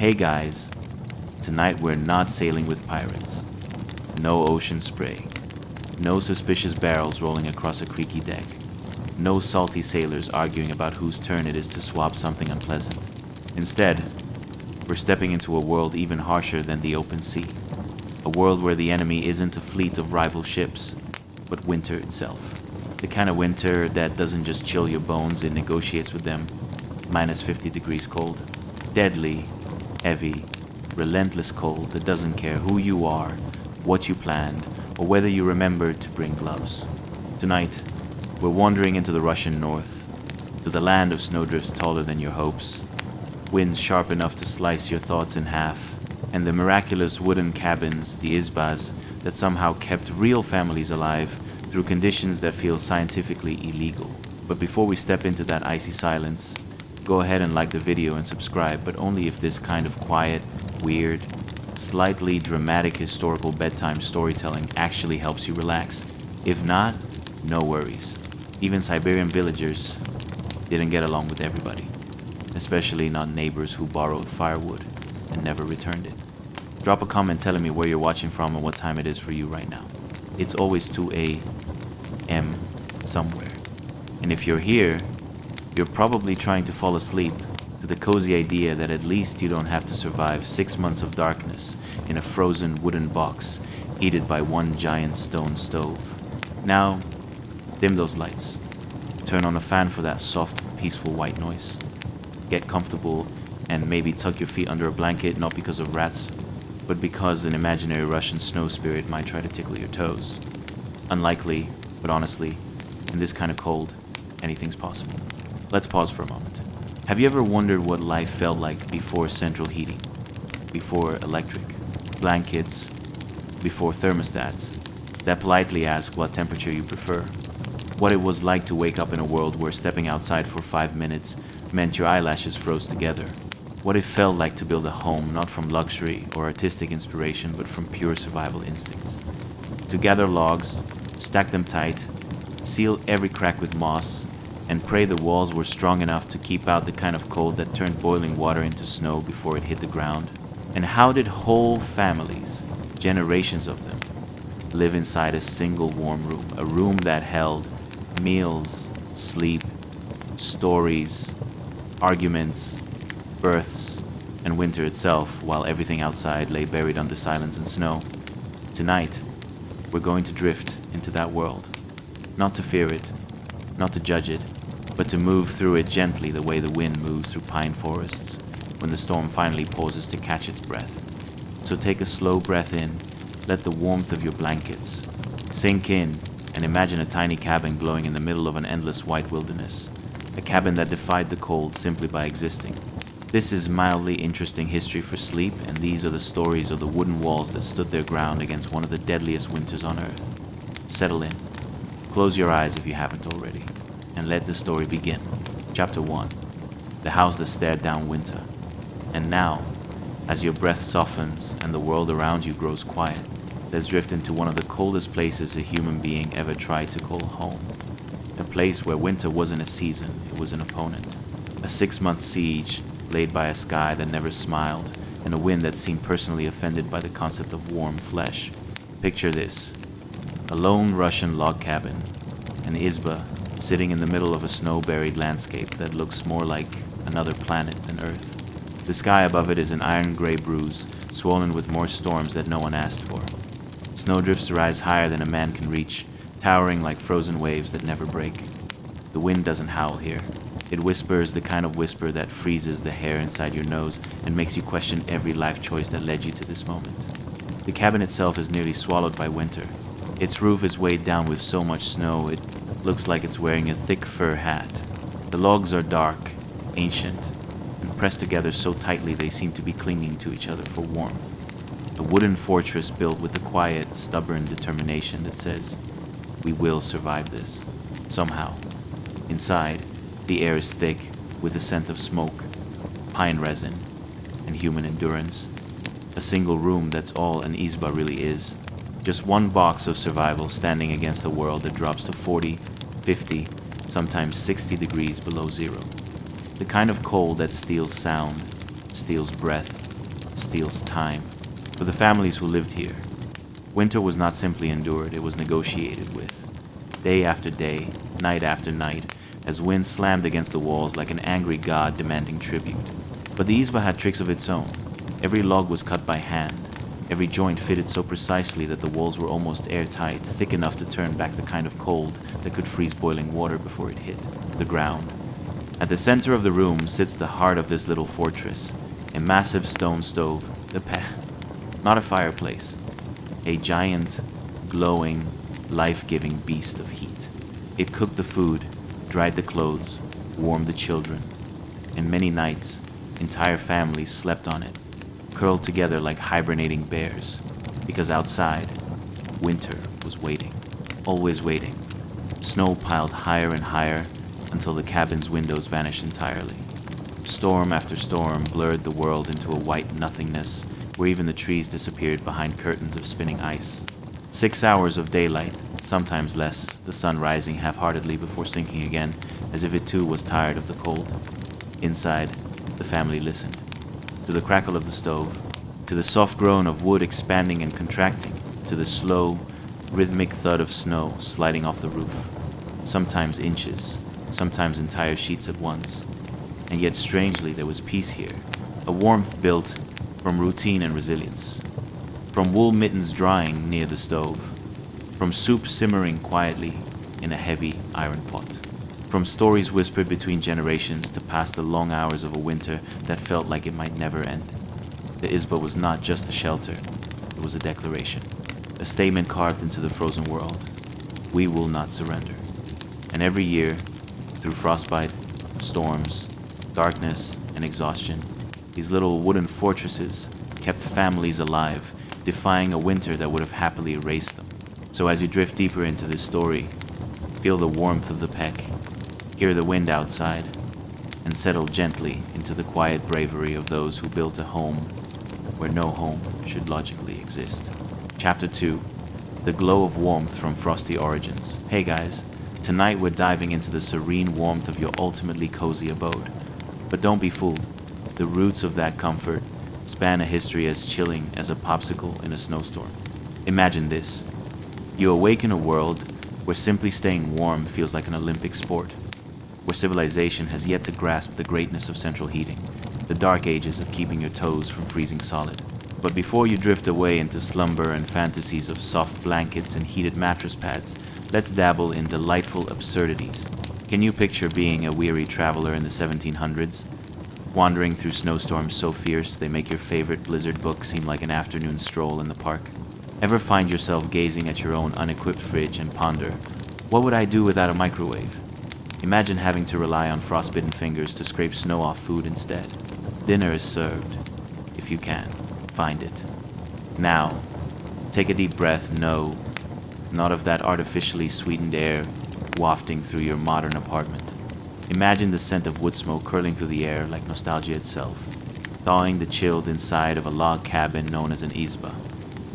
Hey guys, tonight we're not sailing with pirates. No ocean spray. No suspicious barrels rolling across a creaky deck. No salty sailors arguing about whose turn it is to swap something unpleasant. Instead, we're stepping into a world even harsher than the open sea. A world where the enemy isn't a fleet of rival ships, but winter itself. The kind of winter that doesn't just chill your bones, it negotiates with them. Minus 50 degrees cold. Deadly, heavy, relentless cold that doesn't care who you are, what you planned, or whether you remembered to bring gloves. Tonight, we're wandering into the Russian north, to the land of snowdrifts taller than your hopes, winds sharp enough to slice your thoughts in half, and the miraculous wooden cabins, the izbas, that somehow kept real families alive through conditions that feel scientifically illegal. But before we step into that icy silence, go ahead and like the video and subscribe, but only if this kind of quiet, weird, slightly dramatic historical bedtime storytelling actually helps you relax. If not, no worries. Even Siberian villagers didn't get along with everybody, especially not neighbors who borrowed firewood and never returned it. Drop a comment telling me where you're watching from and what time it is for you right now. It's always 2 a.m. somewhere. And if you're here, you're probably trying to fall asleep to the cozy idea that at least you don't have to survive 6 months of darkness in a frozen wooden box heated by one giant stone stove. Now, dim those lights. Turn on a fan for that soft, peaceful white noise. Get comfortable and maybe tuck your feet under a blanket, not because of rats, but because an imaginary Russian snow spirit might try to tickle your toes. Unlikely, but honestly, in this kind of cold, anything's possible. Let's pause for a moment. Have you ever wondered what life felt like before central heating? Before electric, blankets, before thermostats that politely ask what temperature you prefer? What it was like to wake up in a world where stepping outside for 5 minutes meant your eyelashes froze together? What it felt like to build a home not from luxury or artistic inspiration but from pure survival instincts? To gather logs, stack them tight, seal every crack with moss, and pray the walls were strong enough to keep out the kind of cold that turned boiling water into snow before it hit the ground? And how did whole families, generations of them, live inside a single warm room? A room that held meals, sleep, stories, arguments, births, and winter itself, while everything outside lay buried under silence and snow. Tonight, we're going to drift into that world. Not to fear it, not to judge it, but to move through it gently the way the wind moves through pine forests when the storm finally pauses to catch its breath. So take a slow breath in, let the warmth of your blankets sink in, and imagine a tiny cabin glowing in the middle of an endless white wilderness. A cabin that defied the cold simply by existing. This is mildly interesting history for sleep, and these are the stories of the wooden walls that stood their ground against one of the deadliest winters on Earth. Settle in. Close your eyes if you haven't already, and let the story begin. Chapter 1. The house that stared down winter. And now, as your breath softens and the world around you grows quiet, let's drift into one of the coldest places a human being ever tried to call home. A place where winter wasn't a season, it was an opponent. A 6-month siege laid by a sky that never smiled, and a wind that seemed personally offended by the concept of warm flesh. Picture this. A lone Russian log cabin, an izba, sitting in the middle of a snow-buried landscape that looks more like another planet than Earth. The sky above it is an iron-gray bruise, swollen with more storms that no one asked for. Snowdrifts rise higher than a man can reach, towering like frozen waves that never break. The wind doesn't howl here. It whispers, the kind of whisper that freezes the hair inside your nose and makes you question every life choice that led you to this moment. The cabin itself is nearly swallowed by winter. Its roof is weighed down with so much snow it looks like it's wearing a thick fur hat. The logs are dark, ancient, and pressed together so tightly they seem to be clinging to each other for warmth. A wooden fortress built with the quiet, stubborn determination that says, "We will survive this, somehow." Inside, the air is thick with the scent of smoke, pine resin, and human endurance. A single room, that's all an izba really is. Just one box of survival standing against a world that drops to 40, 50, sometimes 60 degrees below zero. The kind of cold that steals sound, steals breath, steals time. For the families who lived here, winter was not simply endured, it was negotiated with. Day after day, night after night, as wind slammed against the walls like an angry god demanding tribute. But the Izba had tricks of its own. Every log was cut by hand. Every joint fitted so precisely that the walls were almost airtight, thick enough to turn back the kind of cold that could freeze boiling water before it hit the ground. At the center of the room sits the heart of this little fortress, a massive stone stove, the pech, not a fireplace, a giant, glowing, life-giving beast of heat. It cooked the food, dried the clothes, warmed the children, and many nights, entire families slept on it, curled together like hibernating bears, because outside, winter was waiting, always waiting. Snow piled higher and higher until the cabin's windows vanished entirely. Storm after storm blurred the world into a white nothingness where even the trees disappeared behind curtains of spinning ice. 6 hours of daylight, sometimes less, the sun rising half-heartedly before sinking again, as if it too was tired of the cold. Inside, the family listened. To the crackle of the stove, to the soft groan of wood expanding and contracting, to the slow, rhythmic thud of snow sliding off the roof. Sometimes inches, sometimes entire sheets at once. And yet strangely there was peace here, a warmth built from routine and resilience. From wool mittens drying near the stove, from soup simmering quietly in a heavy iron pot, from stories whispered between generations to pass the long hours of a winter that felt like it might never end. The Izba was not just a shelter, it was a declaration, a statement carved into the frozen world. We will not surrender. And every year, through frostbite, storms, darkness, and exhaustion, these little wooden fortresses kept families alive, defying a winter that would have happily erased them. So as you drift deeper into this story, feel the warmth of the peck, hear the wind outside, and settle gently into the quiet bravery of those who built a home where no home should logically exist. Chapter 2, The Glow of Warmth from Frosty Origins. Hey guys, tonight we're diving into the serene warmth of your ultimately cozy abode. But don't be fooled, the roots of that comfort span a history as chilling as a popsicle in a snowstorm. Imagine this. You awake in a world where simply staying warm feels like an Olympic sport, where civilization has yet to grasp the greatness of central heating, the dark ages of keeping your toes from freezing solid. But before you drift away into slumber and fantasies of soft blankets and heated mattress pads, let's dabble in delightful absurdities. Can you picture being a weary traveler in the 1700s? Wandering through snowstorms so fierce they make your favorite blizzard book seem like an afternoon stroll in the park? Ever find yourself gazing at your own unequipped fridge and ponder, what would I do without a microwave? Imagine having to rely on frostbitten fingers to scrape snow off food instead. Dinner is served. If you can, find it. Now, take a deep breath, no, not of that artificially sweetened air wafting through your modern apartment. Imagine the scent of wood smoke curling through the air like nostalgia itself, thawing the chilled inside of a log cabin known as an izba.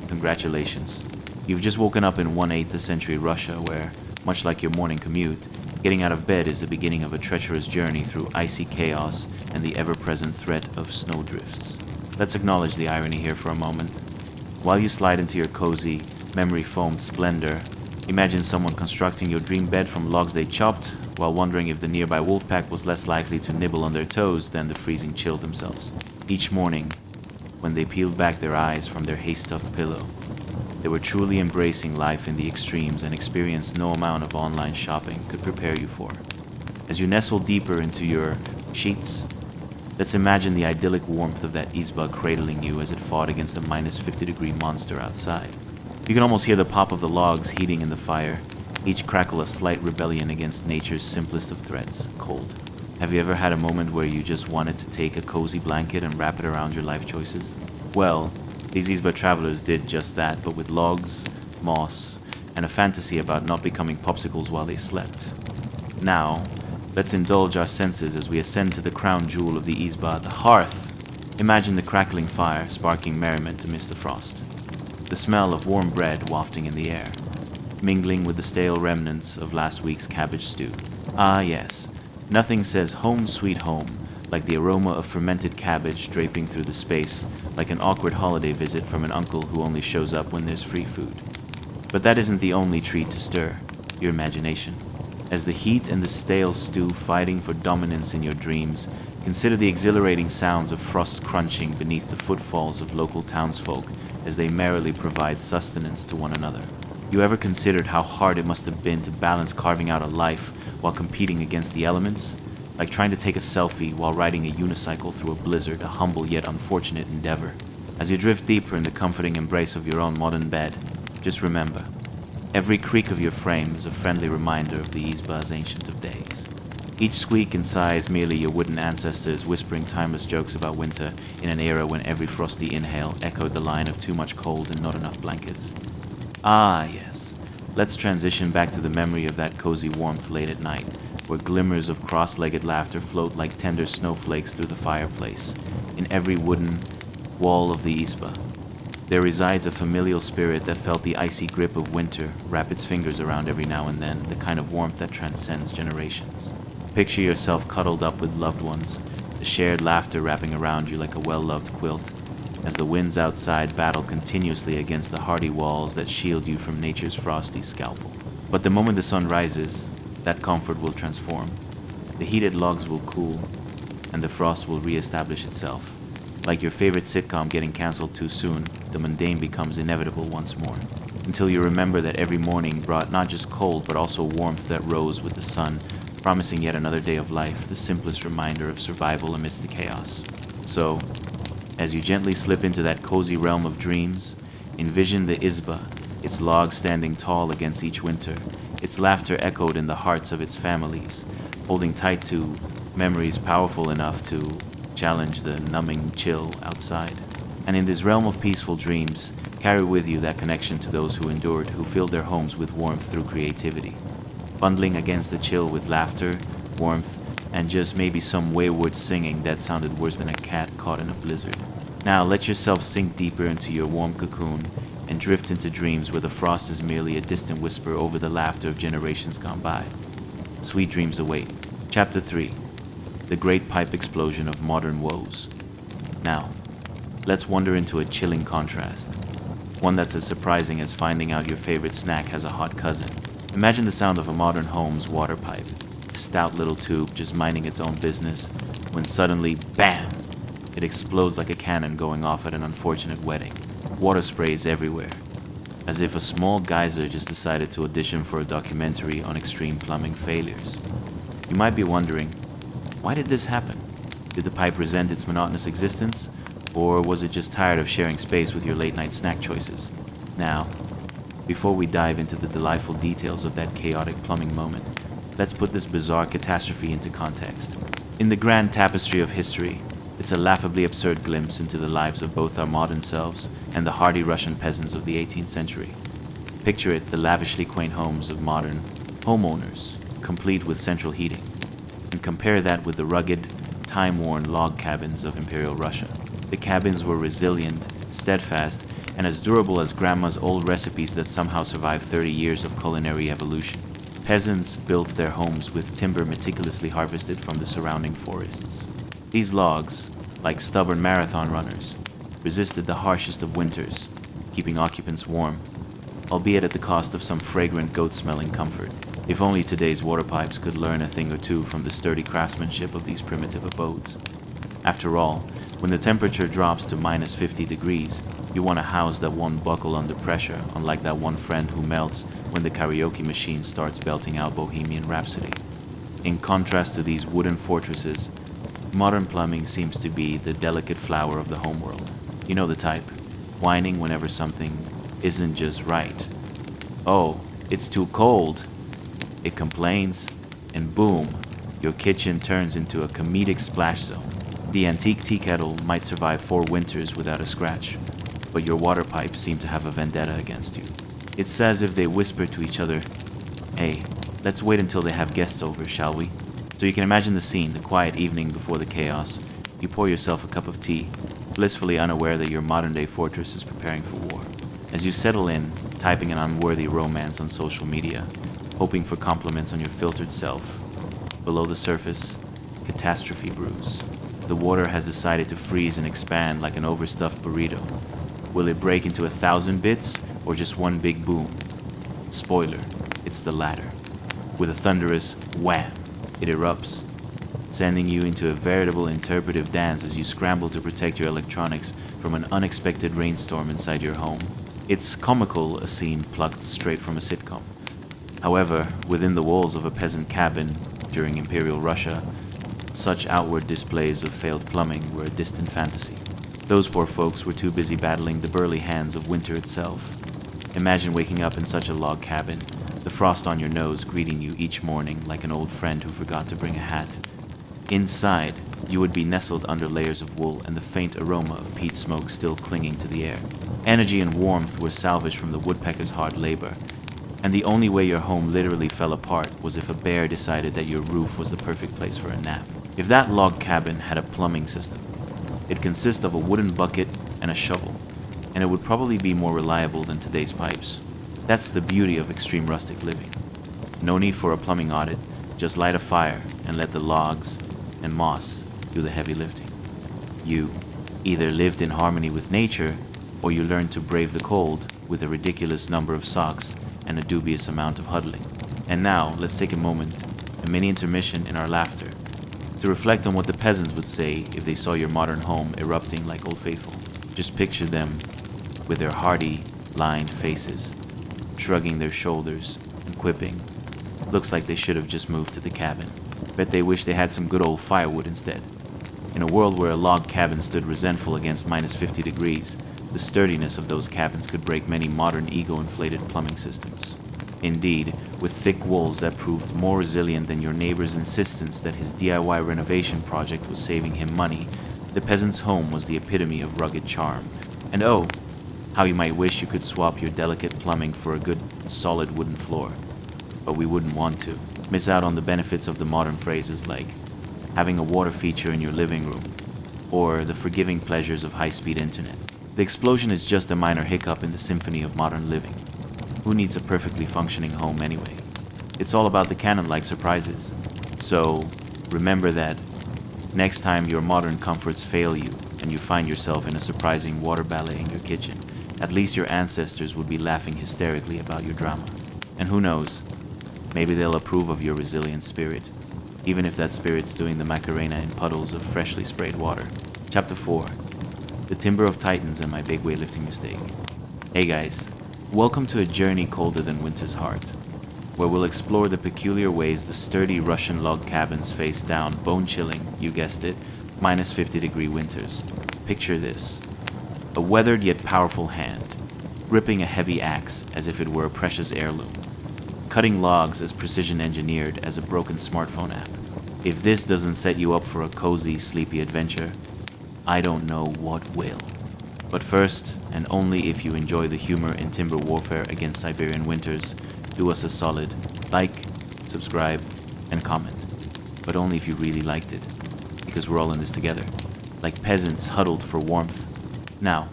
Congratulations. You've just woken up in 1/8th century Russia where, much like your morning commute, getting out of bed is the beginning of a treacherous journey through icy chaos and the ever-present threat of snowdrifts. Let's acknowledge the irony here for a moment. While you slide into your cozy, memory-foamed splendor, imagine someone constructing your dream bed from logs they chopped, while wondering if the nearby wolf pack was less likely to nibble on their toes than the freezing chill themselves. Each morning, when they peeled back their eyes from their hay-stuffed pillow, they were truly embracing life in the extremes and experience no amount of online shopping could prepare you for. As you nestle deeper into your sheets, let's imagine the idyllic warmth of that izba cradling you as it fought against a -50-degree monster outside. You can almost hear the pop of the logs heating in the fire, each crackle a slight rebellion against nature's simplest of threats, cold. Have you ever had a moment where you just wanted to take a cozy blanket and wrap it around your life choices? Well, these Izba travelers did just that, but with logs, moss, and a fantasy about not becoming popsicles while they slept. Now, let's indulge our senses as we ascend to the crown jewel of the Izba, the hearth. Imagine the crackling fire sparking merriment amidst the frost, the smell of warm bread wafting in the air, mingling with the stale remnants of last week's cabbage stew. Ah yes, nothing says home sweet home like the aroma of fermented cabbage draping through the space, like an awkward holiday visit from an uncle who only shows up when there's free food. But that isn't the only treat to stir your imagination. As the heat and the stale stew fighting for dominance in your dreams, consider the exhilarating sounds of frost crunching beneath the footfalls of local townsfolk as they merrily provide sustenance to one another. You ever considered how hard it must have been to balance carving out a life while competing against the elements? Like trying to take a selfie while riding a unicycle through a blizzard, a humble yet unfortunate endeavor. As you drift deeper in the comforting embrace of your own modern bed, just remember, every creak of your frame is a friendly reminder of the Isba's ancient of days. Each squeak and sigh is merely your wooden ancestors whispering timeless jokes about winter in an era when every frosty inhale echoed the line of too much cold and not enough blankets. Ah, yes. Let's transition back to the memory of that cozy warmth late at night, where glimmers of cross-legged laughter float like tender snowflakes through the fireplace. In every wooden wall of the Isba, there resides a familial spirit that felt the icy grip of winter wrap its fingers around every now and then, the kind of warmth that transcends generations. Picture yourself cuddled up with loved ones, the shared laughter wrapping around you like a well-loved quilt, as the winds outside battle continuously against the hardy walls that shield you from nature's frosty scalpel. But the moment the sun rises, that comfort will transform. The heated logs will cool, and the frost will re-establish itself. Like your favorite sitcom getting cancelled too soon, the mundane becomes inevitable once more, until you remember that every morning brought not just cold but also warmth that rose with the sun, promising yet another day of life, the simplest reminder of survival amidst the chaos. So, as you gently slip into that cozy realm of dreams, envision the Isba, its logs standing tall against each winter, its laughter echoed in the hearts of its families, holding tight to memories powerful enough to challenge the numbing chill outside. And in this realm of peaceful dreams, carry with you that connection to those who endured, who filled their homes with warmth through creativity, bundling against the chill with laughter, warmth, and just maybe some wayward singing that sounded worse than a cat caught in a blizzard. Now let yourself sink deeper into your warm cocoon and drift into dreams where the frost is merely a distant whisper over the laughter of generations gone by. Sweet dreams await. Chapter 3. The Great Pipe Explosion of Modern Woes. Now, let's wander into a chilling contrast. One that's as surprising as finding out your favorite snack has a hot cousin. Imagine the sound of a modern home's water pipe. A stout little tube just minding its own business, when suddenly, BAM! It explodes like a cannon going off at an unfortunate wedding. Water sprays everywhere, as if a small geyser just decided to audition for a documentary on extreme plumbing failures. You might be wondering, why did this happen? Did the pipe resent its monotonous existence, or was it just tired of sharing space with your late-night snack choices? Now, before we dive into the delightful details of that chaotic plumbing moment, let's put this bizarre catastrophe into context. In the grand tapestry of history, it's a laughably absurd glimpse into the lives of both our modern selves and the hardy Russian peasants of the 18th century. Picture it, the lavishly quaint homes of modern homeowners, complete with central heating, and compare that with the rugged, time-worn log cabins of Imperial Russia. The cabins were resilient, steadfast, and as durable as Grandma's old recipes that somehow survived 30 years of culinary evolution. Peasants built their homes with timber meticulously harvested from the surrounding forests. These logs, like stubborn marathon runners, resisted the harshest of winters, keeping occupants warm, albeit at the cost of some fragrant goat-smelling comfort. If only today's water pipes could learn a thing or two from the sturdy craftsmanship of these primitive abodes. After all, when the temperature drops to minus 50 degrees, you want a house that won't buckle under pressure, unlike that one friend who melts when the karaoke machine starts belting out Bohemian Rhapsody. In contrast to these wooden fortresses, modern plumbing seems to be the delicate flower of the homeworld. You know the type, whining whenever something isn't just right. Oh, it's too cold. It complains, and boom, your kitchen turns into a comedic splash zone. The antique tea kettle might survive 4 winters without a scratch, but your water pipes seem to have a vendetta against you. It's as if they whisper to each other, "Hey, let's wait until they have guests over, shall we?" So you can imagine the scene, the quiet evening before the chaos. You pour yourself a cup of tea, blissfully unaware that your modern-day fortress is preparing for war. As you settle in, typing an unworthy romance on social media, hoping for compliments on your filtered self, below the surface, catastrophe brews. The water has decided to freeze and expand like an overstuffed burrito. Will it break into 1,000 bits or just one big boom? Spoiler, it's the latter. With a thunderous wham, it erupts, sending you into a veritable interpretive dance as you scramble to protect your electronics from an unexpected rainstorm inside your home. It's comical, a scene plucked straight from a sitcom. However, within the walls of a peasant cabin during Imperial Russia, such outward displays of failed plumbing were a distant fantasy. Those poor folks were too busy battling the burly hands of winter itself. Imagine waking up in such a log cabin, the frost on your nose greeting you each morning like an old friend who forgot to bring a hat. Inside, you would be nestled under layers of wool and the faint aroma of peat smoke still clinging to the air. Energy and warmth were salvaged from the woodpecker's hard labor, and the only way your home literally fell apart was if a bear decided that your roof was the perfect place for a nap. If that log cabin had a plumbing system, it'd consist of a wooden bucket and a shovel, and it would probably be more reliable than today's pipes. That's the beauty of extreme rustic living. No need for a plumbing audit, just light a fire and let the logs and moss do the heavy lifting. You either lived in harmony with nature, or you learned to brave the cold with a ridiculous number of socks and a dubious amount of huddling. And now, let's take a moment, a mini intermission in our laughter, to reflect on what the peasants would say if they saw your modern home erupting like Old Faithful. Just picture them with their hardy, lined faces, shrugging their shoulders and quipping, "Looks like they should have just moved to the cabin. Bet they wish they had some good old firewood instead." In a world where a log cabin stood resentful against minus 50 degrees, the sturdiness of those cabins could break many modern ego-inflated plumbing systems. Indeed, with thick walls that proved more resilient than your neighbor's insistence that his DIY renovation project was saving him money, the peasant's home was the epitome of rugged charm. And oh, how you might wish you could swap your delicate plumbing for a good, solid wooden floor. But we wouldn't want to. Miss out on the benefits of the modern phrases like having a water feature in your living room, or the forgiving pleasures of high-speed internet. The explosion is just a minor hiccup in the symphony of modern living. Who needs a perfectly functioning home anyway? It's all about the canon-like surprises. So, remember that next time your modern comforts fail you and you find yourself in a surprising water ballet in your kitchen, at least your ancestors would be laughing hysterically about your drama. And who knows, maybe they'll approve of your resilient spirit, even if that spirit's doing the Macarena in puddles of freshly sprayed water. Chapter 4. The Timber of Titans and my big weightlifting mistake. Hey guys, welcome to a journey colder than winter's heart, where we'll explore the peculiar ways the sturdy Russian log cabins face down bone-chilling, you guessed it, minus 50-degree winters. Picture this. A weathered yet powerful hand, gripping a heavy axe as if it were a precious heirloom, cutting logs as precision-engineered as a broken smartphone app. If this doesn't set you up for a cozy, sleepy adventure, I don't know what will. But first, and only if you enjoy the humor in timber warfare against Siberian winters, do us a solid, like, subscribe, and comment. But only if you really liked it, because we're all in this together, like peasants huddled for warmth. Now,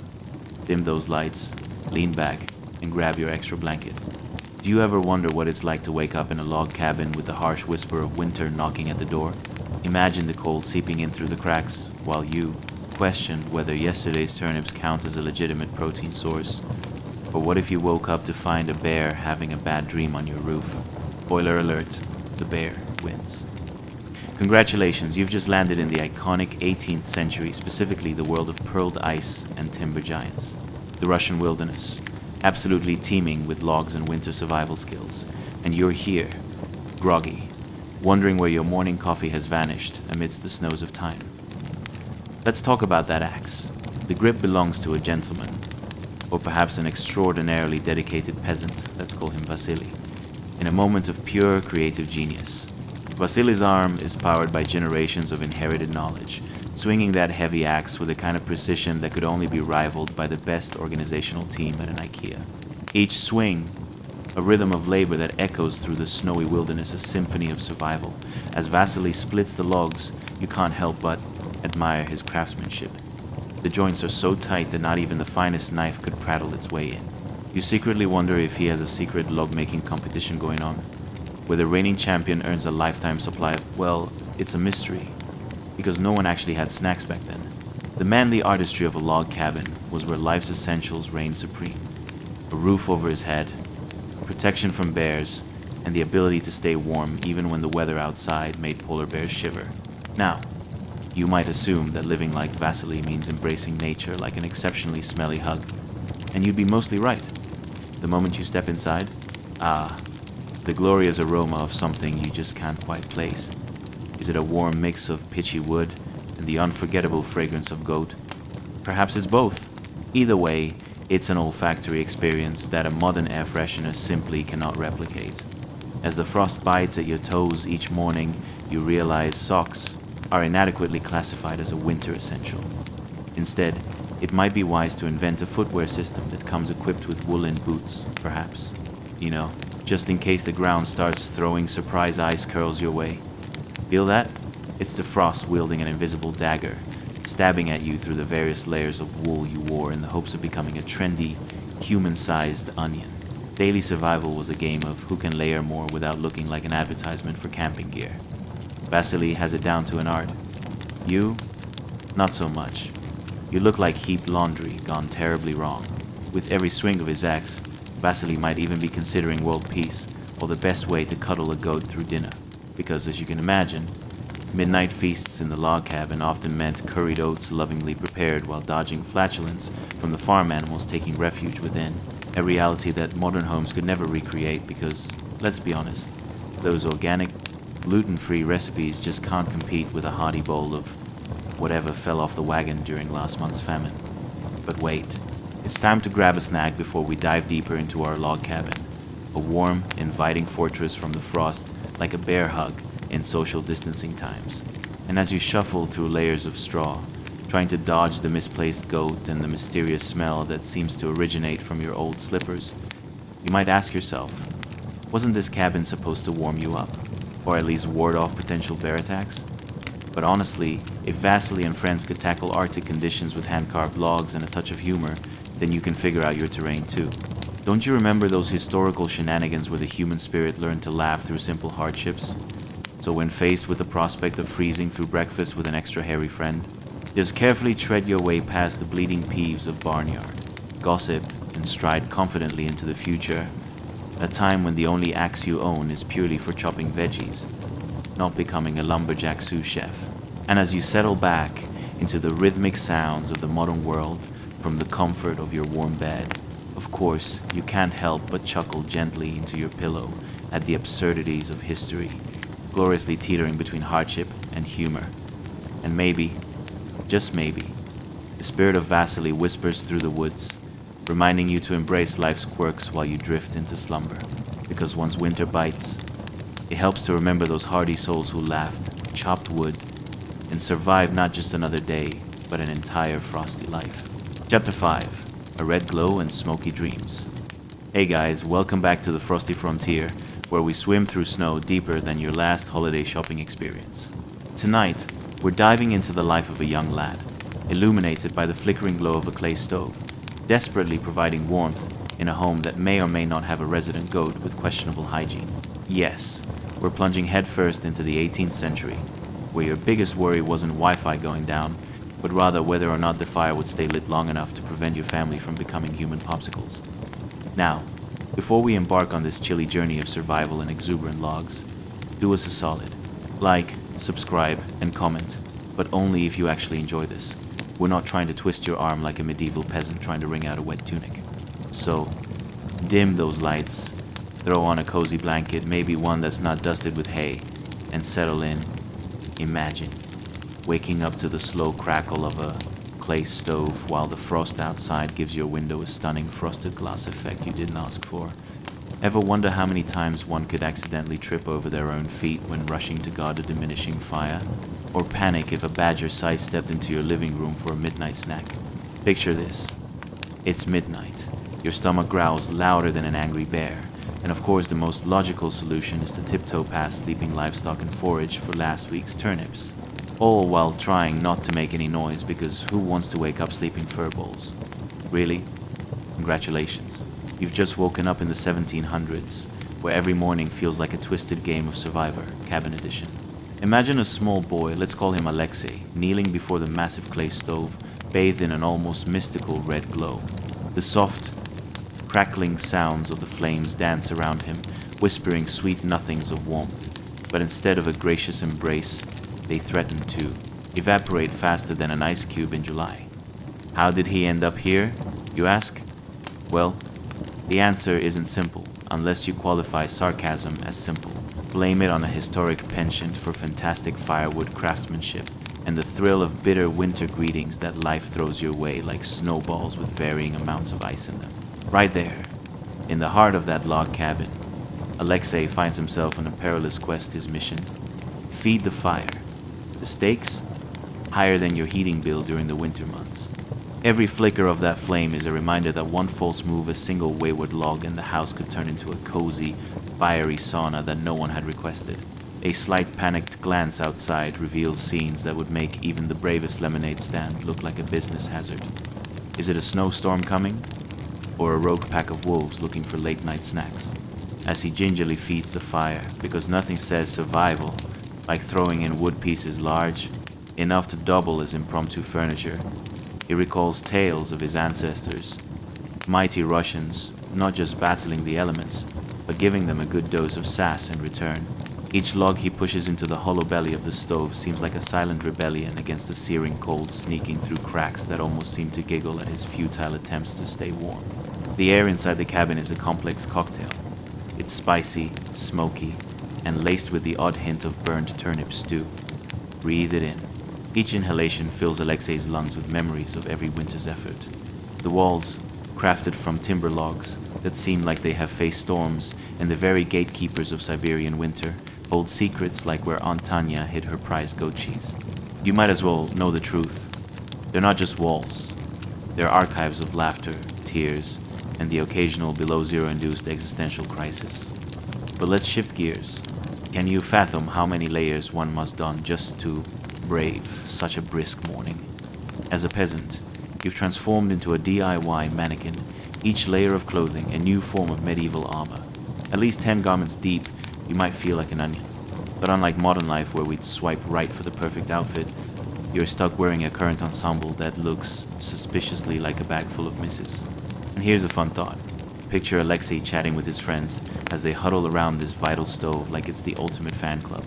dim those lights, lean back, and grab your extra blanket. Do you ever wonder what it's like to wake up in a log cabin with the harsh whisper of winter knocking at the door? Imagine the cold seeping in through the cracks, while you questioned whether yesterday's turnips count as a legitimate protein source. Or what if you woke up to find a bear having a bad dream on your roof? Spoiler alert, the bear wins. Congratulations, you've just landed in the iconic 18th century, specifically the world of pearled ice and timber giants. The Russian wilderness, absolutely teeming with logs and winter survival skills. And you're here, groggy, wondering where your morning coffee has vanished amidst the snows of time. Let's talk about that axe. The grip belongs to a gentleman, or perhaps an extraordinarily dedicated peasant, let's call him Vasily, in a moment of pure creative genius. Vasily's arm is powered by generations of inherited knowledge, swinging that heavy axe with a kind of precision that could only be rivaled by the best organizational team at an IKEA. Each swing, a rhythm of labor that echoes through the snowy wilderness, a symphony of survival. As Vasily splits the logs, you can't help but admire his craftsmanship. The joints are so tight that not even the finest knife could prattle its way in. You secretly wonder if he has a secret log-making competition going on, where the reigning champion earns a lifetime supply of, well, it's a mystery. because no one actually had snacks back then. The manly artistry of a log cabin was where life's essentials reigned supreme. A roof over his head, protection from bears, and the ability to stay warm even when the weather outside made polar bears shiver. Now, you might assume that living like Vasily means embracing nature like an exceptionally smelly hug, and you'd be mostly right. The moment you step inside, the glorious aroma of something you just can't quite place. Is it a warm mix of pitchy wood and the unforgettable fragrance of goat? Perhaps it's both. Either way, it's an olfactory experience that a modern air freshener simply cannot replicate. As the frost bites at your toes each morning, you realize socks are inadequately classified as a winter essential. Instead, it might be wise to invent a footwear system that comes equipped with woolen boots, perhaps. You know, just in case the ground starts throwing surprise ice curls your way. Feel that? It's the frost wielding an invisible dagger, stabbing at you through the various layers of wool you wore in the hopes of becoming a trendy, human-sized onion. Daily survival was a game of who can layer more without looking like an advertisement for camping gear. Vasily has it down to an art. You? Not so much. You look like heaped laundry gone terribly wrong. With every swing of his axe, Vasily might even be considering world peace or the best way to cuddle a goat through dinner. Because, as you can imagine, midnight feasts in the log cabin often meant curried oats lovingly prepared while dodging flatulence from the farm animals taking refuge within. A reality that modern homes could never recreate because, let's be honest, those organic, gluten-free recipes just can't compete with a hearty bowl of whatever fell off the wagon during last month's famine. But wait, it's time to grab a snack before we dive deeper into our log cabin. A warm, inviting fortress from the frost, like a bear hug in social distancing times. And as you shuffle through layers of straw, trying to dodge the misplaced goat and the mysterious smell that seems to originate from your old slippers, you might ask yourself, wasn't this cabin supposed to warm you up? Or at least ward off potential bear attacks? But honestly, if Vasily and friends could tackle Arctic conditions with hand-carved logs and a touch of humor, then you can figure out your terrain too. Don't you remember those historical shenanigans where the human spirit learned to laugh through simple hardships? So when faced with the prospect of freezing through breakfast with an extra hairy friend, just carefully tread your way past the bleeding peeves of barnyard, gossip, and stride confidently into the future, a time when the only axe you own is purely for chopping veggies, not becoming a lumberjack sous chef. And as you settle back into the rhythmic sounds of the modern world from the comfort of your warm bed, of course, you can't help but chuckle gently into your pillow at the absurdities of history, gloriously teetering between hardship and humor. And maybe, just maybe, the spirit of Vasily whispers through the woods, reminding you to embrace life's quirks while you drift into slumber. Because once winter bites, it helps to remember those hardy souls who laughed, chopped wood, and survived not just another day, but an entire frosty life. Chapter 5. A Red Glow and Smoky Dreams. Hey guys, welcome back to the Frosty Frontier, where we swim through snow deeper than your last holiday shopping experience. Tonight, we're diving into the life of a young lad, illuminated by the flickering glow of a clay stove, desperately providing warmth in a home that may or may not have a resident goat with questionable hygiene. Yes, we're plunging headfirst into the 18th century, where your biggest worry wasn't Wi-Fi going down, but rather whether or not the fire would stay lit long enough to prevent your family from becoming human popsicles. Now, before we embark on this chilly journey of survival and exuberant logs, do us a solid. Like, subscribe, and comment, but only if you actually enjoy this. We're not trying to twist your arm like a medieval peasant trying to wring out a wet tunic. So, dim those lights, throw on a cozy blanket, maybe one that's not dusted with hay, and settle in. Imagine waking up to the slow crackle of a clay stove while the frost outside gives your window a stunning frosted glass effect you didn't ask for. Ever wonder how many times one could accidentally trip over their own feet when rushing to guard a diminishing fire? Or panic if a badger sidestepped into your living room for a midnight snack? Picture this. It's midnight. Your stomach growls louder than an angry bear. And of course the most logical solution is to tiptoe past sleeping livestock and forage for last week's turnips. All while trying not to make any noise because who wants to wake up sleeping furballs? Really? Congratulations. You've just woken up in the 1700s, where every morning feels like a twisted game of Survivor, Cabin Edition. Imagine a small boy, let's call him Alexei, kneeling before the massive clay stove, bathed in an almost mystical red glow. The soft, crackling sounds of the flames dance around him, whispering sweet nothings of warmth. But instead of a gracious embrace, they threaten to evaporate faster than an ice cube in July. How did he end up here, you ask? Well, the answer isn't simple, unless you qualify sarcasm as simple. Blame it on a historic penchant for fantastic firewood craftsmanship and the thrill of bitter winter greetings that life throws your way like snowballs with varying amounts of ice in them. Right there, in the heart of that log cabin, Alexei finds himself on a perilous quest. His mission: feed the fire. The stakes? Higher than your heating bill during the winter months. Every flicker of that flame is a reminder that one false move, a single wayward log, and the house could turn into a cozy, fiery sauna that no one had requested. A slight panicked glance outside reveals scenes that would make even the bravest lemonade stand look like a business hazard. Is it a snowstorm coming? Or a rogue pack of wolves looking for late-night snacks? As he gingerly feeds the fire, because nothing says survival like throwing in wood pieces large, enough to double as impromptu furniture, he recalls tales of his ancestors, mighty Russians, not just battling the elements, but giving them a good dose of sass in return. Each log he pushes into the hollow belly of the stove seems like a silent rebellion against the searing cold sneaking through cracks that almost seem to giggle at his futile attempts to stay warm. The air inside the cabin is a complex cocktail. It's spicy, smoky, and laced with the odd hint of burned turnip stew. Breathe it in. Each inhalation fills Alexei's lungs with memories of every winter's effort. The walls, crafted from timber logs that seem like they have faced storms, and the very gatekeepers of Siberian winter, hold secrets like where Aunt Tanya hid her prized goat cheese. You might as well know the truth. They're not just walls. They're archives of laughter, tears, and the occasional below-zero-induced existential crisis. But let's shift gears. Can you fathom how many layers one must don just to brave such a brisk morning? As a peasant, you've transformed into a DIY mannequin, each layer of clothing a new form of medieval armor. At least 10 garments deep, you might feel like an onion. But unlike modern life where we'd swipe right for the perfect outfit, you're stuck wearing a current ensemble that looks suspiciously like a bag full of misses. And here's a fun thought. Picture Alexei chatting with his friends as they huddle around this vital stove like it's the ultimate fan club.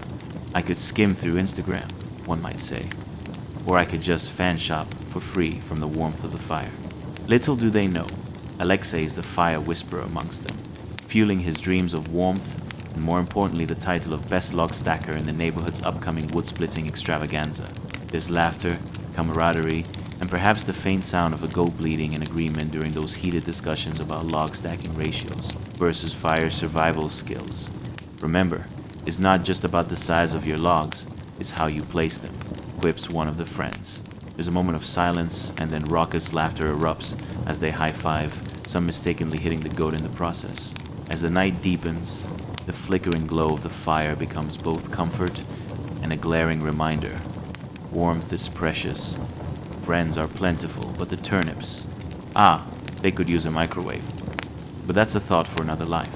I could skim through Instagram, one might say. Or I could just fan shop for free from the warmth of the fire. Little do they know, Alexei is the fire whisperer amongst them, fueling his dreams of warmth, and more importantly the title of best log stacker in the neighborhood's upcoming wood-splitting extravaganza. There's laughter, camaraderie, and perhaps the faint sound of a goat bleeding in agreement during those heated discussions about log stacking ratios versus fire survival skills. Remember, it's not just about the size of your logs, it's how you place them, quips one of the friends. There's a moment of silence, and then raucous laughter erupts as they high-five, some mistakenly hitting the goat in the process. As the night deepens, the flickering glow of the fire becomes both comfort and a glaring reminder. Warmth is precious. Friends are plentiful, but the turnips, they could use a microwave. But that's a thought for another life.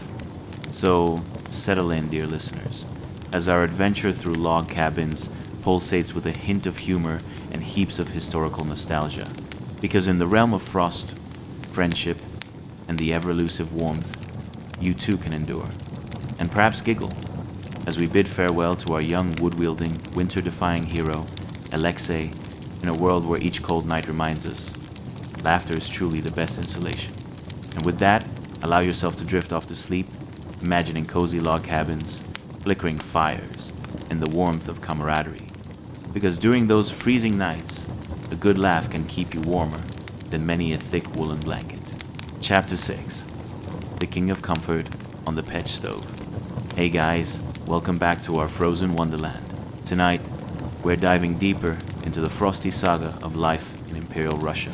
So, settle in, dear listeners, as our adventure through log cabins pulsates with a hint of humor and heaps of historical nostalgia. Because in the realm of frost, friendship, and the ever-elusive warmth, you too can endure, and perhaps giggle, as we bid farewell to our young wood-wielding, winter-defying hero, Alexei, in a world where each cold night reminds us, laughter is truly the best insulation. And with that, allow yourself to drift off to sleep, imagining cozy log cabins, flickering fires, and the warmth of camaraderie. Because during those freezing nights, a good laugh can keep you warmer than many a thick woolen blanket. Chapter 6. The King of Comfort on the Pet Stove. Hey guys, welcome back to our frozen wonderland. Tonight, we're diving deeper into the frosty saga of life in Imperial Russia,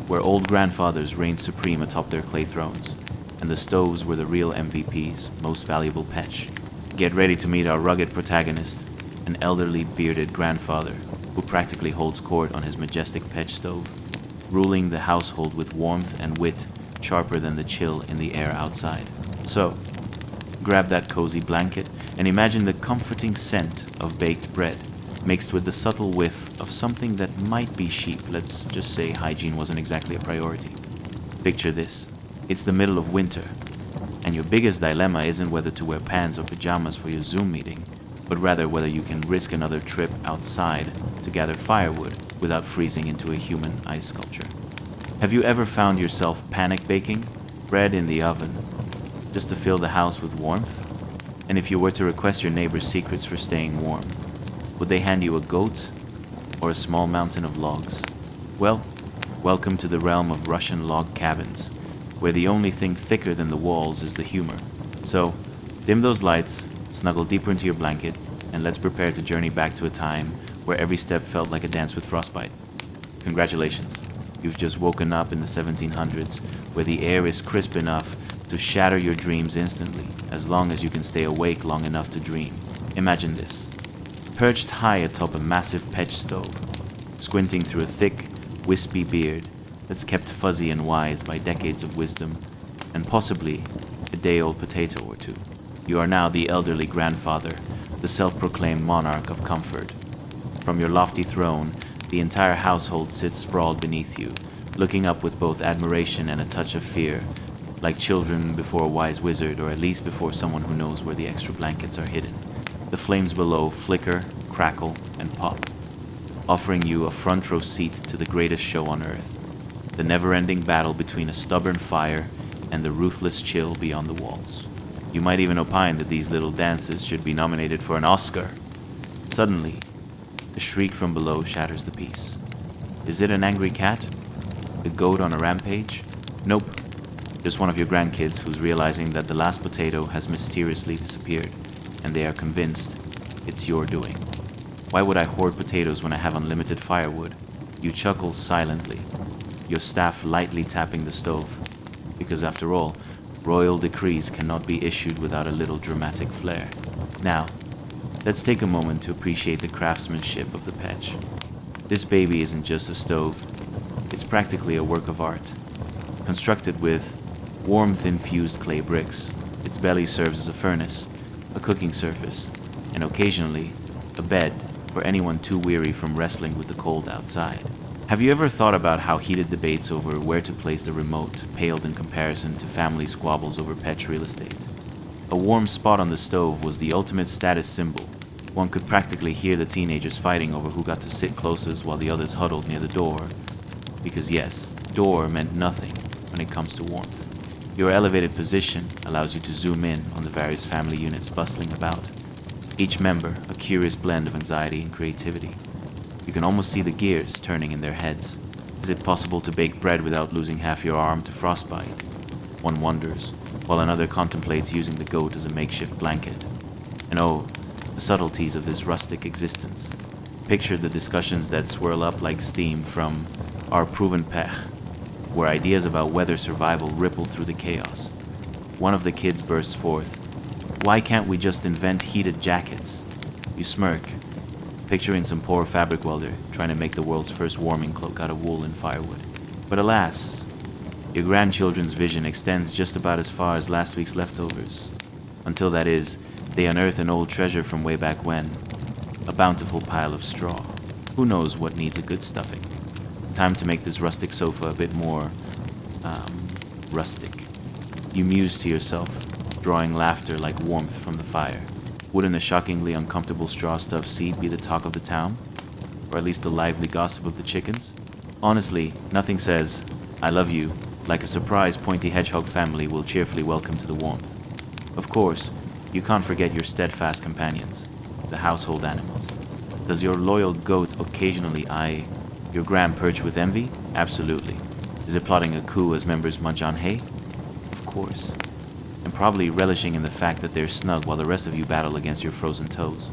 where old grandfathers reigned supreme atop their clay thrones, and the stoves were the real MVP's most valuable pet. Get ready to meet our rugged protagonist, an elderly bearded grandfather who practically holds court on his majestic pet stove, ruling the household with warmth and wit sharper than the chill in the air outside. So, Grab that cozy blanket and imagine the comforting scent of baked bread mixed with the subtle whiff of something that might be sheep. Let's just say hygiene wasn't exactly a priority. Picture this. It's the middle of winter, and your biggest dilemma isn't whether to wear pants or pajamas for your Zoom meeting, but rather whether you can risk another trip outside to gather firewood without freezing into a human ice sculpture. Have you ever found yourself panic baking bread in the oven just to fill the house with warmth? And if you were to request your neighbor's secrets for staying warm, would they hand you a goat or a small mountain of logs? Well, welcome to the realm of Russian log cabins, where the only thing thicker than the walls is the humor. So, dim those lights, snuggle deeper into your blanket, and let's prepare to journey back to a time where every step felt like a dance with frostbite. Congratulations, you've just woken up in the 1700s, where the air is crisp enough to shatter your dreams instantly, as long as you can stay awake long enough to dream. Imagine this. Perched high atop a massive pitch stove, squinting through a thick, wispy beard that's kept fuzzy and wise by decades of wisdom, and possibly a day-old potato or two. You are now the elderly grandfather, the self-proclaimed monarch of comfort. From your lofty throne, the entire household sits sprawled beneath you, looking up with both admiration and a touch of fear, like children before a wise wizard, or at least before someone who knows where the extra blankets are hidden. The flames below flicker, crackle, and pop, offering you a front row seat to the greatest show on earth, the never-ending battle between a stubborn fire and the ruthless chill beyond the walls. You might even opine that these little dances should be nominated for an Oscar. Suddenly, a shriek from below shatters the peace. Is it an angry cat? A goat on a rampage? Nope. Just one of your grandkids who's realizing that the last potato has mysteriously disappeared, and they are convinced it's your doing. Why would I hoard potatoes when I have unlimited firewood? You chuckle silently, your staff lightly tapping the stove, because after all, royal decrees cannot be issued without a little dramatic flair. Now, let's take a moment to appreciate the craftsmanship of the pitch. This baby isn't just a stove, it's practically a work of art. Constructed with warmth-infused clay bricks, its belly serves as a furnace, a cooking surface, and occasionally, a bed for anyone too weary from wrestling with the cold outside. Have you ever thought about how heated debates over where to place the remote paled in comparison to family squabbles over pet real estate? A warm spot on the stove was the ultimate status symbol. One could practically hear the teenagers fighting over who got to sit closest while the others huddled near the door. Because yes, door meant nothing when it comes to warmth. Your elevated position allows you to zoom in on the various family units bustling about, each member a curious blend of anxiety and creativity. You can almost see the gears turning in their heads. Is it possible to bake bread without losing half your arm to frostbite? One wonders, while another contemplates using the goat as a makeshift blanket. And oh, the subtleties of this rustic existence. Picture the discussions that swirl up like steam from our proven pech, where ideas about weather survival ripple through the chaos. One of the kids bursts forth, "Why can't we just invent heated jackets?" You smirk, picturing some poor fabric welder trying to make the world's first warming cloak out of wool and firewood. But alas, your grandchildren's vision extends just about as far as last week's leftovers. Until that is, they unearth an old treasure from way back when, a bountiful pile of straw. Who knows what needs a good stuffing? Time to make this rustic sofa a bit more, rustic. You muse to yourself, drawing laughter like warmth from the fire. Wouldn't a shockingly uncomfortable straw-stuffed seat be the talk of the town? Or at least the lively gossip of the chickens? Honestly, nothing says, "I love you," like a surprised pointy hedgehog family will cheerfully welcome to the warmth. Of course, you can't forget your steadfast companions, the household animals. Does your loyal goat occasionally eye your grand perch with envy? Absolutely. Is it plotting a coup as members munch on hay? Of course. And probably relishing in the fact that they're snug while the rest of you battle against your frozen toes.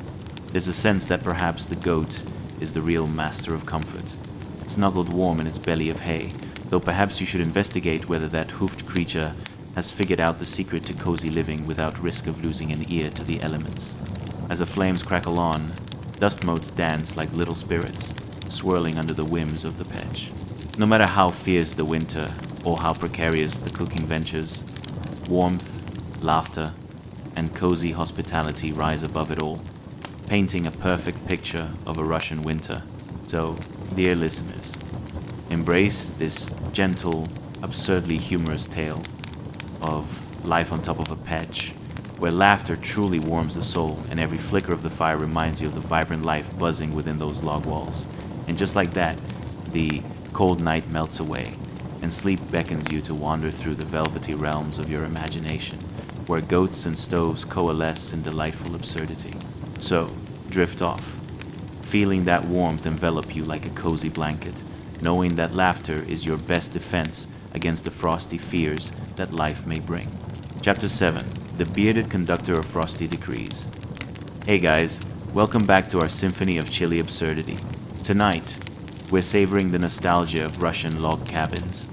There's a sense that perhaps the goat is the real master of comfort, snuggled warm in its belly of hay, though perhaps you should investigate whether that hoofed creature has figured out the secret to cozy living without risk of losing an ear to the elements. As the flames crackle on, dust motes dance like little spirits, swirling under the whims of the pitch. No matter how fierce the winter or how precarious the cooking ventures, warmth, laughter, and cozy hospitality rise above it all, painting a perfect picture of a Russian winter. So, dear listeners, embrace this gentle, absurdly humorous tale of life on top of a patch, where laughter truly warms the soul and every flicker of the fire reminds you of the vibrant life buzzing within those log walls. And just like that, the cold night melts away, and sleep beckons you to wander through the velvety realms of your imagination, where goats and stoves coalesce in delightful absurdity. So, drift off, feeling that warmth envelop you like a cozy blanket, knowing that laughter is your best defense against the frosty fears that life may bring. Chapter 7. The Bearded Conductor of Frosty Decrees. Hey guys, welcome back to our symphony of chilly absurdity. Tonight, we're savoring the nostalgia of Russian log cabins,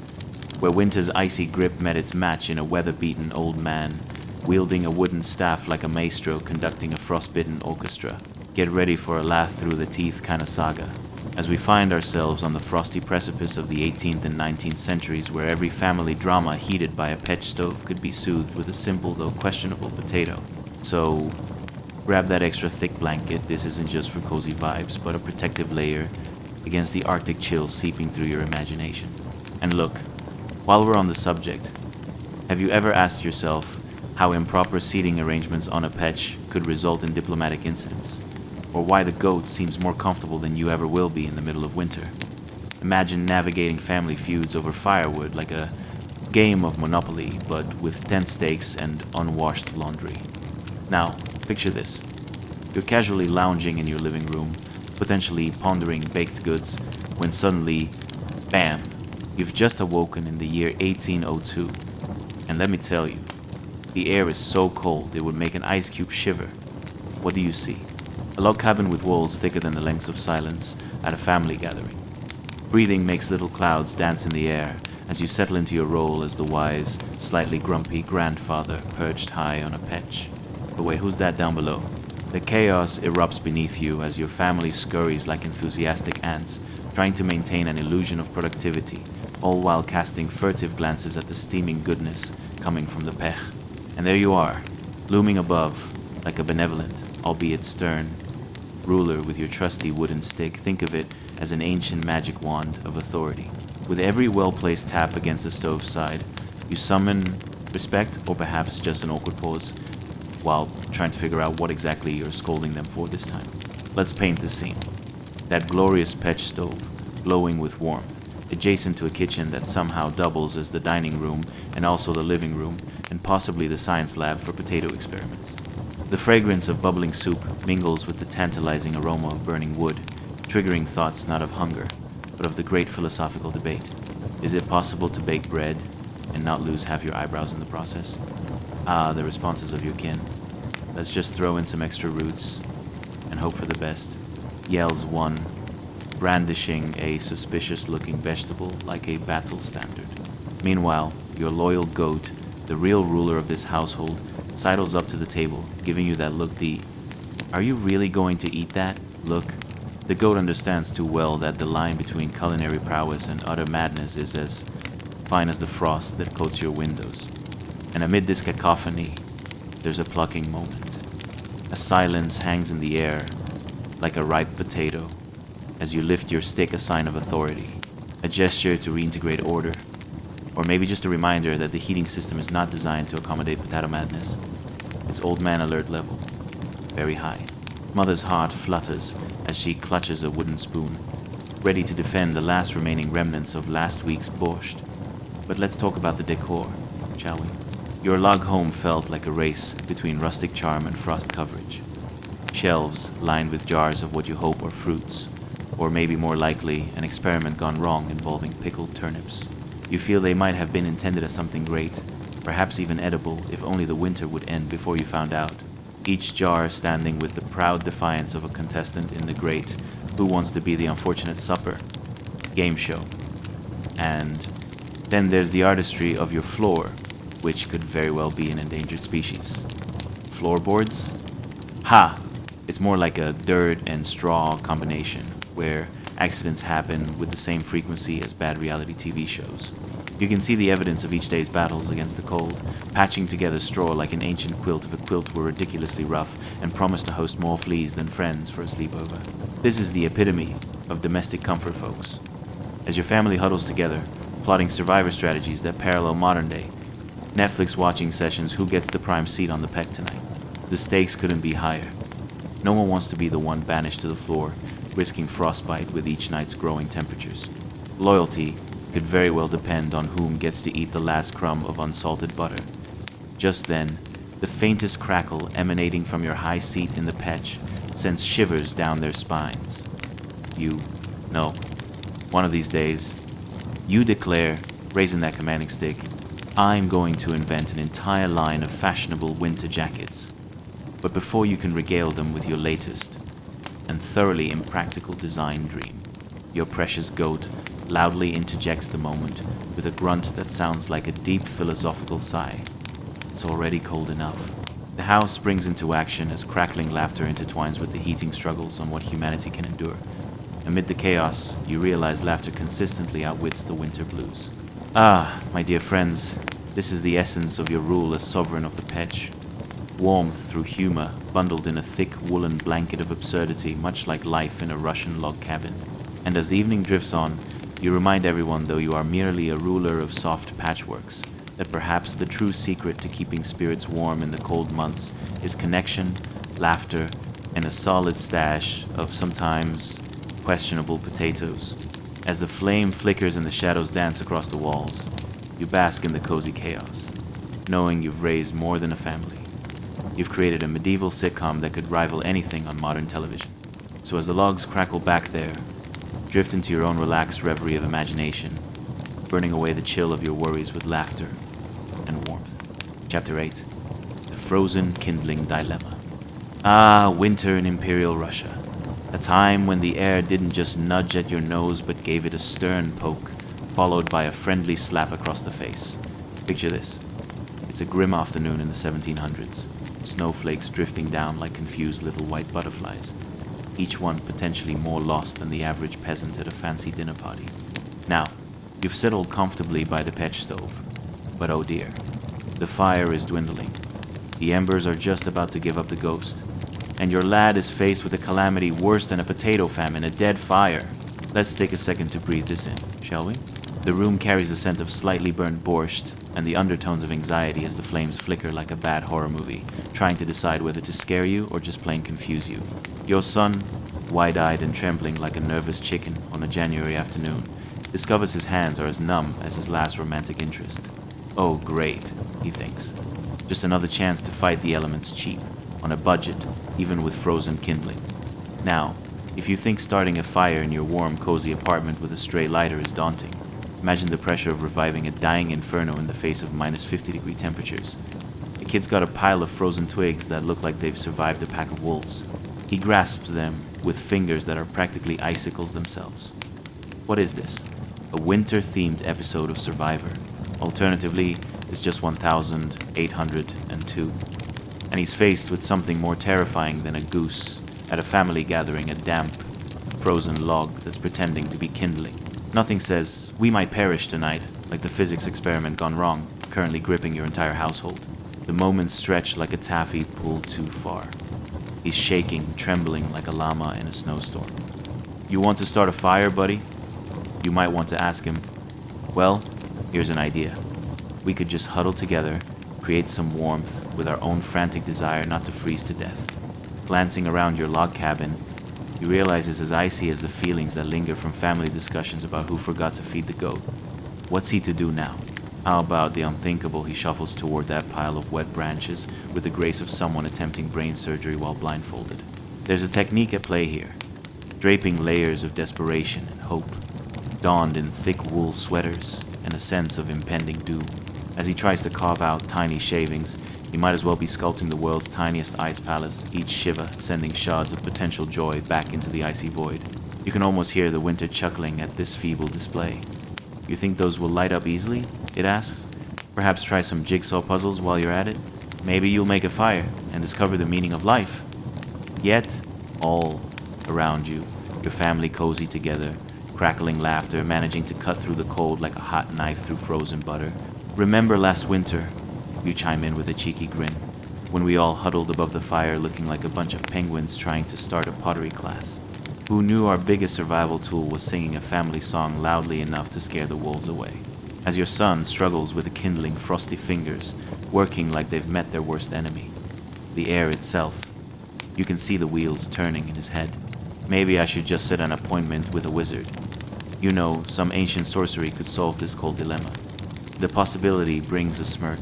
where winter's icy grip met its match in a weather-beaten old man, wielding a wooden staff like a maestro conducting a frostbitten orchestra. Get ready for a laugh through the teeth kind of saga, as we find ourselves on the frosty precipice of the 18th and 19th centuries, where every family drama heated by a pitch stove could be soothed with a simple though questionable potato. So, grab that extra thick blanket. This isn't just for cozy vibes, but a protective layer against the Arctic chills seeping through your imagination. And look, while we're on the subject, have you ever asked yourself how improper seating arrangements on a pitch could result in diplomatic incidents? Or why the goat seems more comfortable than you ever will be in the middle of winter? Imagine navigating family feuds over firewood like a game of Monopoly, but with tent stakes and unwashed laundry. Now, picture this. You're casually lounging in your living room, potentially pondering baked goods, when suddenly, bam, you've just awoken in the year 1802. And let me tell you, the air is so cold it would make an ice cube shiver. What do you see? A log cabin with walls thicker than the lengths of silence at a family gathering. Breathing makes little clouds dance in the air as you settle into your role as the wise, slightly grumpy grandfather perched high on a perch. But wait, who's that down below? The chaos erupts beneath you as your family scurries like enthusiastic ants, trying to maintain an illusion of productivity, all while casting furtive glances at the steaming goodness coming from the pech. And there you are, looming above, like a benevolent, albeit stern, ruler with your trusty wooden stick. Think of it as an ancient magic wand of authority. With every well-placed tap against the stove's side, you summon respect, or perhaps just an awkward pause, while trying to figure out what exactly you're scolding them for this time. Let's paint the scene. That glorious pitch stove, glowing with warmth, adjacent to a kitchen that somehow doubles as the dining room and also the living room, and possibly the science lab for potato experiments. The fragrance of bubbling soup mingles with the tantalizing aroma of burning wood, triggering thoughts not of hunger, but of the great philosophical debate. Is it possible to bake bread and not lose half your eyebrows in the process? Ah, the responses of your kin. Let's just throw in some extra roots and hope for the best, yells one, brandishing a suspicious-looking vegetable like a battle standard. Meanwhile, your loyal goat, the real ruler of this household, sidles up to the table, giving you that look, the "Are you really going to eat that?" look. The goat understands too well that the line between culinary prowess and utter madness is as fine as the frost that coats your windows. And amid this cacophony, there's a plucking moment. A silence hangs in the air like a ripe potato as you lift your stick, a sign of authority, a gesture to reintegrate order, or maybe just a reminder that the heating system is not designed to accommodate potato madness. It's old man alert level, very high. Mother's heart flutters as she clutches a wooden spoon, ready to defend the last remaining remnants of last week's borscht. But let's talk about the decor, shall we? Your log home felt like a race between rustic charm and frost coverage. Shelves lined with jars of what you hope are fruits, or maybe more likely, an experiment gone wrong involving pickled turnips. You feel they might have been intended as something great, perhaps even edible, if only the winter would end before you found out. Each jar standing with the proud defiance of a contestant in the great Who Wants to Be the Unfortunate Supper game show. And then there's the artistry of your floor, which could very well be an endangered species. Floorboards? Ha! It's more like a dirt and straw combination, where accidents happen with the same frequency as bad reality TV shows. You can see the evidence of each day's battles against the cold, patching together straw like an ancient quilt if a quilt were ridiculously rough and promised to host more fleas than friends for a sleepover. This is the epitome of domestic comfort, folks. As your family huddles together, plotting survivor strategies that parallel modern day, Netflix watching sessions, who gets the prime seat on the pec tonight. The stakes couldn't be higher. No one wants to be the one banished to the floor, risking frostbite with each night's growing temperatures. Loyalty could very well depend on whom gets to eat the last crumb of unsalted butter. Just then, the faintest crackle emanating from your high seat in the petch sends shivers down their spines. One of these days, you declare, raising that commanding stick, I'm going to invent an entire line of fashionable winter jackets. But before you can regale them with your latest and thoroughly impractical design dream, your precious goat loudly interjects the moment with a grunt that sounds like a deep philosophical sigh. It's already cold enough. The house springs into action as crackling laughter intertwines with the heating struggles on what humanity can endure. Amid the chaos, you realize laughter consistently outwits the winter blues. Ah, my dear friends, this is the essence of your rule as sovereign of the petch. Warmth through humor, bundled in a thick woolen blanket of absurdity, much like life in a Russian log cabin. And as the evening drifts on, you remind everyone, though you are merely a ruler of soft patchworks, that perhaps the true secret to keeping spirits warm in the cold months is connection, laughter, and a solid stash of sometimes questionable potatoes. As the flame flickers and the shadows dance across the walls, you bask in the cozy chaos, knowing you've raised more than a family. You've created a medieval sitcom that could rival anything on modern television. So as the logs crackle back there, drift into your own relaxed reverie of imagination, burning away the chill of your worries with laughter and warmth. Chapter 8. The Frozen Kindling Dilemma. Ah, winter in Imperial Russia. A time when the air didn't just nudge at your nose but gave it a stern poke, followed by a friendly slap across the face. Picture this. It's a grim afternoon in the 1700s. Snowflakes drifting down like confused little white butterflies, each one potentially more lost than the average peasant at a fancy dinner party. Now, you've settled comfortably by the petch stove, but oh dear, the fire is dwindling. The embers are just about to give up the ghost, and your lad is faced with a calamity worse than a potato famine, a dead fire. Let's take a second to breathe this in, shall we? The room carries the scent of slightly burned borscht and the undertones of anxiety as the flames flicker like a bad horror movie, trying to decide whether to scare you or just plain confuse you. Your son, wide-eyed and trembling like a nervous chicken on a January afternoon, discovers his hands are as numb as his last romantic interest. Oh, great, he thinks. Just another chance to fight the elements cheap, on a budget, even with frozen kindling. Now, if you think starting a fire in your warm, cozy apartment with a stray lighter is daunting, imagine the pressure of reviving a dying inferno in the face of minus 50-degree temperatures. The kid's got a pile of frozen twigs that look like they've survived a pack of wolves. He grasps them with fingers that are practically icicles themselves. What is this? A winter-themed episode of Survivor. Alternatively, it's just 1802. And he's faced with something more terrifying than a goose at a family gathering, a damp, frozen log that's pretending to be kindling. Nothing says, we might perish tonight, like the physics experiment gone wrong, currently gripping your entire household. The moments stretch like a taffy pulled too far. He's shaking, trembling like a llama in a snowstorm. You want to start a fire, buddy? You might want to ask him. Well, here's an idea. We could just huddle together, create some warmth with our own frantic desire not to freeze to death. Glancing around your log cabin, you realize it's as icy as the feelings that linger from family discussions about who forgot to feed the goat. What's he to do now? How about the unthinkable? He shuffles toward that pile of wet branches with the grace of someone attempting brain surgery while blindfolded. There's a technique at play here, draping layers of desperation and hope, donned in thick wool sweaters and a sense of impending doom. As he tries to carve out tiny shavings, he might as well be sculpting the world's tiniest ice palace, each shiver sending shards of potential joy back into the icy void. You can almost hear the winter chuckling at this feeble display. You think those will light up easily? It asks. Perhaps try some jigsaw puzzles while you're at it? Maybe you'll make a fire and discover the meaning of life. Yet, all around you, your family cozy together, crackling laughter managing to cut through the cold like a hot knife through frozen butter. Remember last winter, you chime in with a cheeky grin, when we all huddled above the fire looking like a bunch of penguins trying to start a pottery class. Who knew our biggest survival tool was singing a family song loudly enough to scare the wolves away? As your son struggles with the kindling frosty fingers, working like they've met their worst enemy. The air itself. You can see the wheels turning in his head. Maybe I should just set an appointment with a wizard. You know, some ancient sorcery could solve this cold dilemma. The possibility brings a smirk,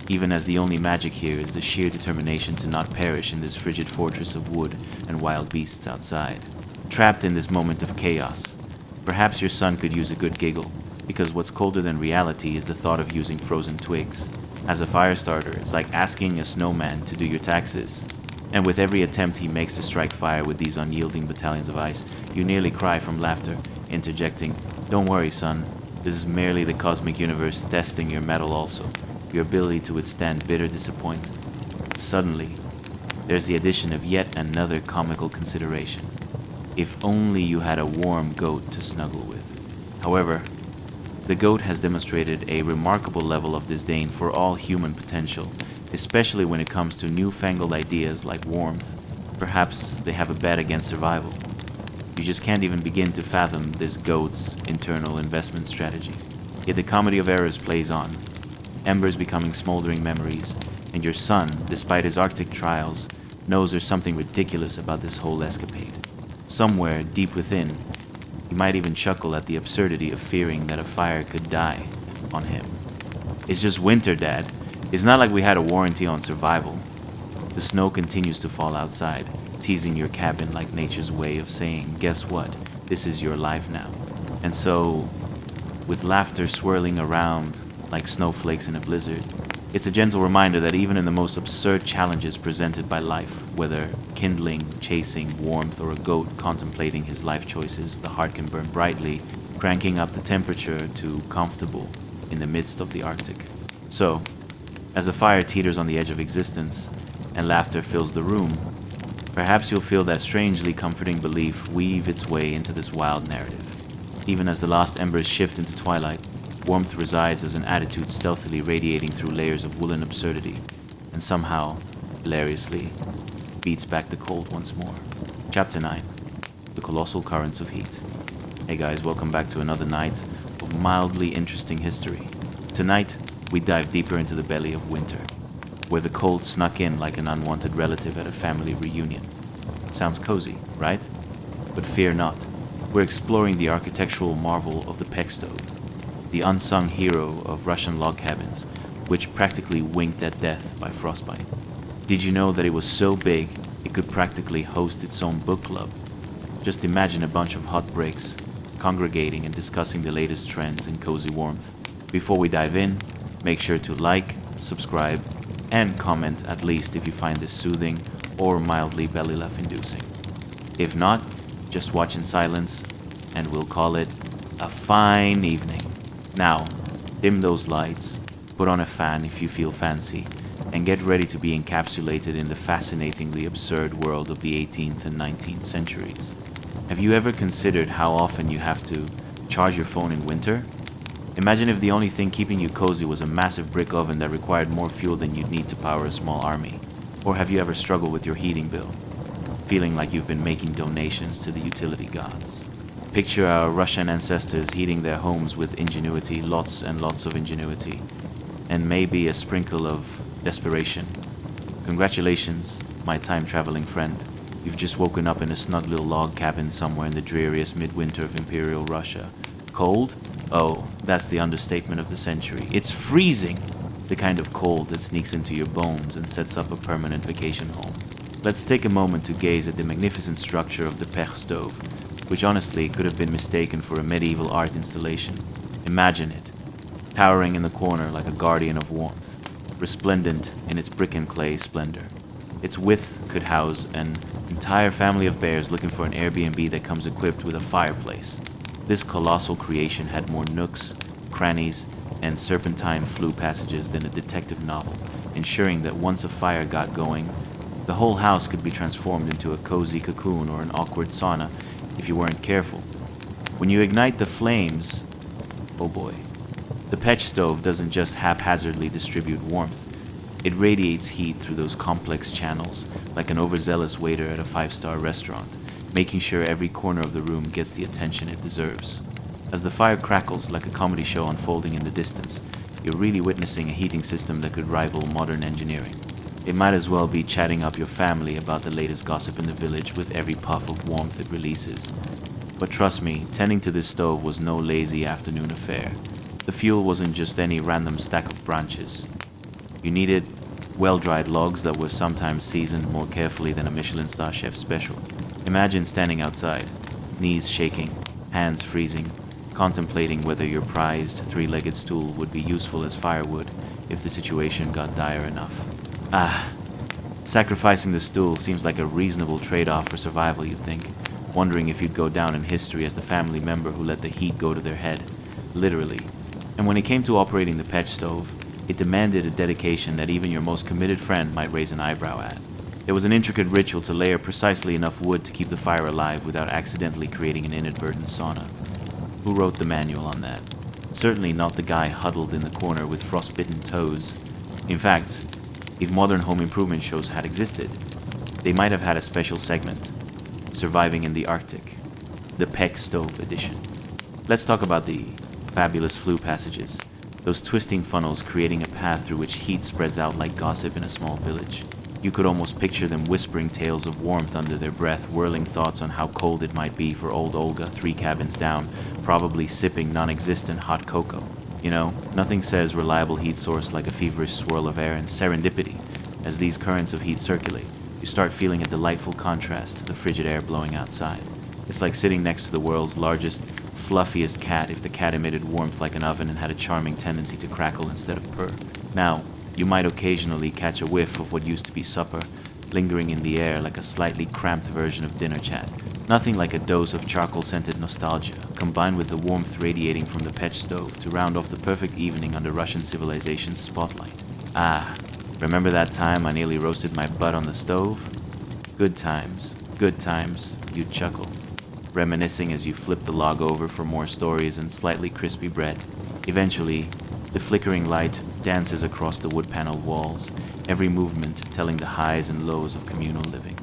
even as the only magic here is the sheer determination to not perish in this frigid fortress of wood and wild beasts outside. Trapped in this moment of chaos, perhaps your son could use a good giggle, because what's colder than reality is the thought of using frozen twigs. As a fire starter, it's like asking a snowman to do your taxes. And with every attempt he makes to strike fire with these unyielding battalions of ice, you nearly cry from laughter, interjecting, "Don't worry, son. This is merely the cosmic universe testing your mettle also, your ability to withstand bitter disappointment." Suddenly, there's the addition of yet another comical consideration. If only you had a warm goat to snuggle with. However, the goat has demonstrated a remarkable level of disdain for all human potential, especially when it comes to newfangled ideas like warmth. Perhaps they have a bet against survival. You just can't even begin to fathom this goat's internal investment strategy. Yet the comedy of errors plays on, embers becoming smoldering memories, and your son, despite his Arctic trials, knows there's something ridiculous about this whole escapade. Somewhere deep within, he might even chuckle at the absurdity of fearing that a fire could die on him. "It's just winter, Dad. It's not like we had a warranty on survival." The snow continues to fall outside, teasing your cabin like nature's way of saying, "Guess what? This is your life now." And so, with laughter swirling around like snowflakes in a blizzard, it's a gentle reminder that even in the most absurd challenges presented by life, whether kindling, chasing, warmth, or a goat contemplating his life choices, the heart can burn brightly, cranking up the temperature to comfortable in the midst of the Arctic. So, as the fire teeters on the edge of existence and laughter fills the room, perhaps you'll feel that strangely comforting belief weave its way into this wild narrative. Even as the last embers shift into twilight, warmth resides as an attitude stealthily radiating through layers of woolen absurdity, and somehow, hilariously, beats back the cold once more. Chapter 9. The Colossal Currents of Heat. Hey guys, welcome back to another night of mildly interesting history. Tonight, we dive deeper into the belly of winter, where the cold snuck in like an unwanted relative at a family reunion. Sounds cozy, right? But fear not. We're exploring the architectural marvel of the Pech stove, the unsung hero of Russian log cabins, which practically winked at death by frostbite. Did you know that it was so big it could practically host its own book club? Just imagine a bunch of hot bricks congregating and discussing the latest trends in cozy warmth. Before we dive in, make sure to like, subscribe, and comment at least if you find this soothing or mildly belly laugh inducing. If not, just watch in silence and we'll call it a fine evening. Now, dim those lights, put on a fan if you feel fancy, and get ready to be encapsulated in the fascinatingly absurd world of the 18th and 19th centuries. Have you ever considered how often you have to charge your phone in winter? Imagine if the only thing keeping you cozy was a massive brick oven that required more fuel than you'd need to power a small army. Or have you ever struggled with your heating bill, feeling like you've been making donations to the utility gods? Picture our Russian ancestors heating their homes with ingenuity, lots and lots of ingenuity, and maybe a sprinkle of desperation. Congratulations, my time-traveling friend. You've just woken up in a snug little log cabin somewhere in the dreariest midwinter of Imperial Russia. Cold? Oh, that's the understatement of the century. It's freezing! The kind of cold that sneaks into your bones and sets up a permanent vacation home. Let's take a moment to gaze at the magnificent structure of the Pech stove, which honestly could have been mistaken for a medieval art installation. Imagine it, towering in the corner like a guardian of warmth, resplendent in its brick and clay splendor. Its width could house an entire family of bears looking for an Airbnb that comes equipped with a fireplace. This colossal creation had more nooks, crannies, and serpentine flue passages than a detective novel, ensuring that once a fire got going, the whole house could be transformed into a cozy cocoon or an awkward sauna if you weren't careful. When you ignite the flames, oh boy, the pitch stove doesn't just haphazardly distribute warmth. It radiates heat through those complex channels, like an overzealous waiter at a five-star restaurant, making sure every corner of the room gets the attention it deserves. As the fire crackles like a comedy show unfolding in the distance, you're really witnessing a heating system that could rival modern engineering. It might as well be chatting up your family about the latest gossip in the village with every puff of warmth it releases. But trust me, tending to this stove was no lazy afternoon affair. The fuel wasn't just any random stack of branches. You needed well-dried logs that were sometimes seasoned more carefully than a Michelin star chef special. Imagine standing outside, knees shaking, hands freezing, contemplating whether your prized three-legged stool would be useful as firewood if the situation got dire enough. Sacrificing the stool seems like a reasonable trade-off for survival, you'd think, wondering if you'd go down in history as the family member who let the heat go to their head, literally. And when it came to operating the pitch stove, it demanded a dedication that even your most committed friend might raise an eyebrow at. There was an intricate ritual to layer precisely enough wood to keep the fire alive without accidentally creating an inadvertent sauna. Who wrote the manual on that? Certainly not the guy huddled in the corner with frostbitten toes. In fact, if modern home improvement shows had existed, they might have had a special segment, Surviving in the Arctic, the Peck Stove edition. Let's talk about the fabulous flue passages, those twisting funnels creating a path through which heat spreads out like gossip in a small village. You could almost picture them whispering tales of warmth under their breath, whirling thoughts on how cold it might be for old Olga 3 cabins down, probably sipping non-existent hot cocoa. You know, nothing says reliable heat source like a feverish swirl of air and serendipity. As these currents of heat circulate, you start feeling a delightful contrast to the frigid air blowing outside. It's like sitting next to the world's largest, fluffiest cat if the cat emitted warmth like an oven and had a charming tendency to crackle instead of purr. Now, you might occasionally catch a whiff of what used to be supper, lingering in the air like a slightly cramped version of dinner chat. Nothing like a dose of charcoal-scented nostalgia, combined with the warmth radiating from the pitch stove to round off the perfect evening under Russian civilization's spotlight. Remember that time I nearly roasted my butt on the stove? Good times, you'd chuckle, reminiscing as you flip the log over for more stories and slightly crispy bread. Eventually, the flickering light dances across the wood-paneled walls, every movement telling the highs and lows of communal living.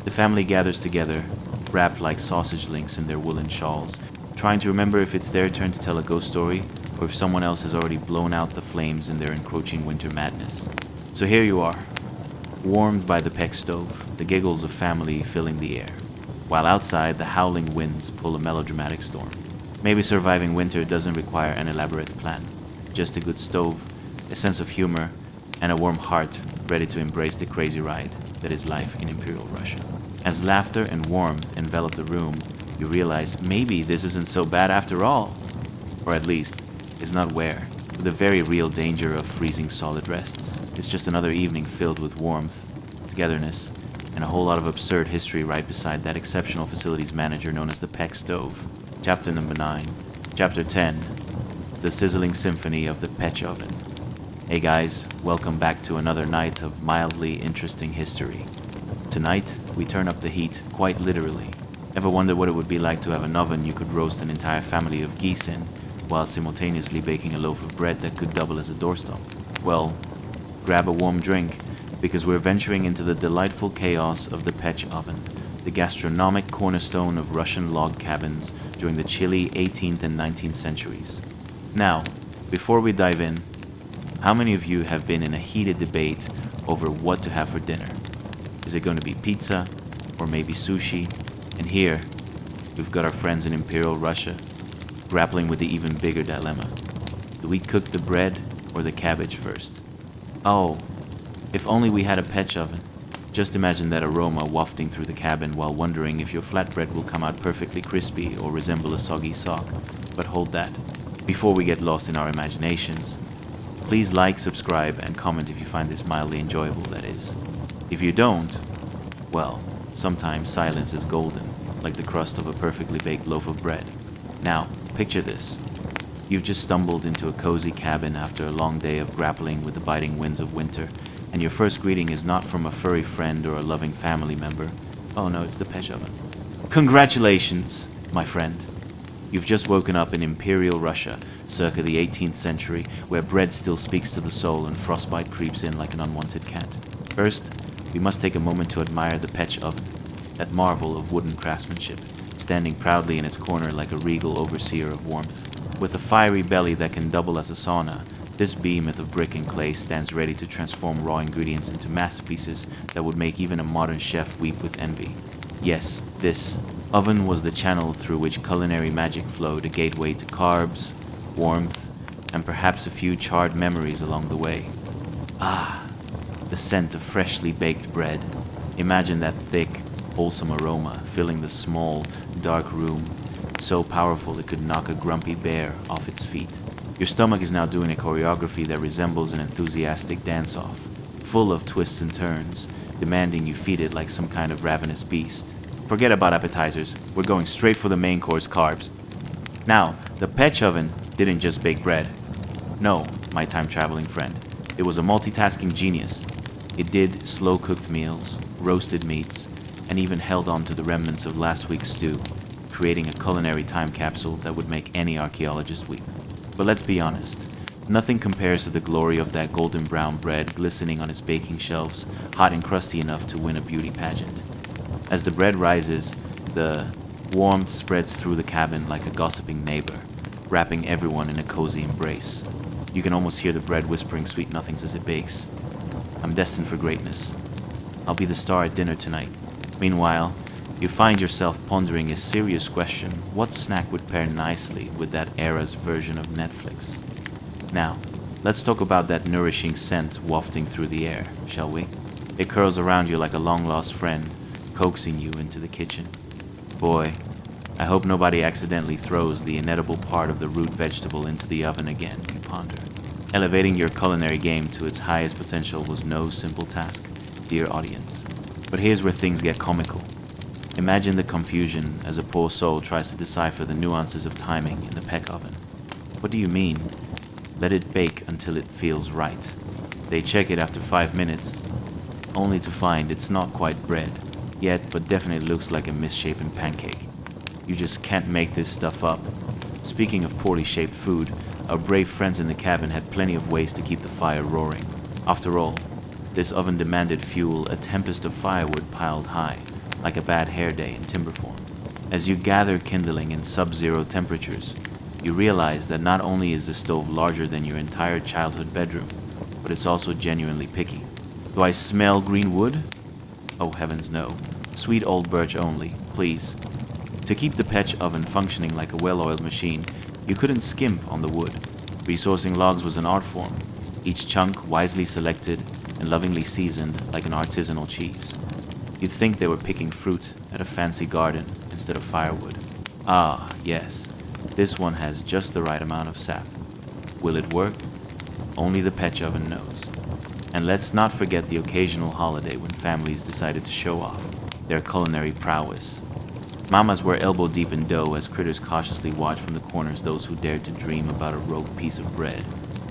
The family gathers together, wrapped like sausage links in their woolen shawls, trying to remember if it's their turn to tell a ghost story or if someone else has already blown out the flames in their encroaching winter madness. So here you are, warmed by the Peck stove, the giggles of family filling the air, while outside the howling winds pull a melodramatic storm. Maybe surviving winter doesn't require an elaborate plan, just a good stove, a sense of humor, and a warm heart ready to embrace the crazy ride that is life in Imperial Russia. As laughter and warmth envelop the room, you realize maybe this isn't so bad after all. Or at least, it's not where, with the very real danger of freezing solid rests. It's just another evening filled with warmth, togetherness, and a whole lot of absurd history right beside that exceptional facilities manager known as the Peck Stove. Chapter number 9. Chapter 10. The Sizzling Symphony of the Petch Oven. Hey guys, welcome back to another night of mildly interesting history. Tonight, we turn up the heat, quite literally. Ever wonder what it would be like to have an oven you could roast an entire family of geese in, while simultaneously baking a loaf of bread that could double as a doorstop? Well, grab a warm drink, because we're venturing into the delightful chaos of the Petch Oven, the gastronomic cornerstone of Russian log cabins during the chilly 18th and 19th centuries. Now, before we dive in, how many of you have been in a heated debate over what to have for dinner? Is it going to be pizza, or maybe sushi? And here, we've got our friends in Imperial Russia, grappling with the even bigger dilemma. Do we cook the bread or the cabbage first? Oh, if only we had a Petch oven. Just imagine that aroma wafting through the cabin while wondering if your flatbread will come out perfectly crispy or resemble a soggy sock. But hold that. Before we get lost in our imaginations, please like, subscribe, and comment if you find this mildly enjoyable, that is. If you don't, well, sometimes silence is golden, like the crust of a perfectly baked loaf of bread. Now, picture this. You've just stumbled into a cozy cabin after a long day of grappling with the biting winds of winter, and your first greeting is not from a furry friend or a loving family member. Oh no, it's the Petch oven. Congratulations, my friend. You've just woken up in Imperial Russia, circa the 18th century, where bread still speaks to the soul and frostbite creeps in like an unwanted cat. First, we must take a moment to admire the Pech oven, that marvel of wooden craftsmanship, standing proudly in its corner like a regal overseer of warmth. With a fiery belly that can double as a sauna, this behemoth of brick and clay stands ready to transform raw ingredients into masterpieces that would make even a modern chef weep with envy. Yes, this oven was the channel through which culinary magic flowed, a gateway to carbs, warmth, and perhaps a few charred memories along the way. Ah, the scent of freshly baked bread. Imagine that thick, wholesome aroma filling the small, dark room, so powerful it could knock a grumpy bear off its feet. Your stomach is now doing a choreography that resembles an enthusiastic dance-off, full of twists and turns, demanding you feed it like some kind of ravenous beast. Forget about appetizers, we're going straight for the main course carbs. Now, the Pech oven didn't just bake bread. No, my time-traveling friend. It was a multitasking genius. It did slow-cooked meals, roasted meats, and even held on to the remnants of last week's stew, creating a culinary time capsule that would make any archaeologist weep. But let's be honest, nothing compares to the glory of that golden brown bread glistening on its baking shelves, hot and crusty enough to win a beauty pageant. As the bread rises, the warmth spreads through the cabin like a gossiping neighbor, wrapping everyone in a cozy embrace. You can almost hear the bread whispering sweet nothings as it bakes. I'm destined for greatness. I'll be the star at dinner tonight. Meanwhile, you find yourself pondering a serious question: what snack would pair nicely with that era's version of Netflix? Now, let's talk about that nourishing scent wafting through the air, shall we? It curls around you like a long-lost friend, coaxing you into the kitchen. Boy, I hope nobody accidentally throws the inedible part of the root vegetable into the oven again, you ponder. Elevating your culinary game to its highest potential was no simple task, dear audience. But here's where things get comical. Imagine the confusion as a poor soul tries to decipher the nuances of timing in the Pech oven. What do you mean? Let it bake until it feels right. They check it after 5 minutes, only to find it's not quite bread, yet but definitely looks like a misshapen pancake. You just can't make this stuff up. Speaking of poorly shaped food, our brave friends in the cabin had plenty of ways to keep the fire roaring. After all, this oven demanded fuel, a tempest of firewood piled high, like a bad hair day in timber form. As you gather kindling in sub-zero temperatures, you realize that not only is the stove larger than your entire childhood bedroom, but it's also genuinely picky. Do I smell green wood? Oh heavens no. Sweet old birch only, please. To keep the Pech oven functioning like a well-oiled machine, you couldn't skimp on the wood. Resourcing logs was an art form, each chunk wisely selected and lovingly seasoned like an artisanal cheese. You'd think they were picking fruit at a fancy garden instead of firewood. Ah, yes, this one has just the right amount of sap. Will it work? Only the Pech oven knows. And let's not forget the occasional holiday when families decided to show off their culinary prowess. Mamas were elbow deep in dough as critters cautiously watched from the corners those who dared to dream about a rogue piece of bread.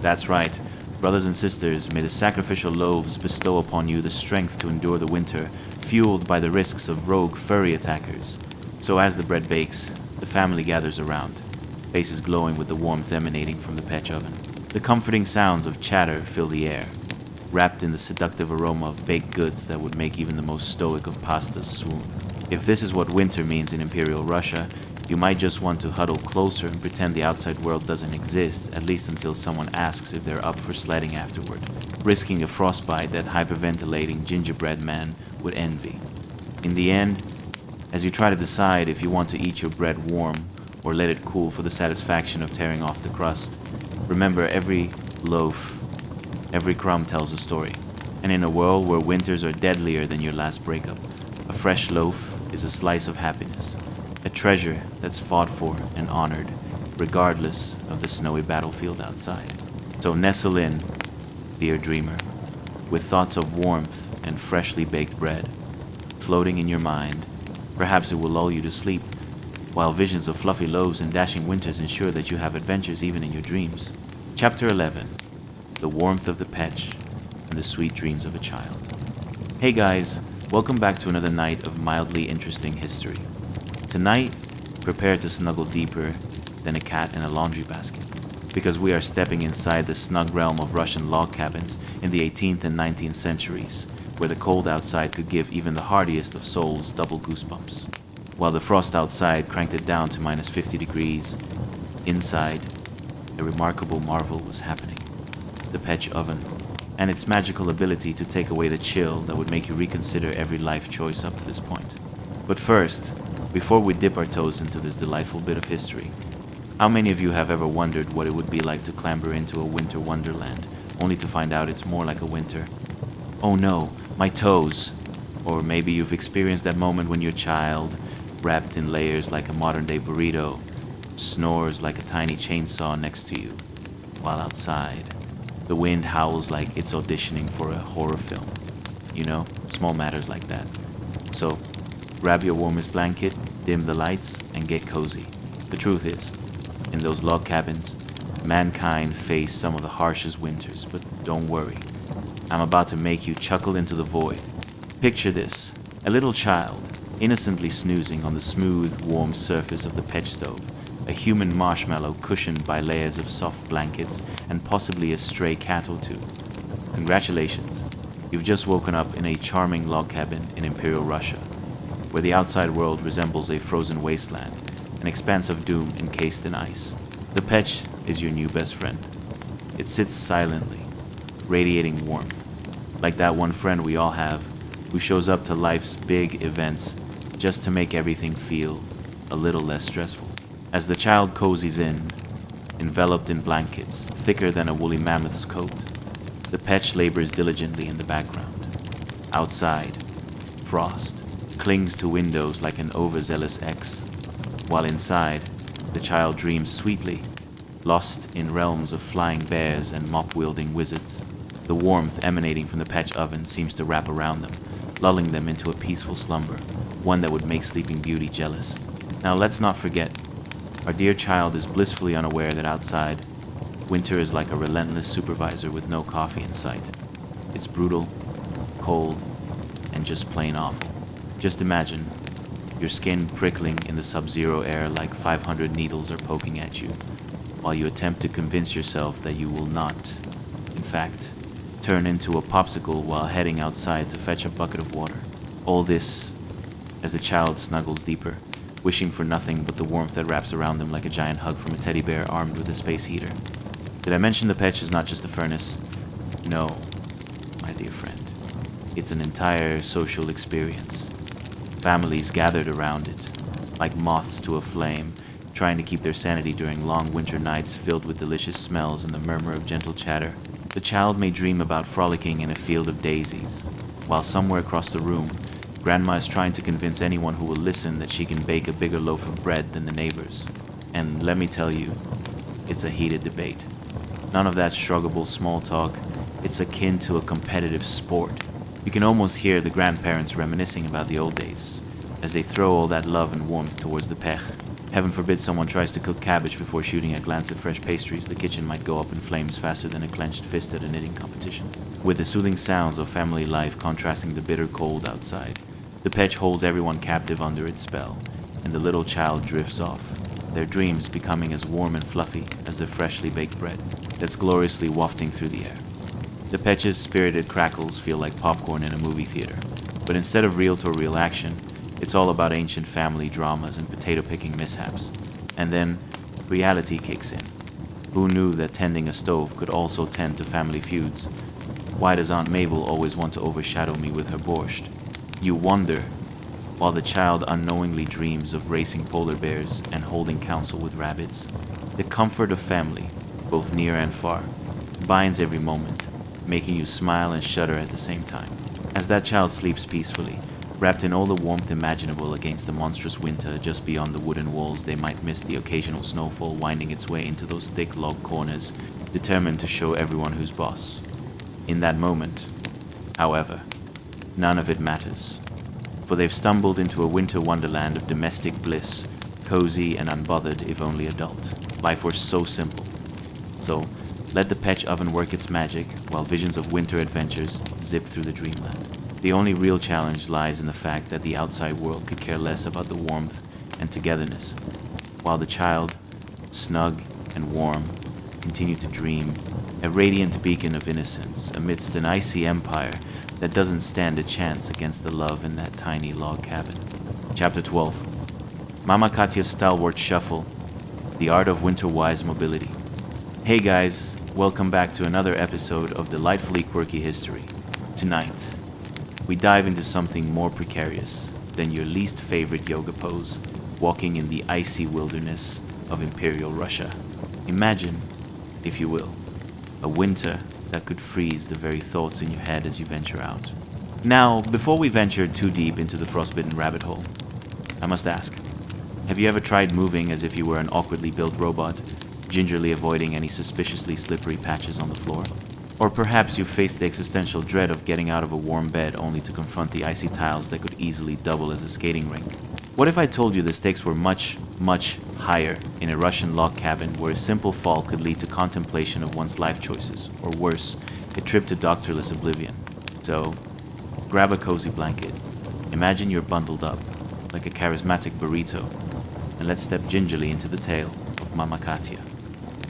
That's right, brothers and sisters, may the sacrificial loaves bestow upon you the strength to endure the winter, fueled by the risks of rogue furry attackers. So as the bread bakes, the family gathers around, faces glowing with the warmth emanating from the Pech oven. The comforting sounds of chatter fill the air, wrapped in the seductive aroma of baked goods that would make even the most stoic of pastas swoon. If this is what winter means in Imperial Russia, you might just want to huddle closer and pretend the outside world doesn't exist, at least until someone asks if they're up for sledding afterward, risking a frostbite that hyperventilating gingerbread man would envy. In the end, as you try to decide if you want to eat your bread warm or let it cool for the satisfaction of tearing off the crust, remember every loaf, every crumb tells a story. And in a world where winters are deadlier than your last breakup, a fresh loaf is a slice of happiness, a treasure that's fought for and honored, regardless of the snowy battlefield outside. So nestle in, dear dreamer, with thoughts of warmth and freshly baked bread floating in your mind. Perhaps it will lull you to sleep, while visions of fluffy loaves and dashing winters ensure that you have adventures even in your dreams. Chapter 11. The warmth of the Pech and the sweet dreams of a child. Hey guys, welcome back to another night of mildly interesting history. Tonight, prepare to snuggle deeper than a cat in a laundry basket, because we are stepping inside the snug realm of Russian log cabins in the 18th and 19th centuries, where the cold outside could give even the hardiest of souls double goosebumps. While the frost outside cranked it down to minus 50 degrees, inside, a remarkable marvel was happening. The Petch oven, and its magical ability to take away the chill that would make you reconsider every life choice up to this point. But first, before we dip our toes into this delightful bit of history, how many of you have ever wondered what it would be like to clamber into a winter wonderland, only to find out it's more like a winter? Oh no, my toes! Or maybe you've experienced that moment when your child, wrapped in layers like a modern-day burrito, snores like a tiny chainsaw next to you, while outside, the wind howls like it's auditioning for a horror film. You know, small matters like that. So, grab your warmest blanket, dim the lights, and get cozy. The truth is, in those log cabins, mankind faced some of the harshest winters, but don't worry. I'm about to make you chuckle into the void. Picture this, a little child, innocently snoozing on the smooth, warm surface of the Petch stove, a human marshmallow cushioned by layers of soft blankets, and possibly a stray cat or two. Congratulations, you've just woken up in a charming log cabin in Imperial Russia, where the outside world resembles a frozen wasteland, an expanse of doom encased in ice. The Petch is your new best friend. It sits silently, radiating warmth, like that one friend we all have, who shows up to life's big events just to make everything feel a little less stressful. As the child cozies in, enveloped in blankets thicker than a woolly mammoth's coat, the Petch labors diligently in the background. Outside, frost clings to windows like an overzealous ex, while inside, the child dreams sweetly, lost in realms of flying bears and mop-wielding wizards. The warmth emanating from the Petch oven seems to wrap around them, lulling them into a peaceful slumber, one that would make Sleeping Beauty jealous. Now let's not forget, our dear child is blissfully unaware that outside, winter is like a relentless supervisor with no coffee in sight. It's brutal, cold, and just plain awful. Just imagine, your skin prickling in the sub-zero air like 500 needles are poking at you, while you attempt to convince yourself that you will not, in fact, turn into a popsicle while heading outside to fetch a bucket of water. All this as the child snuggles deeper, wishing for nothing but the warmth that wraps around them like a giant hug from a teddy bear armed with a space heater. Did I mention the Petch is not just a furnace? No, my dear friend. It's an entire social experience. Families gathered around it, like moths to a flame, trying to keep their sanity during long winter nights filled with delicious smells and the murmur of gentle chatter. The child may dream about frolicking in a field of daisies, while somewhere across the room, Grandma is trying to convince anyone who will listen that she can bake a bigger loaf of bread than the neighbors. And let me tell you, it's a heated debate. None of that shruggable small talk. It's akin to a competitive sport. You can almost hear the grandparents reminiscing about the old days, as they throw all that love and warmth towards the pech. Heaven forbid someone tries to cook cabbage before shooting a glance at fresh pastries, the kitchen might go up in flames faster than a clenched fist at a knitting competition. With the soothing sounds of family life contrasting the bitter cold outside, the Petch holds everyone captive under its spell, and the little child drifts off, their dreams becoming as warm and fluffy as the freshly baked bread that's gloriously wafting through the air. The Petch's spirited crackles feel like popcorn in a movie theater, but instead of reel-to-reel action, it's all about ancient family dramas and potato-picking mishaps. And then, reality kicks in. Who knew that tending a stove could also tend to family feuds? Why does Aunt Mabel always want to overshadow me with her borscht? You wonder, while the child unknowingly dreams of racing polar bears and holding counsel with rabbits. The comfort of family, both near and far, binds every moment, making you smile and shudder at the same time. As that child sleeps peacefully, wrapped in all the warmth imaginable against the monstrous winter just beyond the wooden walls, they might miss the occasional snowfall winding its way into those thick log corners, determined to show everyone who's boss. In that moment, however, none of it matters, for they've stumbled into a winter wonderland of domestic bliss, cozy and unbothered if only adult. Life were so simple. So, let the Petch oven work its magic while visions of winter adventures zip through the dreamland. The only real challenge lies in the fact that the outside world could care less about the warmth and togetherness, while the child, snug and warm, continue to dream, a radiant beacon of innocence amidst an icy empire that doesn't stand a chance against the love in that tiny log cabin. Chapter 12. Mama Katya's Stalwart Shuffle, the Art of Winter-Wise Mobility. Hey guys, welcome back to another episode of Delightfully Quirky History. Tonight, we dive into something more precarious than your least favorite yoga pose, walking in the icy wilderness of Imperial Russia. Imagine, if you will, a winter that could freeze the very thoughts in your head as you venture out. Now, before we venture too deep into the frostbitten rabbit hole, I must ask, have you ever tried moving as if you were an awkwardly built robot, gingerly avoiding any suspiciously slippery patches on the floor? Or perhaps you faced the existential dread of getting out of a warm bed only to confront the icy tiles that could easily double as a skating rink. What if I told you the stakes were much, much higher in a Russian log cabin where a simple fall could lead to contemplation of one's life choices, or worse, a trip to doctorless oblivion? So, grab a cozy blanket, imagine you're bundled up, like a charismatic burrito, and let's step gingerly into the tale of Mama Katya.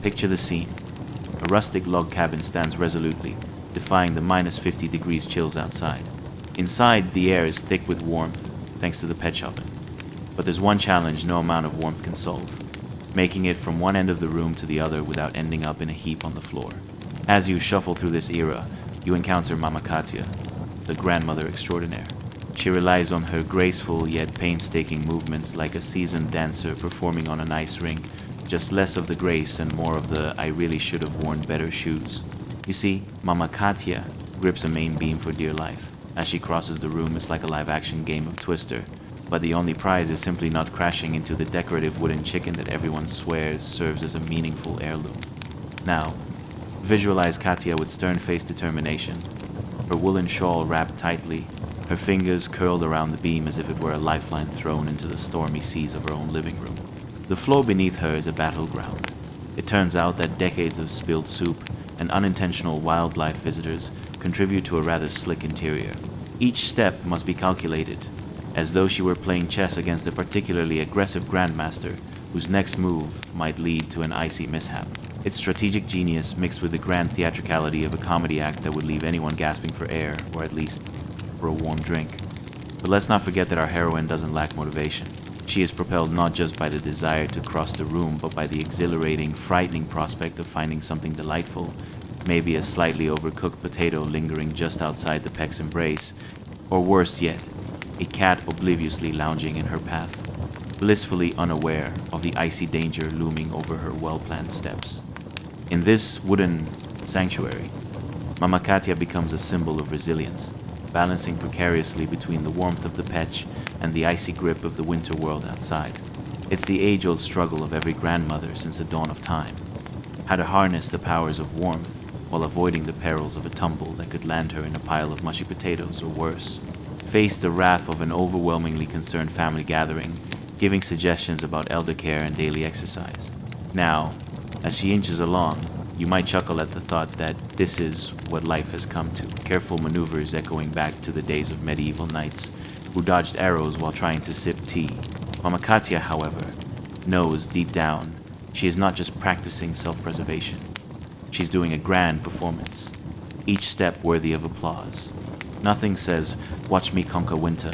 Picture the scene. A rustic log cabin stands resolutely, defying the minus 50 degrees chills outside. Inside, the air is thick with warmth, thanks to the pet oven. But there's one challenge no amount of warmth can solve, making it from one end of the room to the other without ending up in a heap on the floor. As you shuffle through this era, you encounter Mama Katya, the grandmother extraordinaire. She relies on her graceful yet painstaking movements like a seasoned dancer performing on an ice rink, just less of the grace and more of the I really should have worn better shoes. You see, Mama Katya grips a main beam for dear life. As she crosses the room, it's like a live-action game of Twister, but the only prize is simply not crashing into the decorative wooden chicken that everyone swears serves as a meaningful heirloom. Now, visualize Katya with stern-faced determination, her woolen shawl wrapped tightly, her fingers curled around the beam as if it were a lifeline thrown into the stormy seas of her own living room. The floor beneath her is a battleground. It turns out that decades of spilled soup and unintentional wildlife visitors contribute to a rather slick interior. Each step must be calculated, as though she were playing chess against a particularly aggressive grandmaster whose next move might lead to an icy mishap. It's strategic genius mixed with the grand theatricality of a comedy act that would leave anyone gasping for air, or at least for a warm drink. But let's not forget that our heroine doesn't lack motivation. She is propelled not just by the desire to cross the room, but by the exhilarating, frightening prospect of finding something delightful, maybe a slightly overcooked potato lingering just outside the peck's embrace, or worse yet, a cat obliviously lounging in her path, blissfully unaware of the icy danger looming over her well-planned steps. In this wooden sanctuary, Mama Katya becomes a symbol of resilience, balancing precariously between the warmth of the petch and the icy grip of the winter world outside. It's the age-old struggle of every grandmother since the dawn of time, how to harness the powers of warmth while avoiding the perils of a tumble that could land her in a pile of mushy potatoes, or worse, face the wrath of an overwhelmingly concerned family gathering, giving suggestions about elder care and daily exercise. Now, as she inches along, you might chuckle at the thought that this is what life has come to, careful maneuvers echoing back to the days of medieval knights who dodged arrows while trying to sip tea. Mama Katya, however, knows deep down she is not just practicing self-preservation. She's doing a grand performance, each step worthy of applause. Nothing says, "Watch me conquer winter,"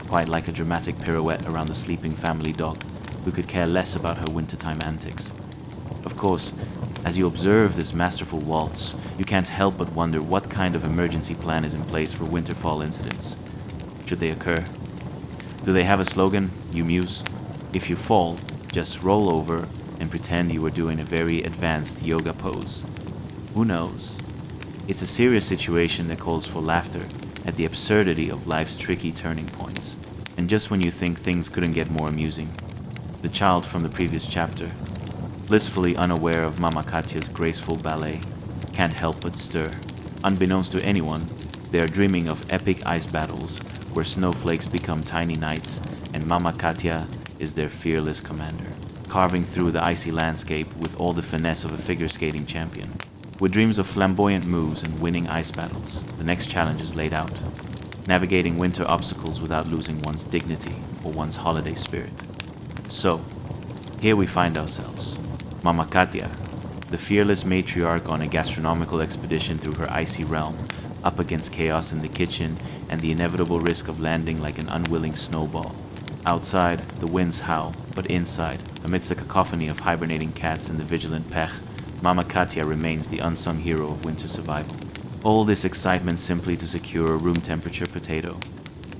quite like a dramatic pirouette around the sleeping family dog who could care less about her wintertime antics. Of course, as you observe this masterful waltz, you can't help but wonder what kind of emergency plan is in place for winter-fall incidents, should they occur. Do they have a slogan, you muse? If you fall, just roll over and pretend you were doing a very advanced yoga pose. Who knows? It's a serious situation that calls for laughter at the absurdity of life's tricky turning points. And just when you think things couldn't get more amusing, the child from the previous chapter, blissfully unaware of Mama Katya's graceful ballet, can't help but stir. Unbeknownst to anyone, they are dreaming of epic ice battles where snowflakes become tiny knights and Mama Katya is their fearless commander, carving through the icy landscape with all the finesse of a figure skating champion. With dreams of flamboyant moves and winning ice battles, the next challenge is laid out: navigating winter obstacles without losing one's dignity or one's holiday spirit. So, here we find ourselves, Mama Katia, the fearless matriarch on a gastronomical expedition through her icy realm, up against chaos in the kitchen and the inevitable risk of landing like an unwilling snowball. Outside, the winds howl, but inside, amidst the cacophony of hibernating cats and the vigilant pech, Mama Katia remains the unsung hero of winter survival. All this excitement simply to secure a room-temperature potato.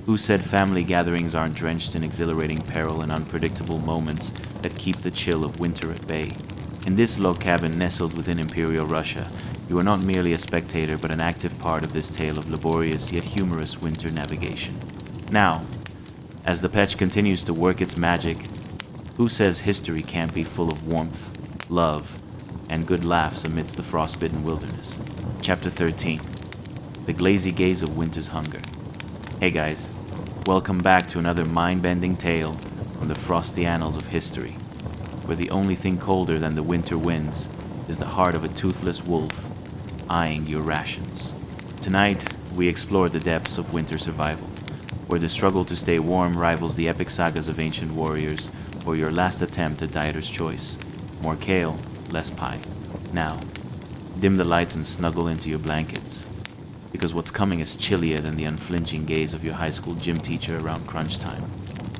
Who said family gatherings aren't drenched in exhilarating peril and unpredictable moments that keep the chill of winter at bay? In this log cabin nestled within Imperial Russia, you are not merely a spectator but an active part of this tale of laborious yet humorous winter navigation. Now, as the patch continues to work its magic, who says history can't be full of warmth, love, and good laughs amidst the frostbitten wilderness? Chapter 13. The Glazy Gaze of Winter's Hunger. Hey guys, welcome back to another mind-bending tale from the frosty annals of history, where the only thing colder than the winter winds is the heart of a toothless wolf eyeing your rations. Tonight, we explore the depths of winter survival, where the struggle to stay warm rivals the epic sagas of ancient warriors, or your last attempt at dieter's choice. More kale, less pie. Now, dim the lights and snuggle into your blankets, because what's coming is chillier than the unflinching gaze of your high school gym teacher around crunch time.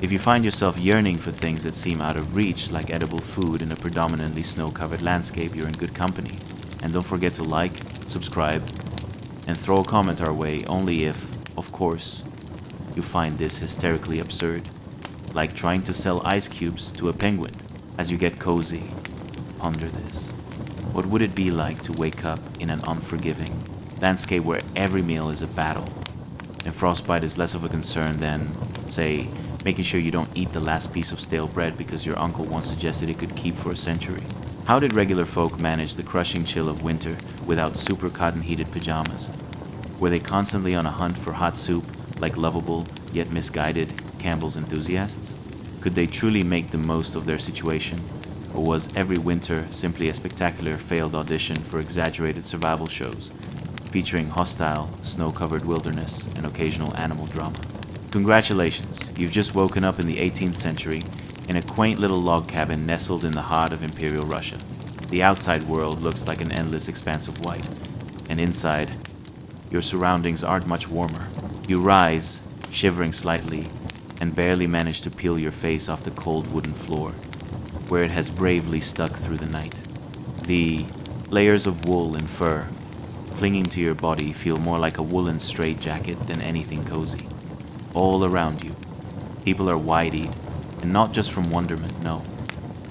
If you find yourself yearning for things that seem out of reach, like edible food in a predominantly snow-covered landscape, you're in good company. And don't forget to like, subscribe, and throw a comment our way, only if, of course, you find this hysterically absurd. Like trying to sell ice cubes to a penguin. As you get cozy, ponder this. What would it be like to wake up in an unforgiving landscape where every meal is a battle, and frostbite is less of a concern than, say, making sure you don't eat the last piece of stale bread because your uncle once suggested it could keep for a century? How did regular folk manage the crushing chill of winter without super cotton-heated pajamas? Were they constantly on a hunt for hot soup, like lovable yet misguided Campbell's enthusiasts? Could they truly make the most of their situation? Or was every winter simply a spectacular failed audition for exaggerated survival shows, featuring hostile, snow-covered wilderness and occasional animal drama? Congratulations, you've just woken up in the 18th century in a quaint little log cabin nestled in the heart of Imperial Russia. The outside world looks like an endless expanse of white, and inside, your surroundings aren't much warmer. You rise, shivering slightly, and barely manage to peel your face off the cold wooden floor, where it has bravely stuck through the night. The layers of wool and fur clinging to your body feel more like a woolen straitjacket than anything cozy. All around you, people are wide-eyed, and not just from wonderment, no.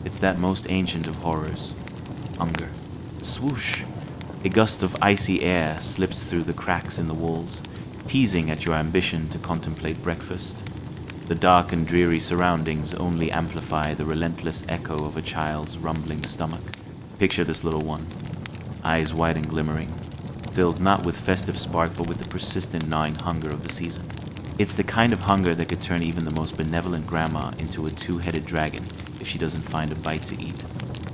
It's that most ancient of horrors, hunger. Swoosh! A gust of icy air slips through the cracks in the walls, teasing at your ambition to contemplate breakfast. The dark and dreary surroundings only amplify the relentless echo of a child's rumbling stomach. Picture this little one, eyes wide and glimmering, filled not with festive spark but with the persistent gnawing hunger of the season. It's the kind of hunger that could turn even the most benevolent grandma into a two-headed dragon if she doesn't find a bite to eat.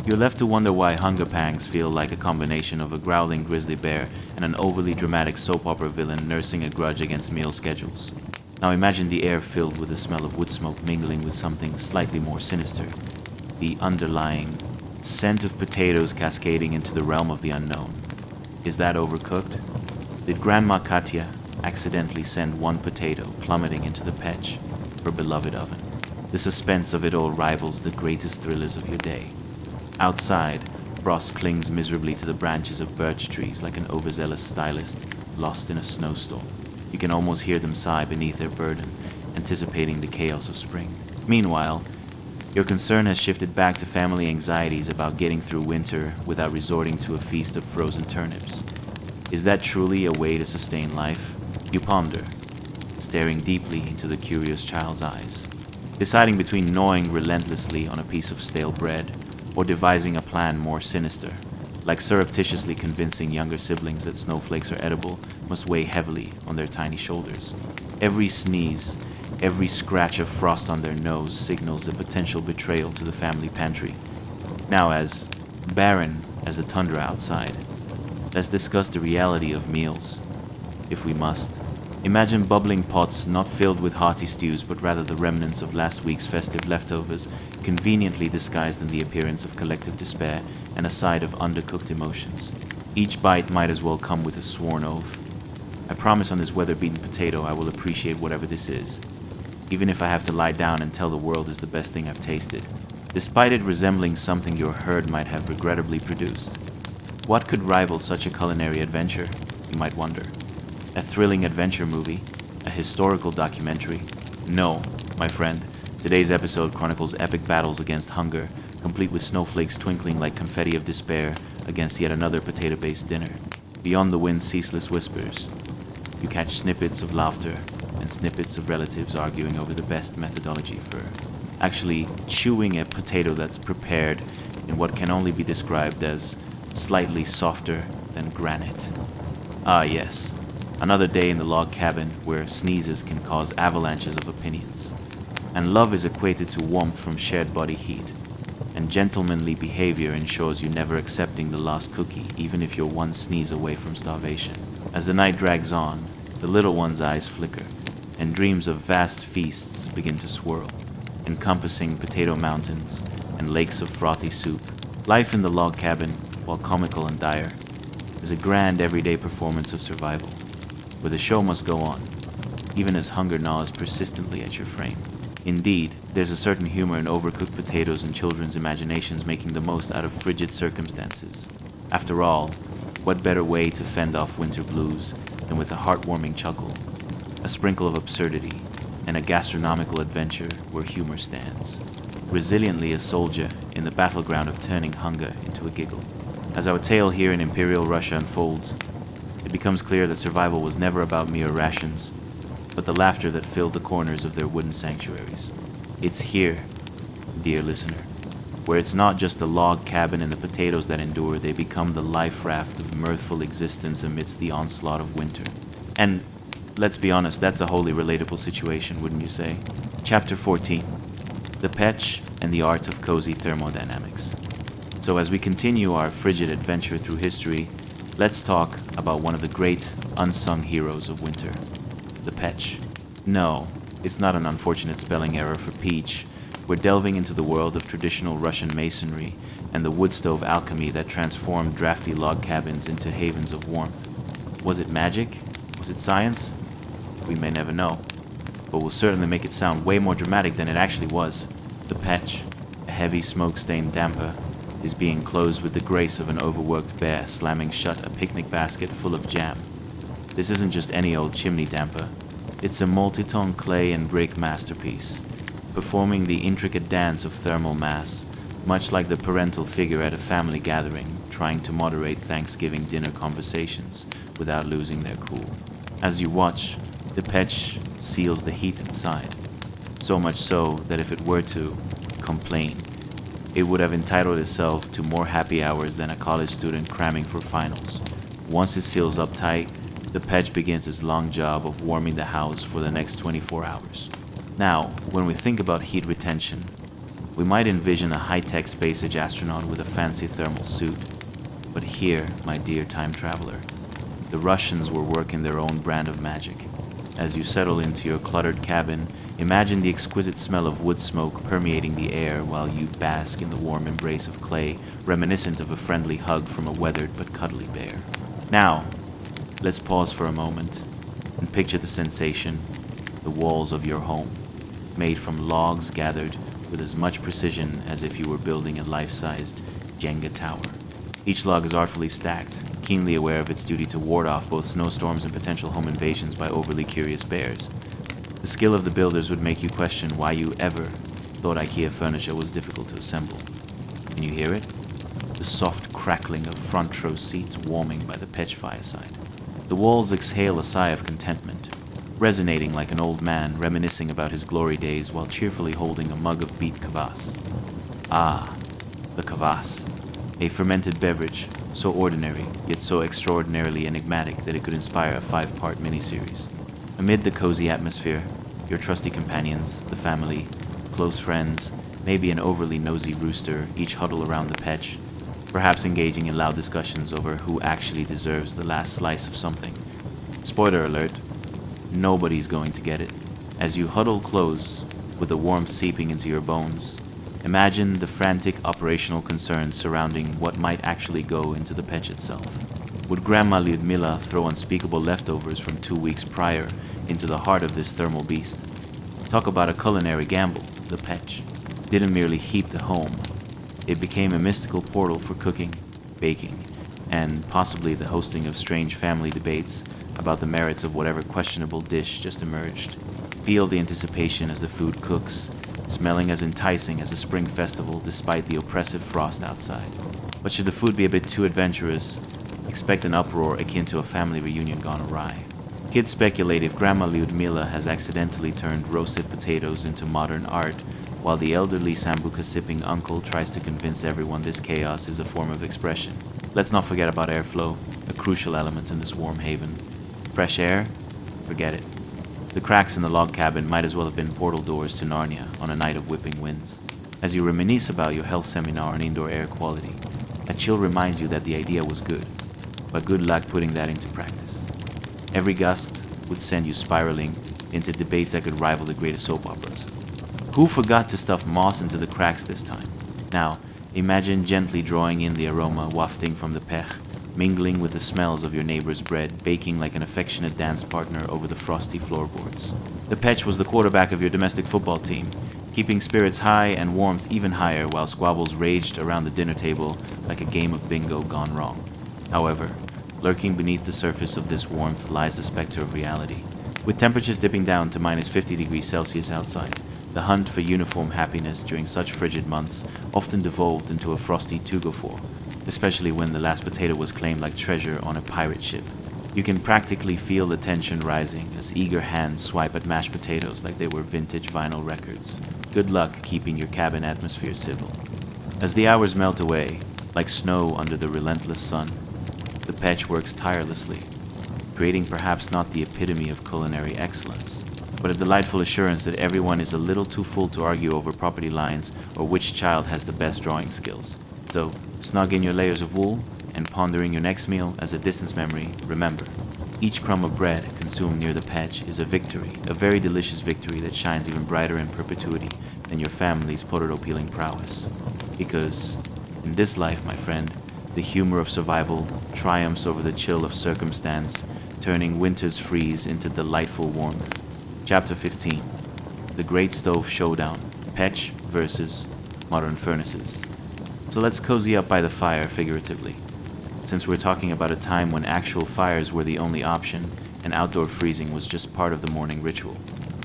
You're left to wonder why hunger pangs feel like a combination of a growling grizzly bear and an overly dramatic soap opera villain nursing a grudge against meal schedules. Now imagine the air filled with the smell of wood smoke mingling with something slightly more sinister, the underlying scent of potatoes cascading into the realm of the unknown. Is that overcooked? Did Grandma Katya accidentally send one potato plummeting into the petch, her beloved oven? The suspense of it all rivals the greatest thrillers of your day. Outside, frost clings miserably to the branches of birch trees like an overzealous stylist lost in a snowstorm. You can almost hear them sigh beneath their burden, anticipating the chaos of spring. Meanwhile, your concern has shifted back to family anxieties about getting through winter without resorting to a feast of frozen turnips. Is that truly a way to sustain life? You ponder, staring deeply into the curious child's eyes, deciding between gnawing relentlessly on a piece of stale bread or devising a plan more sinister, like surreptitiously convincing younger siblings that snowflakes are edible must weigh heavily on their tiny shoulders. Every sneeze, every scratch of frost on their nose signals a potential betrayal to the family pantry. Now, as barren as the tundra outside, let's discuss the reality of meals, if we must. Imagine bubbling pots not filled with hearty stews, but rather the remnants of last week's festive leftovers, conveniently disguised in the appearance of collective despair and a side of undercooked emotions. Each bite might as well come with a sworn oath. I promise on this weather-beaten potato I will appreciate whatever this is, even if I have to lie down and tell the world it's the best thing I've tasted, despite it resembling something your herd might have regrettably produced. What could rival such a culinary adventure, you might wonder? A thrilling adventure movie? A historical documentary? No, my friend. Today's episode chronicles epic battles against hunger, complete with snowflakes twinkling like confetti of despair against yet another potato-based dinner. Beyond the wind's ceaseless whispers, you catch snippets of laughter and snippets of relatives arguing over the best methodology for actually chewing a potato that's prepared in what can only be described as slightly softer than granite. Ah yes, another day in the log cabin where sneezes can cause avalanches of opinions. And love is equated to warmth from shared body heat. And gentlemanly behavior ensures you never accepting the last cookie, even if you're one sneeze away from starvation. As the night drags on, the little one's eyes flicker, and dreams of vast feasts begin to swirl, encompassing potato mountains and lakes of frothy soup. Life in the log cabin, while comical and dire, is a grand everyday performance of survival, where the show must go on, even as hunger gnaws persistently at your frame. Indeed, there's a certain humor in overcooked potatoes and children's imaginations making the most out of frigid circumstances. After all, what better way to fend off winter blues than with a heartwarming chuckle, a sprinkle of absurdity, and a gastronomical adventure where humor stands. Resiliently a soldier in the battleground of turning hunger into a giggle. As our tale here in Imperial Russia unfolds, it becomes clear that survival was never about mere rations, but the laughter that filled the corners of their wooden sanctuaries. It's here, dear listener, where it's not just the log cabin and the potatoes that endure, they become the life raft of mirthful existence amidst the onslaught of winter. And let's be honest, that's a wholly relatable situation, wouldn't you say? Chapter 14, The Petch and the Art of Cozy Thermodynamics. So as we continue our frigid adventure through history, let's talk about one of the great unsung heroes of winter, the Petch. No, it's not an unfortunate spelling error for peach. We're delving into the world of traditional Russian masonry and the wood stove alchemy that transformed drafty log cabins into havens of warmth. Was it magic? Was it science? We may never know, but we'll certainly make it sound way more dramatic than it actually was. The Petch, a heavy smoke-stained damper, is being closed with the grace of an overworked bear slamming shut a picnic basket full of jam. This isn't just any old chimney damper. It's a multi-tone clay and brick masterpiece, performing the intricate dance of thermal mass, much like the parental figure at a family gathering, trying to moderate Thanksgiving dinner conversations without losing their cool. As you watch, the Petch seals the heat inside, so much so that if it were to complain, it would have entitled itself to more happy hours than a college student cramming for finals. Once it seals up tight, the Petch begins its long job of warming the house for the next 24 hours. Now, when we think about heat retention, we might envision a high-tech space-age astronaut with a fancy thermal suit. But here, my dear time traveler, the Russians were working their own brand of magic. As you settle into your cluttered cabin, imagine the exquisite smell of wood smoke permeating the air while you bask in the warm embrace of clay, reminiscent of a friendly hug from a weathered but cuddly bear. Now, let's pause for a moment and picture the sensation, the walls of your home, made from logs gathered with as much precision as if you were building a life-sized Jenga tower. Each log is artfully stacked, keenly aware of its duty to ward off both snowstorms and potential home invasions by overly curious bears. The skill of the builders would make you question why you ever thought IKEA furniture was difficult to assemble. Can you hear it? The soft crackling of front row seats warming by the Petch fireside. The walls exhale a sigh of contentment, resonating like an old man reminiscing about his glory days while cheerfully holding a mug of beet kvass. Ah, the kvass, a fermented beverage, so ordinary, yet so extraordinarily enigmatic that it could inspire a 5-part miniseries. Amid the cozy atmosphere, your trusty companions, the family, close friends, maybe an overly nosy rooster, each huddle around the Petch, perhaps engaging in loud discussions over who actually deserves the last slice of something. Spoiler alert, nobody's going to get it. As you huddle close, with the warmth seeping into your bones, imagine the frantic operational concerns surrounding what might actually go into the petch itself. Would Grandma Lyudmila throw unspeakable leftovers from 2 weeks prior into the heart of this thermal beast? Talk about a culinary gamble. The petch didn't merely heat the home. It became a mystical portal for cooking, baking, and possibly the hosting of strange family debates about the merits of whatever questionable dish just emerged. Feel the anticipation as the food cooks, smelling as enticing as a spring festival despite the oppressive frost outside. But should the food be a bit too adventurous, expect an uproar akin to a family reunion gone awry. Kids speculate if Grandma Lyudmila has accidentally turned roasted potatoes into modern art, while the elderly sambuca-sipping uncle tries to convince everyone this chaos is a form of expression. Let's not forget about airflow, a crucial element in this warm haven. Fresh air? Forget it. The cracks in the log cabin might as well have been portal doors to Narnia on a night of whipping winds. As you reminisce about your health seminar on indoor air quality, a chill reminds you that the idea was good, but good luck putting that into practice. Every gust would send you spiraling into debates that could rival the greatest soap operas. Who forgot to stuff moss into the cracks this time? Now, imagine gently drawing in the aroma wafting from the pech, mingling with the smells of your neighbor's bread, baking like an affectionate dance partner over the frosty floorboards. The petch was the quarterback of your domestic football team, keeping spirits high and warmth even higher while squabbles raged around the dinner table like a game of bingo gone wrong. However, lurking beneath the surface of this warmth lies the specter of reality. With temperatures dipping down to minus 50 degrees Celsius outside, the hunt for uniform happiness during such frigid months often devolved into a frosty tug-of-war, especially when the last potato was claimed like treasure on a pirate ship. You can practically feel the tension rising as eager hands swipe at mashed potatoes like they were vintage vinyl records. Good luck keeping your cabin atmosphere civil. As the hours melt away, like snow under the relentless sun, the petch works tirelessly, creating perhaps not the epitome of culinary excellence, but a delightful assurance that everyone is a little too full to argue over property lines or which child has the best drawing skills. So, snug in your layers of wool and pondering your next meal as a distant memory, remember, each crumb of bread consumed near the petch is a victory, a very delicious victory that shines even brighter in perpetuity than your family's potato-peeling prowess. Because, in this life, my friend, the humor of survival triumphs over the chill of circumstance, turning winter's freeze into delightful warmth. Chapter 15. The Great Stove Showdown. Petch versus Modern Furnaces. So let's cozy up by the fire figuratively, since we're talking about a time when actual fires were the only option and outdoor freezing was just part of the morning ritual.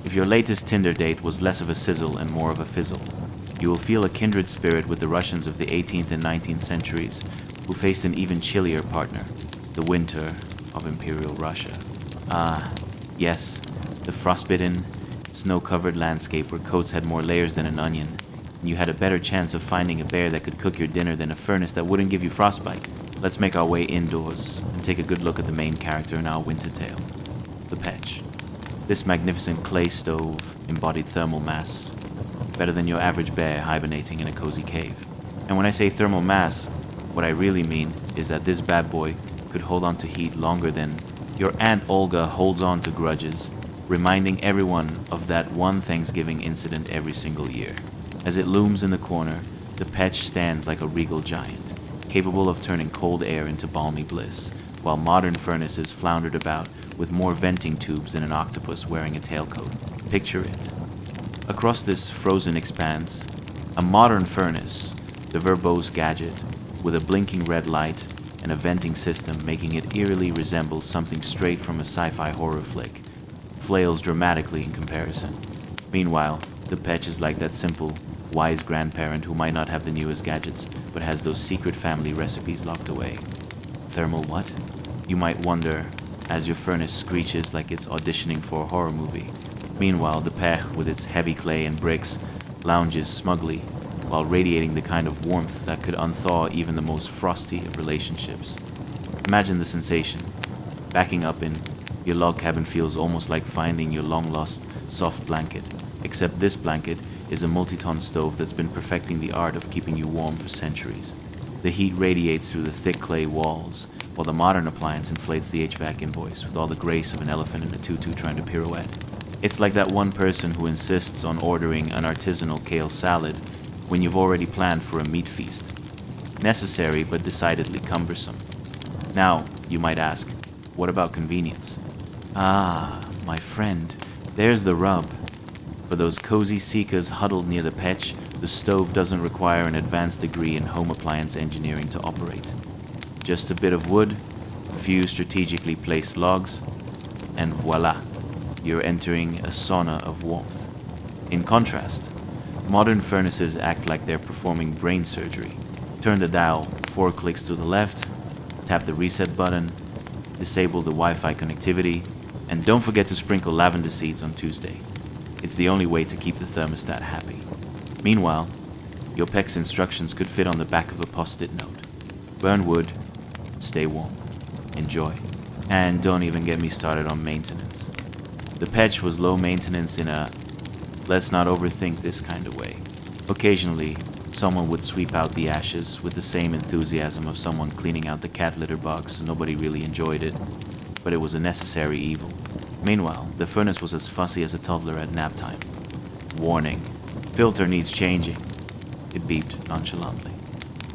If your latest Tinder date was less of a sizzle and more of a fizzle, you will feel a kindred spirit with the Russians of the 18th and 19th centuries who faced an even chillier partner, the winter of Imperial Russia. Ah, yes, the frostbitten, snow-covered landscape where coats had more layers than an onion, and you had a better chance of finding a bear that could cook your dinner than a furnace that wouldn't give you frostbite. Let's make our way indoors and take a good look at the main character in our winter tale, the petch. This magnificent clay stove embodied thermal mass, better than your average bear hibernating in a cozy cave. And when I say thermal mass, what I really mean is that this bad boy could hold on to heat longer than your Aunt Olga holds on to grudges, reminding everyone of that one Thanksgiving incident every single year. As it looms in the corner, the petch stands like a regal giant, capable of turning cold air into balmy bliss, while modern furnaces floundered about with more venting tubes than an octopus wearing a tailcoat. Picture it. Across this frozen expanse, a modern furnace, the verbose gadget, with a blinking red light and a venting system making it eerily resemble something straight from a sci-fi horror flick, flails dramatically in comparison. Meanwhile, the petch is like that simple, wise grandparent who might not have the newest gadgets, but has those secret family recipes locked away. Thermal what? You might wonder, as your furnace screeches like it's auditioning for a horror movie. Meanwhile, the pech, with its heavy clay and bricks, lounges smugly, while radiating the kind of warmth that could unthaw even the most frosty of relationships. Imagine the sensation. Backing up in your log cabin feels almost like finding your long-lost soft blanket, except this blanket is a multi-ton stove that's been perfecting the art of keeping you warm for centuries. The heat radiates through the thick clay walls, while the modern appliance inflates the HVAC invoice with all the grace of an elephant in a tutu trying to pirouette. It's like that one person who insists on ordering an artisanal kale salad when you've already planned for a meat feast. Necessary, but decidedly cumbersome. Now, you might ask, what about convenience? Ah, my friend, there's the rub. For those cozy seekers huddled near the pitch, the stove doesn't require an advanced degree in home appliance engineering to operate. Just a bit of wood, a few strategically placed logs, and voila, you're entering a sauna of warmth. In contrast, modern furnaces act like they're performing brain surgery. Turn the dial 4 clicks to the left, tap the reset button, disable the Wi-Fi connectivity, and don't forget to sprinkle lavender seeds on Tuesday. It's the only way to keep the thermostat happy. Meanwhile, your PEC's instructions could fit on the back of a post-it note. Burn wood, stay warm, enjoy. And don't even get me started on maintenance. The PEC was low maintenance in a let's not overthink this kind of way. Occasionally, someone would sweep out the ashes with the same enthusiasm of someone cleaning out the cat litter box. Nobody really enjoyed it, but it was a necessary evil. Meanwhile, the furnace was as fussy as a toddler at nap time. Warning, filter needs changing. It beeped nonchalantly,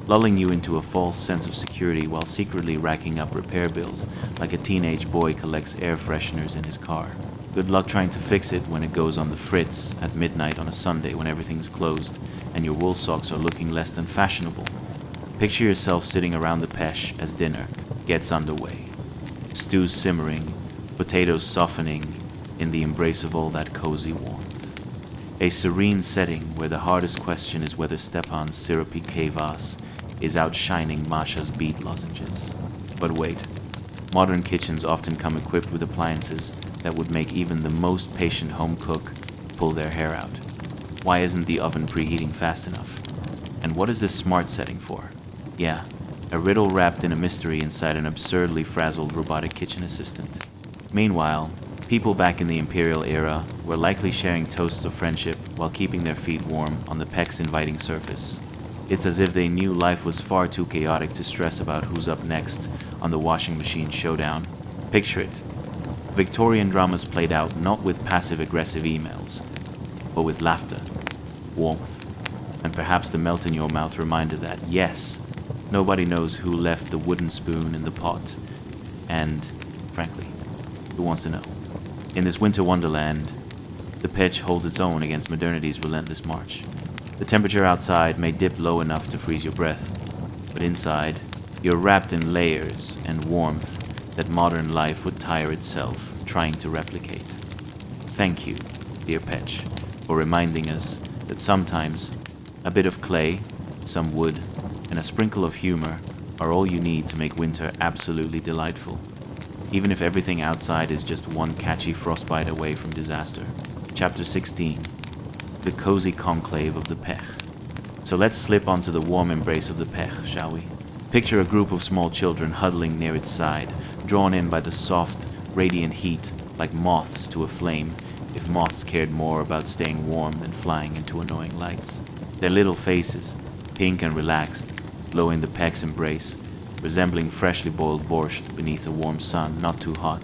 lulling you into a false sense of security while secretly racking up repair bills like a teenage boy collects air fresheners in his car. Good luck trying to fix it when it goes on the fritz at midnight on a Sunday when everything's closed and your wool socks are looking less than fashionable. Picture yourself sitting around the pesh as dinner gets underway. Stews simmering, potatoes softening in the embrace of all that cozy warmth. A serene setting where the hardest question is whether Stepan's syrupy kvass is outshining Masha's beet lozenges. But wait, modern kitchens often come equipped with appliances that would make even the most patient home cook pull their hair out. Why isn't the oven preheating fast enough? And what is this smart setting for? Yeah, a riddle wrapped in a mystery inside an absurdly frazzled robotic kitchen assistant. Meanwhile, people back in the Imperial era were likely sharing toasts of friendship while keeping their feet warm on the PEC's inviting surface. It's as if they knew life was far too chaotic to stress about who's up next on the washing machine showdown. Picture it. Victorian dramas played out not with passive-aggressive emails, but with laughter, warmth, and perhaps the melt-in-your-mouth reminder that, yes, nobody knows who left the wooden spoon in the pot, and, frankly, who wants to know? In this winter wonderland, the pitch holds its own against modernity's relentless march. The temperature outside may dip low enough to freeze your breath, but inside, you're wrapped in layers and warmth that modern life would tire itself trying to replicate. Thank you, dear Petch, for reminding us that sometimes a bit of clay, some wood, and a sprinkle of humor are all you need to make winter absolutely delightful, even if everything outside is just one catchy frostbite away from disaster. Chapter 16, The Cozy Conclave of the Pech. So let's slip onto the warm embrace of the Pech, shall we? Picture a group of small children huddling near its side, drawn in by the soft, radiant heat like moths to a flame, if moths cared more about staying warm than flying into annoying lights. Their little faces, pink and relaxed, glow in the Pech's embrace, resembling freshly boiled borscht beneath a warm sun, not too hot,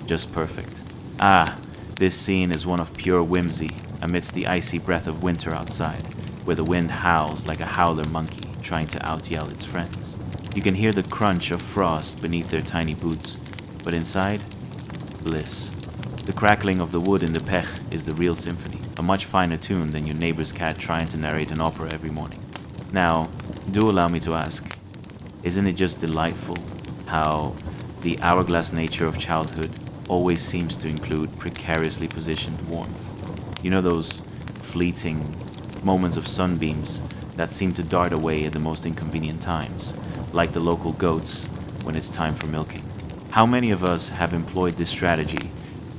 just perfect. Ah, this scene is one of pure whimsy amidst the icy breath of winter outside, where the wind howls like a howler monkey trying to out-yell its friends. You can hear the crunch of frost beneath their tiny boots, but inside, bliss. The crackling of the wood in the pech is the real symphony, a much finer tune than your neighbor's cat trying to narrate an opera every morning. Now, do allow me to ask, isn't it just delightful how the hourglass nature of childhood always seems to include precariously positioned warmth? You know those fleeting moments of sunbeams that seem to dart away at the most inconvenient times, like the local goats when it's time for milking. How many of us have employed this strategy,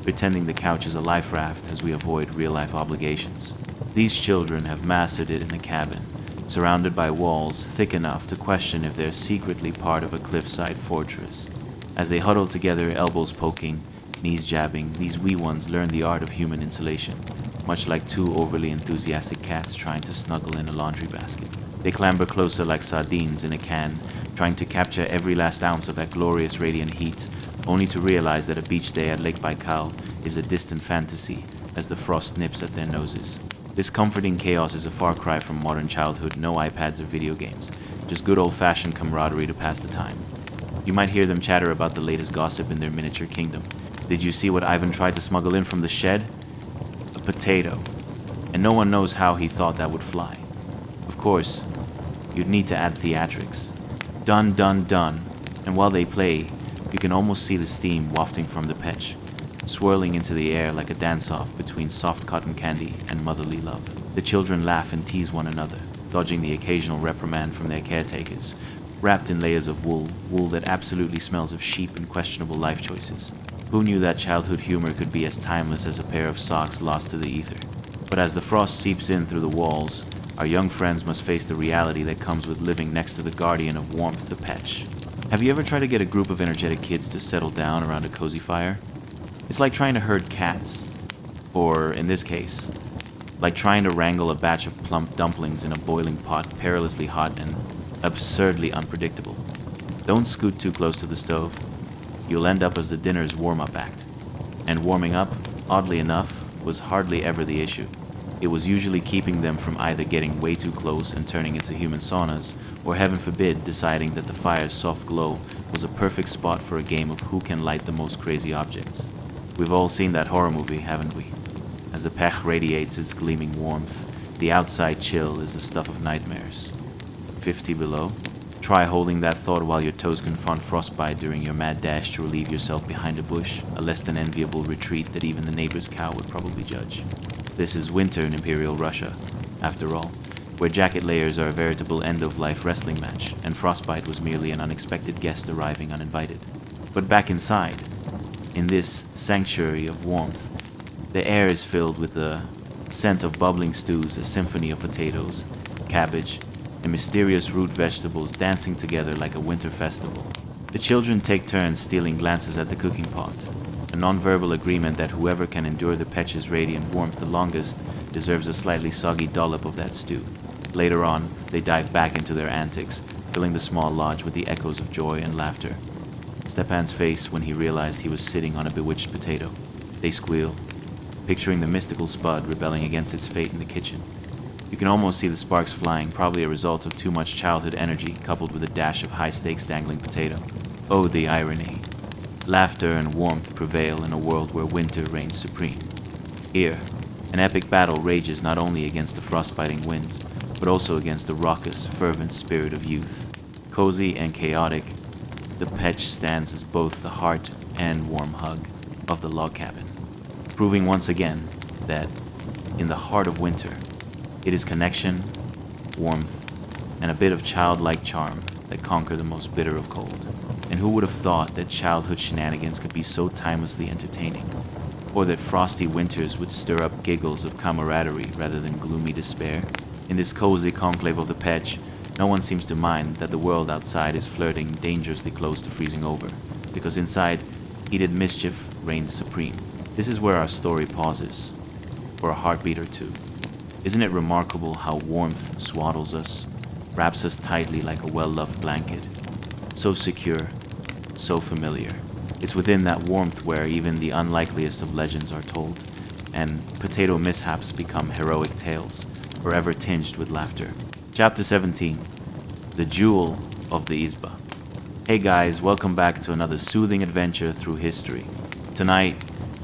pretending the couch is a life raft as we avoid real-life obligations? These children have mastered it in the cabin, surrounded by walls thick enough to question if they're secretly part of a cliffside fortress. As they huddle together, elbows poking, knees jabbing, these wee ones learn the art of human insulation, much like two overly enthusiastic cats trying to snuggle in a laundry basket. They clamber closer like sardines in a can, trying to capture every last ounce of that glorious radiant heat, only to realize that a beach day at Lake Baikal is a distant fantasy as the frost nips at their noses. This comforting chaos is a far cry from modern childhood, no iPads or video games, just good old-fashioned camaraderie to pass the time. You might hear them chatter about the latest gossip in their miniature kingdom. Did you see what Ivan tried to smuggle in from the shed? A potato. And no one knows how he thought that would fly. Of course, you'd need to add theatrics. Done, done, done. And while they play, you can almost see the steam wafting from the petch, swirling into the air like a dance-off between soft cotton candy and motherly love. The children laugh and tease one another, dodging the occasional reprimand from their caretakers, wrapped in layers of wool that absolutely smells of sheep and questionable life choices. Who knew that childhood humor could be as timeless as a pair of socks lost to the ether? But as the frost seeps in through the walls, our young friends must face the reality that comes with living next to the guardian of warmth, the petch. Have you ever tried to get a group of energetic kids to settle down around a cozy fire? It's like trying to herd cats. Or, in this case, like trying to wrangle a batch of plump dumplings in a boiling pot, perilously hot and absurdly unpredictable. Don't scoot too close to the stove. You'll end up as the dinner's warm-up act. And warming up, oddly enough, was hardly ever the issue. It was usually keeping them from either getting way too close and turning into human saunas, or heaven forbid, deciding that the fire's soft glow was a perfect spot for a game of who can light the most crazy objects. We've all seen that horror movie, haven't we? As the pech radiates its gleaming warmth, the outside chill is the stuff of nightmares. 50 below? Try holding that thought while your toes confront frostbite during your mad dash to relieve yourself behind a bush, a less than enviable retreat that even the neighbor's cow would probably judge. This is winter in Imperial Russia, after all, where jacket layers are a veritable end-of-life wrestling match, and frostbite was merely an unexpected guest arriving uninvited. But back inside, in this sanctuary of warmth, the air is filled with the scent of bubbling stews, a symphony of potatoes, cabbage, and mysterious root vegetables dancing together like a winter festival. The children take turns stealing glances at the cooking pot, a non-verbal agreement that whoever can endure the petch's radiant warmth the longest deserves a slightly soggy dollop of that stew. Later on, they dive back into their antics, filling the small lodge with the echoes of joy and laughter. Stepan's face when he realized he was sitting on a bewitched potato. They squeal, picturing the mystical spud rebelling against its fate in the kitchen. You can almost see the sparks flying, probably a result of too much childhood energy coupled with a dash of high-stakes dangling potato. Oh, the irony. Laughter and warmth prevail in a world where winter reigns supreme. Here, an epic battle rages not only against the frostbiting winds, but also against the raucous, fervent spirit of youth. Cozy and chaotic, the petch stands as both the heart and warm hug of the log cabin, proving once again that, in the heart of winter, it is connection, warmth, and a bit of childlike charm that conquer the most bitter of cold. And who would have thought that childhood shenanigans could be so timelessly entertaining? Or that frosty winters would stir up giggles of camaraderie rather than gloomy despair? In this cozy conclave of the petch, no one seems to mind that the world outside is flirting dangerously close to freezing over, because inside, heated mischief reigns supreme. This is where our story pauses, for a heartbeat or two. Isn't it remarkable how warmth swaddles us, wraps us tightly like a well-loved blanket? So secure, so familiar. It's within that warmth where even the unlikeliest of legends are told, and potato mishaps become heroic tales, forever tinged with laughter. Chapter 17, The Jewel of the Izba. Hey guys, welcome back to another soothing adventure through history. Tonight,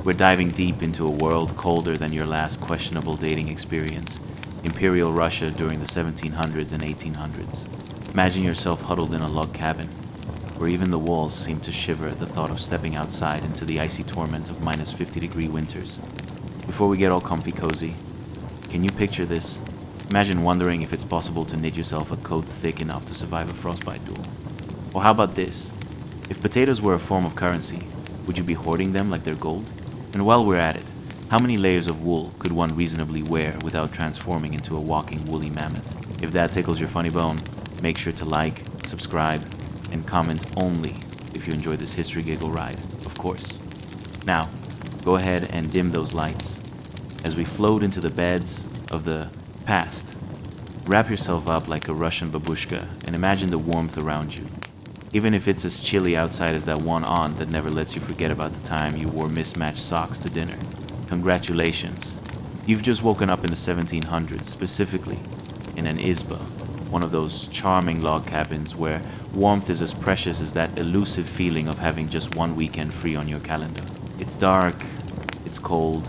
we're diving deep into a world colder than your last questionable dating experience, Imperial Russia during the 1700s and 1800s. Imagine yourself huddled in a log cabin, where even the walls seem to shiver at the thought of stepping outside into the icy torment of minus 50-degree winters. Before we get all comfy cozy, can you picture this? Imagine wondering if it's possible to knit yourself a coat thick enough to survive a frostbite duel. Or how about this? If potatoes were a form of currency, would you be hoarding them like they're gold? And while we're at it, how many layers of wool could one reasonably wear without transforming into a walking woolly mammoth? If that tickles your funny bone, make sure to like, subscribe, and comment only if you enjoy this history giggle ride, of course. Now, go ahead and dim those lights. As we float into the beds of the past, wrap yourself up like a Russian babushka and imagine the warmth around you. Even if it's as chilly outside as that one aunt that never lets you forget about the time you wore mismatched socks to dinner. Congratulations. You've just woken up in the 1700s, specifically in an izba, one of those charming log cabins where warmth is as precious as that elusive feeling of having just one weekend free on your calendar. It's dark, it's cold,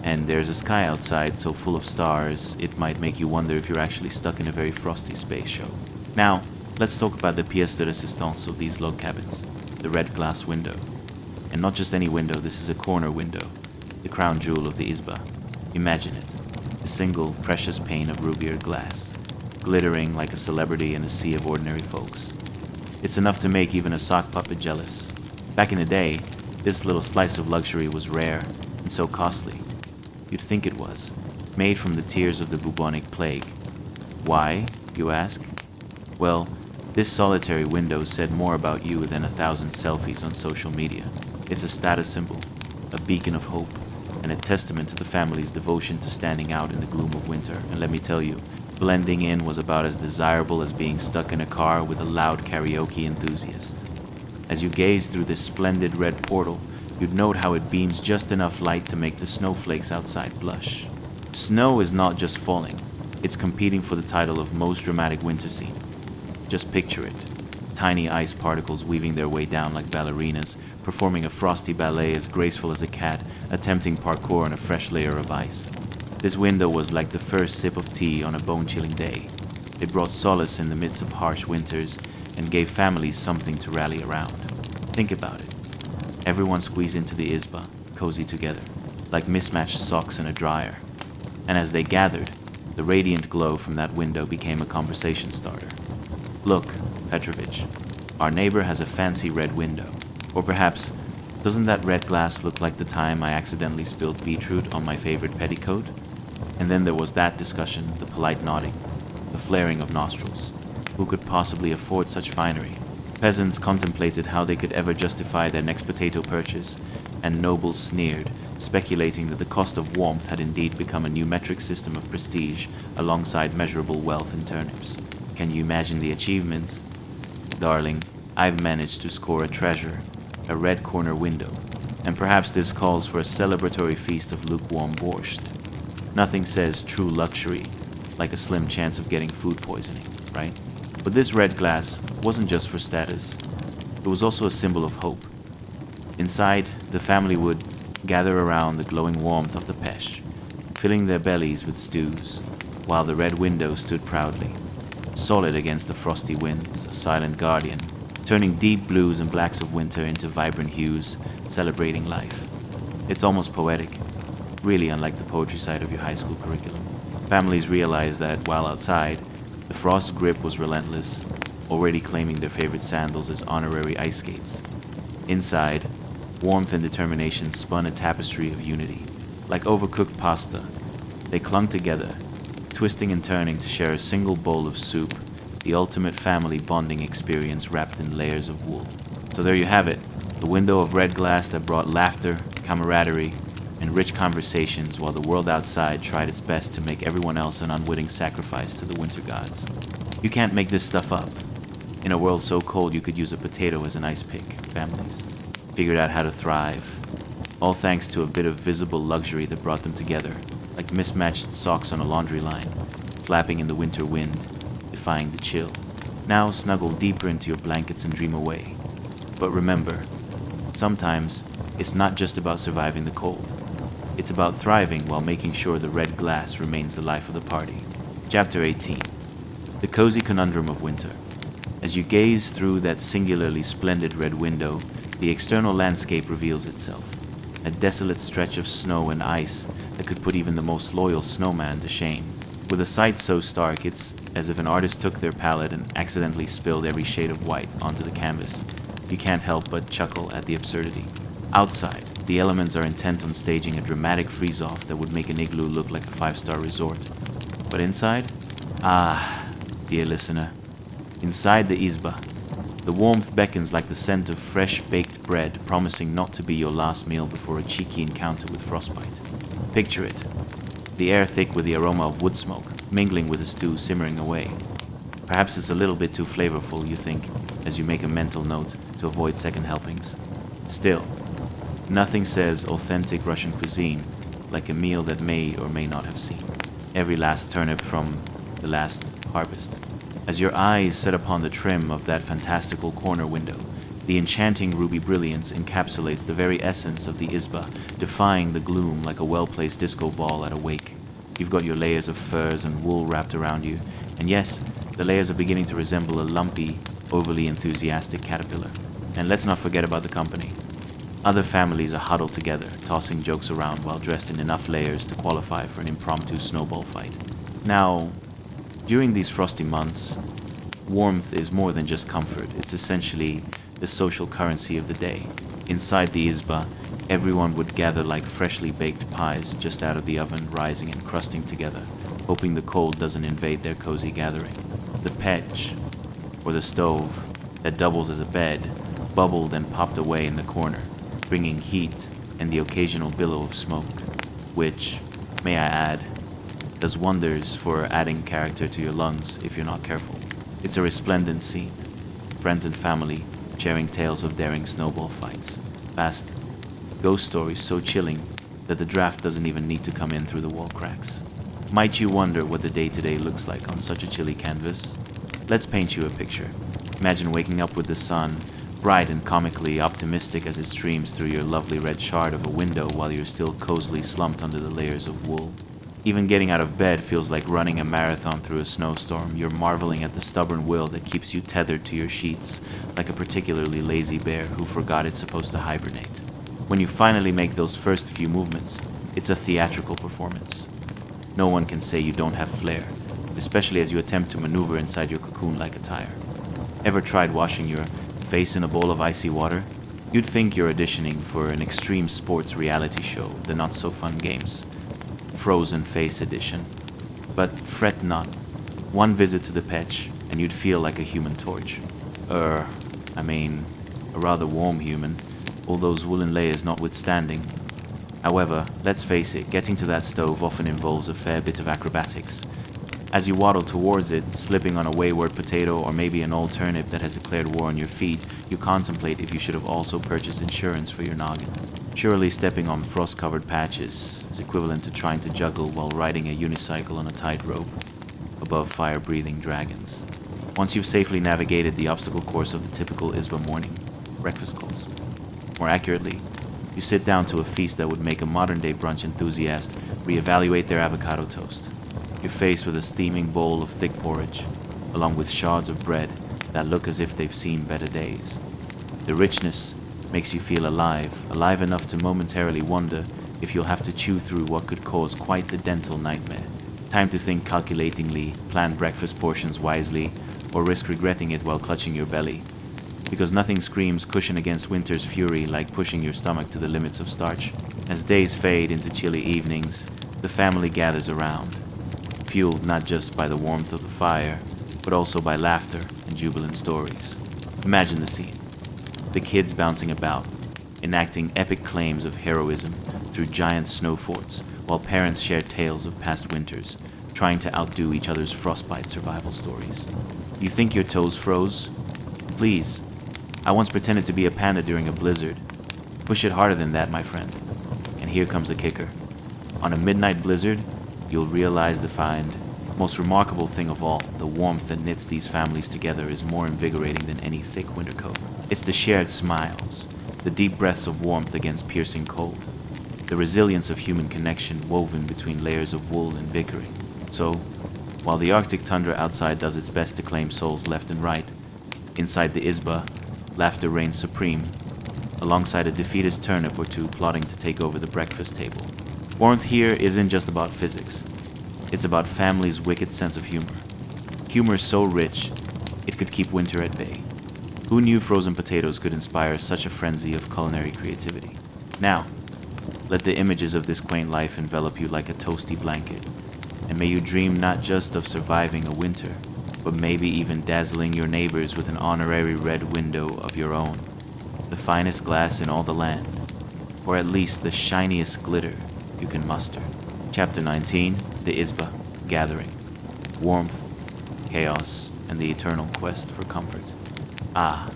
and there's a sky outside so full of stars it might make you wonder if you're actually stuck in a very frosty space show. Now, let's talk about the pièce de résistance of these log cabins, the red glass window. And not just any window, this is a corner window, the crown jewel of the izba. Imagine it, a single precious pane of ruby glass, glittering like a celebrity in a sea of ordinary folks. It's enough to make even a sock puppet jealous. Back in the day, this little slice of luxury was rare and so costly. You'd think it was, made from the tears of the bubonic plague. Why, you ask? Well, this solitary window said more about you than 1,000 selfies on social media. It's a status symbol, a beacon of hope, and a testament to the family's devotion to standing out in the gloom of winter. And let me tell you, blending in was about as desirable as being stuck in a car with a loud karaoke enthusiast. As you gaze through this splendid red portal, you'd note how it beams just enough light to make the snowflakes outside blush. Snow is not just falling, it's competing for the title of most dramatic winter scene. Just picture it. Tiny ice particles weaving their way down like ballerinas, performing a frosty ballet as graceful as a cat, attempting parkour on a fresh layer of ice. This window was like the first sip of tea on a bone-chilling day. It brought solace in the midst of harsh winters and gave families something to rally around. Think about it. Everyone squeezed into the izba, cozy together, like mismatched socks in a dryer. And as they gathered, the radiant glow from that window became a conversation starter. Look, Petrovich, our neighbor has a fancy red window. Or perhaps, doesn't that red glass look like the time I accidentally spilled beetroot on my favorite petticoat? And then there was that discussion, the polite nodding, the flaring of nostrils. Who could possibly afford such finery? Peasants contemplated how they could ever justify their next potato purchase, and nobles sneered, speculating that the cost of warmth had indeed become a new metric system of prestige alongside measurable wealth in turnips. Can you imagine the achievements? Darling, I've managed to score a treasure, a red corner window, and perhaps this calls for a celebratory feast of lukewarm borscht. Nothing says true luxury like a slim chance of getting food poisoning, right? But this red glass wasn't just for status. It was also a symbol of hope. Inside, the family would gather around the glowing warmth of the pesh, filling their bellies with stews, while the red window stood proudly, solid against the frosty winds, a silent guardian, turning deep blues and blacks of winter into vibrant hues, celebrating life. It's almost poetic, really unlike the poetry side of your high school curriculum. Families realized that while outside, the frost's grip was relentless, already claiming their favorite sandals as honorary ice skates. Inside, warmth and determination spun a tapestry of unity. Like overcooked pasta, they clung together, twisting and turning to share a single bowl of soup, the ultimate family bonding experience wrapped in layers of wool. So there you have it, the window of red glass that brought laughter, camaraderie, and rich conversations while the world outside tried its best to make everyone else an unwitting sacrifice to the winter gods. You can't make this stuff up. In a world so cold you could use a potato as an ice pick, families figured out how to thrive, all thanks to a bit of visible luxury that brought them together, like mismatched socks on a laundry line, flapping in the winter wind, defying the chill. Now snuggle deeper into your blankets and dream away. But remember, sometimes it's not just about surviving the cold. It's about thriving while making sure the red glass remains the life of the party. Chapter 18. The Cozy Conundrum of Winter. As you gaze through that singularly splendid red window, the external landscape reveals itself. A desolate stretch of snow and ice that could put even the most loyal snowman to shame. With a sight so stark, it's as if an artist took their palette and accidentally spilled every shade of white onto the canvas. You can't help but chuckle at the absurdity. Outside, the elements are intent on staging a dramatic freeze-off that would make an igloo look like a 5-star resort. But inside? Ah, dear listener. Inside the izba, the warmth beckons like the scent of fresh baked bread, promising not to be your last meal before a cheeky encounter with frostbite. Picture it. The air thick with the aroma of wood smoke, mingling with the stew simmering away. Perhaps it's a little bit too flavorful, you think, as you make a mental note to avoid second helpings. Still, nothing says authentic Russian cuisine like a meal that may or may not have seen every last turnip from the last harvest. As your eyes set upon the trim of that fantastical corner window, the enchanting ruby brilliance encapsulates the very essence of the Izba, defying the gloom like a well-placed disco ball at a wake. You've got your layers of furs and wool wrapped around you, and yes, the layers are beginning to resemble a lumpy, overly enthusiastic caterpillar. And let's not forget about the company. Other families are huddled together, tossing jokes around while dressed in enough layers to qualify for an impromptu snowball fight. Now, during these frosty months, warmth is more than just comfort. It's essentially the social currency of the day. Inside the Izba, everyone would gather like freshly baked pies just out of the oven, rising and crusting together, hoping the cold doesn't invade their cozy gathering. The pech, or the stove, that doubles as a bed, bubbled and popped away in the corner, bringing heat and the occasional billow of smoke, which, may I add, does wonders for adding character to your lungs if you're not careful. It's a resplendent scene. Friends and family sharing tales of daring snowball fights. Fast ghost stories so chilling that the draft doesn't even need to come in through the wall cracks. Might you wonder what the day-to-day looks like on such a chilly canvas? Let's paint you a picture. Imagine waking up with the sun, bright and comically optimistic as it streams through your lovely red shard of a window while you're still cozily slumped under the layers of wool. Even getting out of bed feels like running a marathon through a snowstorm. You're marveling at the stubborn will that keeps you tethered to your sheets, like a particularly lazy bear who forgot it's supposed to hibernate. When you finally make those first few movements, it's a theatrical performance. No one can say you don't have flair, especially as you attempt to maneuver inside your cocoon-like attire. Ever tried washing your face in a bowl of icy water? You'd think you're auditioning for an extreme sports reality show, the not-so-fun games. Frozen Face Edition. But fret not. One visit to the pech, and you'd feel like a human torch. A rather warm human, all those woolen layers notwithstanding. However, let's face it, getting to that stove often involves a fair bit of acrobatics. As you waddle towards it, slipping on a wayward potato or maybe an old turnip that has declared war on your feet, you contemplate if you should have also purchased insurance for your noggin. Surely stepping on frost-covered patches is equivalent to trying to juggle while riding a unicycle on a tightrope above fire-breathing dragons. Once you've safely navigated the obstacle course of the typical Izba morning, breakfast calls. More accurately, you sit down to a feast that would make a modern-day brunch enthusiast reevaluate their avocado toast. You're faced with a steaming bowl of thick porridge, along with shards of bread that look as if they've seen better days. The richness makes you feel alive enough to momentarily wonder if you'll have to chew through what could cause quite the dental nightmare. Time to think calculatingly, plan breakfast portions wisely, or risk regretting it while clutching your belly. Because nothing screams cushion against winter's fury like pushing your stomach to the limits of starch. As days fade into chilly evenings, the family gathers around, fueled not just by the warmth of the fire, but also by laughter and jubilant stories. Imagine the scene. The kids bouncing about, enacting epic claims of heroism through giant snow forts, while parents share tales of past winters, trying to outdo each other's frostbite survival stories. You think your toes froze? Please. I once pretended to be a panda during a blizzard. Push it harder than that, my friend. And here comes the kicker. On a midnight blizzard, you'll realize the most remarkable thing of all, the warmth that knits these families together is more invigorating than any thick winter coat. It's the shared smiles, the deep breaths of warmth against piercing cold, the resilience of human connection woven between layers of wool and bickering. So, while the Arctic tundra outside does its best to claim souls left and right, inside the Izba, laughter reigns supreme, alongside a defeatist turnip or two plotting to take over the breakfast table. Warmth here isn't just about physics. It's about family's wicked sense of humor. Humor so rich, it could keep winter at bay. Who knew frozen potatoes could inspire such a frenzy of culinary creativity? Now, let the images of this quaint life envelop you like a toasty blanket, and may you dream not just of surviving a winter, but maybe even dazzling your neighbors with an honorary red window of your own, the finest glass in all the land, or at least the shiniest glitter you can muster. Chapter 19, The Izba, Gathering, Warmth, Chaos, and the Eternal Quest for Comfort. Ah,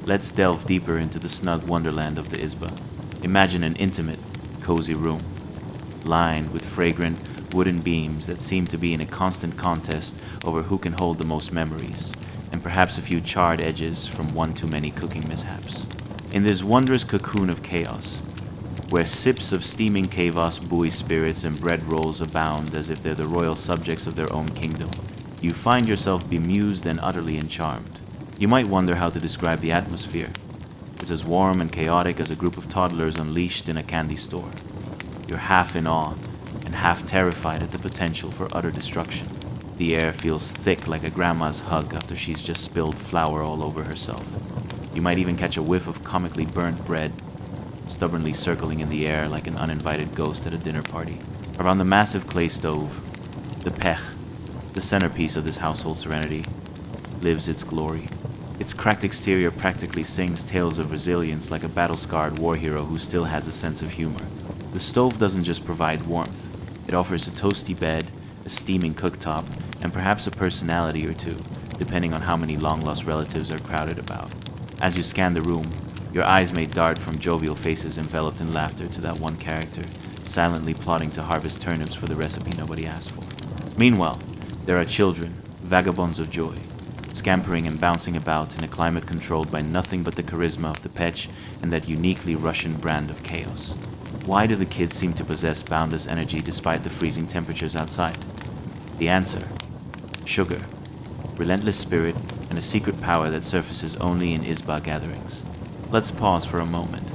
let's delve deeper into the snug wonderland of the Isba. Imagine an intimate, cozy room, lined with fragrant wooden beams that seem to be in a constant contest over who can hold the most memories, and perhaps a few charred edges from one too many cooking mishaps. In this wondrous cocoon of chaos, where sips of steaming kvass buoy spirits and bread rolls abound as if they're the royal subjects of their own kingdom, you find yourself bemused and utterly encharmed. You might wonder how to describe the atmosphere. It's as warm and chaotic as a group of toddlers unleashed in a candy store. You're half in awe and half terrified at the potential for utter destruction. The air feels thick like a grandma's hug after she's just spilled flour all over herself. You might even catch a whiff of comically burnt bread, stubbornly circling in the air like an uninvited ghost at a dinner party. Around the massive clay stove, the pech, the centerpiece of this household serenity, lives its glory. Its cracked exterior practically sings tales of resilience like a battle-scarred war hero who still has a sense of humor. The stove doesn't just provide warmth. It offers a toasty bed, a steaming cooktop, and perhaps a personality or two, depending on how many long-lost relatives are crowded about. As you scan the room, your eyes may dart from jovial faces enveloped in laughter to that one character, silently plotting to harvest turnips for the recipe nobody asked for. Meanwhile, there are children, vagabonds of joy, scampering and bouncing about in a climate controlled by nothing but the charisma of the Pech and that uniquely Russian brand of chaos. Why do the kids seem to possess boundless energy despite the freezing temperatures outside? The answer: sugar, relentless spirit, and a secret power that surfaces only in Isba gatherings. Let's pause for a moment.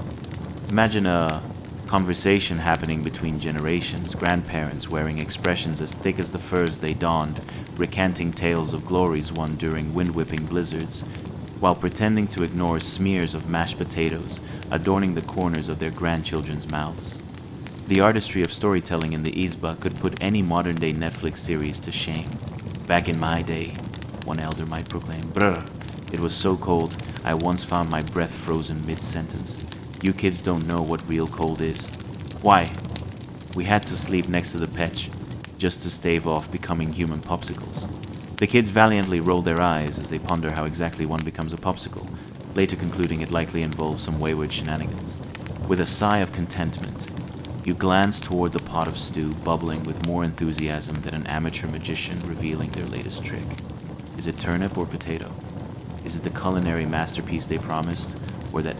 Imagine a conversation happening between generations, grandparents wearing expressions as thick as the furs they donned, recanting tales of glories won during wind-whipping blizzards, while pretending to ignore smears of mashed potatoes adorning the corners of their grandchildren's mouths. The artistry of storytelling in the Isba could put any modern-day Netflix series to shame. Back in my day, one elder might proclaim, "Brr, it was so cold, I once found my breath frozen mid-sentence. You kids don't know what real cold is. Why? We had to sleep next to the Pech, just to stave off becoming human popsicles." The kids valiantly roll their eyes as they ponder how exactly one becomes a popsicle, later concluding it likely involves some wayward shenanigans. With a sigh of contentment, you glance toward the pot of stew bubbling with more enthusiasm than an amateur magician revealing their latest trick. Is it turnip or potato? Is it the culinary masterpiece they promised, or that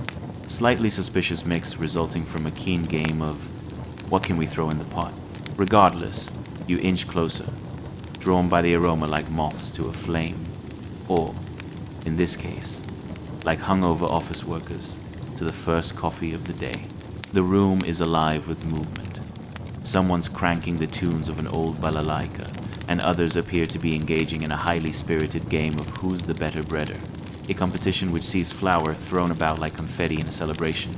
slightly suspicious mix resulting from a keen game of what can we throw in the pot? Regardless, you inch closer, drawn by the aroma like moths to a flame, or, in this case, like hungover office workers to the first coffee of the day. The room is alive with movement. Someone's cranking the tunes of an old balalaika, and others appear to be engaging in a highly spirited game of who's the better breader, a competition which sees flour thrown about like confetti in a celebration.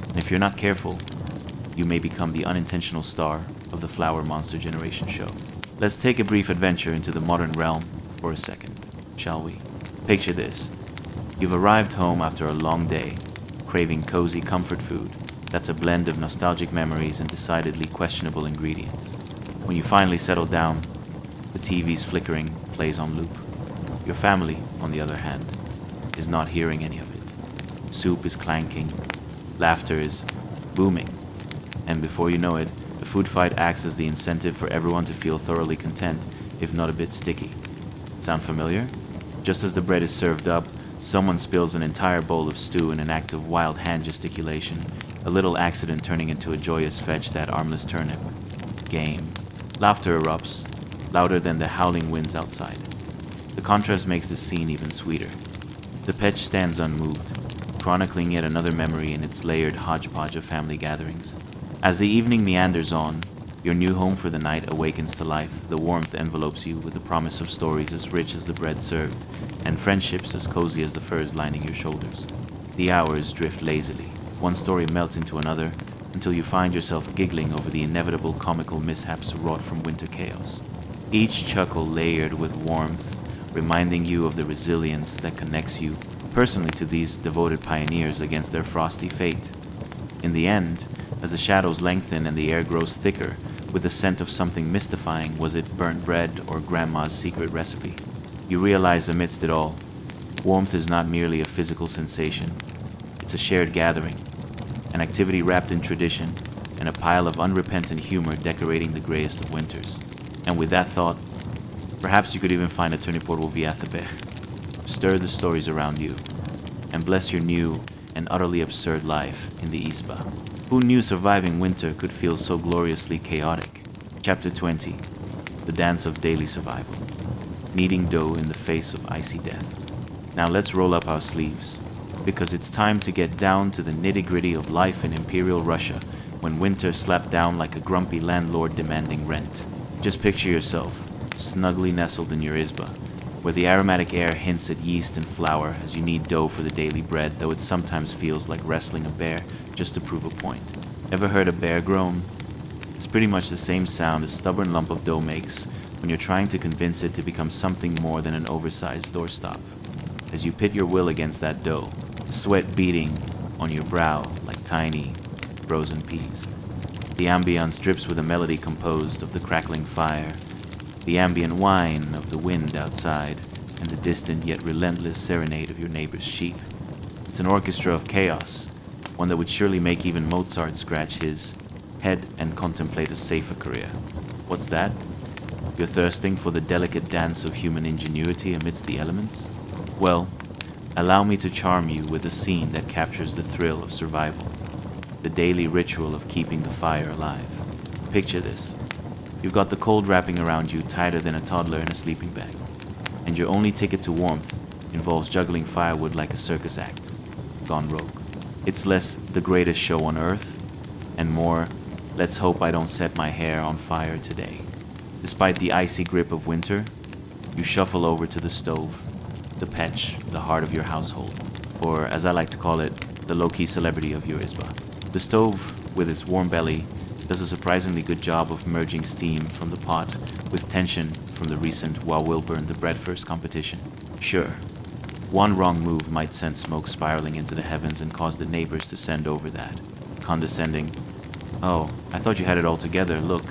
And if you're not careful, you may become the unintentional star of the Flour Monster Generation show. Let's take a brief adventure into the modern realm for a second, shall we? Picture this. You've arrived home after a long day, craving cozy comfort food that's a blend of nostalgic memories and decidedly questionable ingredients. When you finally settle down, the TV's flickering plays on loop. Your family, on the other hand, is not hearing any of it. Soup is clanking, laughter is booming, and before you know it, the food fight acts as the incentive for everyone to feel thoroughly content, if not a bit sticky. Sound familiar? Just as the bread is served up, someone spills an entire bowl of stew in an act of wild hand gesticulation, a little accident turning into a joyous fetch that armless turnip. Game. Laughter erupts, louder than the howling winds outside. The contrast makes the scene even sweeter. The Pech stands unmoved, chronicling yet another memory in its layered hodgepodge of family gatherings. As the evening meanders on, your new home for the night awakens to life. The warmth envelopes you with the promise of stories as rich as the bread served, and friendships as cozy as the furs lining your shoulders. The hours drift lazily. One story melts into another, until you find yourself giggling over the inevitable comical mishaps wrought from winter chaos. Each chuckle layered with warmth, reminding you of the resilience that connects you personally to these devoted pioneers against their frosty fate. In the end, as the shadows lengthen and the air grows thicker with the scent of something mystifying, was it burnt bread or grandma's secret recipe? You realize amidst it all, Warmth is not merely a physical sensation. It's a shared gathering, an activity wrapped in tradition, and a pile of unrepentant humor decorating the grayest of winters. And with that thought, perhaps you could even find a Tuniporvo Viathebech. Stir the stories around you, and bless your new and utterly absurd life in the Isba. Who knew surviving winter could feel so gloriously chaotic? Chapter 20. The Dance of Daily Survival. Kneading dough in the face of icy death. Now let's roll up our sleeves, because it's time to get down to the nitty-gritty of life in Imperial Russia when winter slapped down like a grumpy landlord demanding rent. Just picture yourself, snugly nestled in your Isba, where the aromatic air hints at yeast and flour as you knead dough for the daily bread, though it sometimes feels like wrestling a bear just to prove a point. Ever heard a bear groan? It's pretty much the same sound a stubborn lump of dough makes when you're trying to convince it to become something more than an oversized doorstop. As you pit your will against that dough, sweat beading on your brow like tiny, frozen peas. The ambience drips with a melody composed of the crackling fire, the ambient whine of the wind outside, and the distant yet relentless serenade of your neighbor's sheep. It's an orchestra of chaos, one that would surely make even Mozart scratch his head and contemplate a safer career. What's that? You're thirsting for the delicate dance of human ingenuity amidst the elements? Well, allow me to charm you with a scene that captures the thrill of survival, the daily ritual of keeping the fire alive. Picture this. You've got the cold wrapping around you tighter than a toddler in a sleeping bag, and your only ticket to warmth involves juggling firewood like a circus act, gone rogue. It's less the greatest show on earth, and more, let's hope I don't set my hair on fire today. Despite the icy grip of winter, you shuffle over to the stove, the petch, the heart of your household, or as I like to call it, the low-key celebrity of your Isba. The stove, with its warm belly, does a surprisingly good job of merging steam from the pot with tension from the recent While We'll Burn the Bread First competition. Sure, one wrong move might send smoke spiraling into the heavens and cause the neighbors to send over that condescending, "Oh, I thought you had it all together, look,"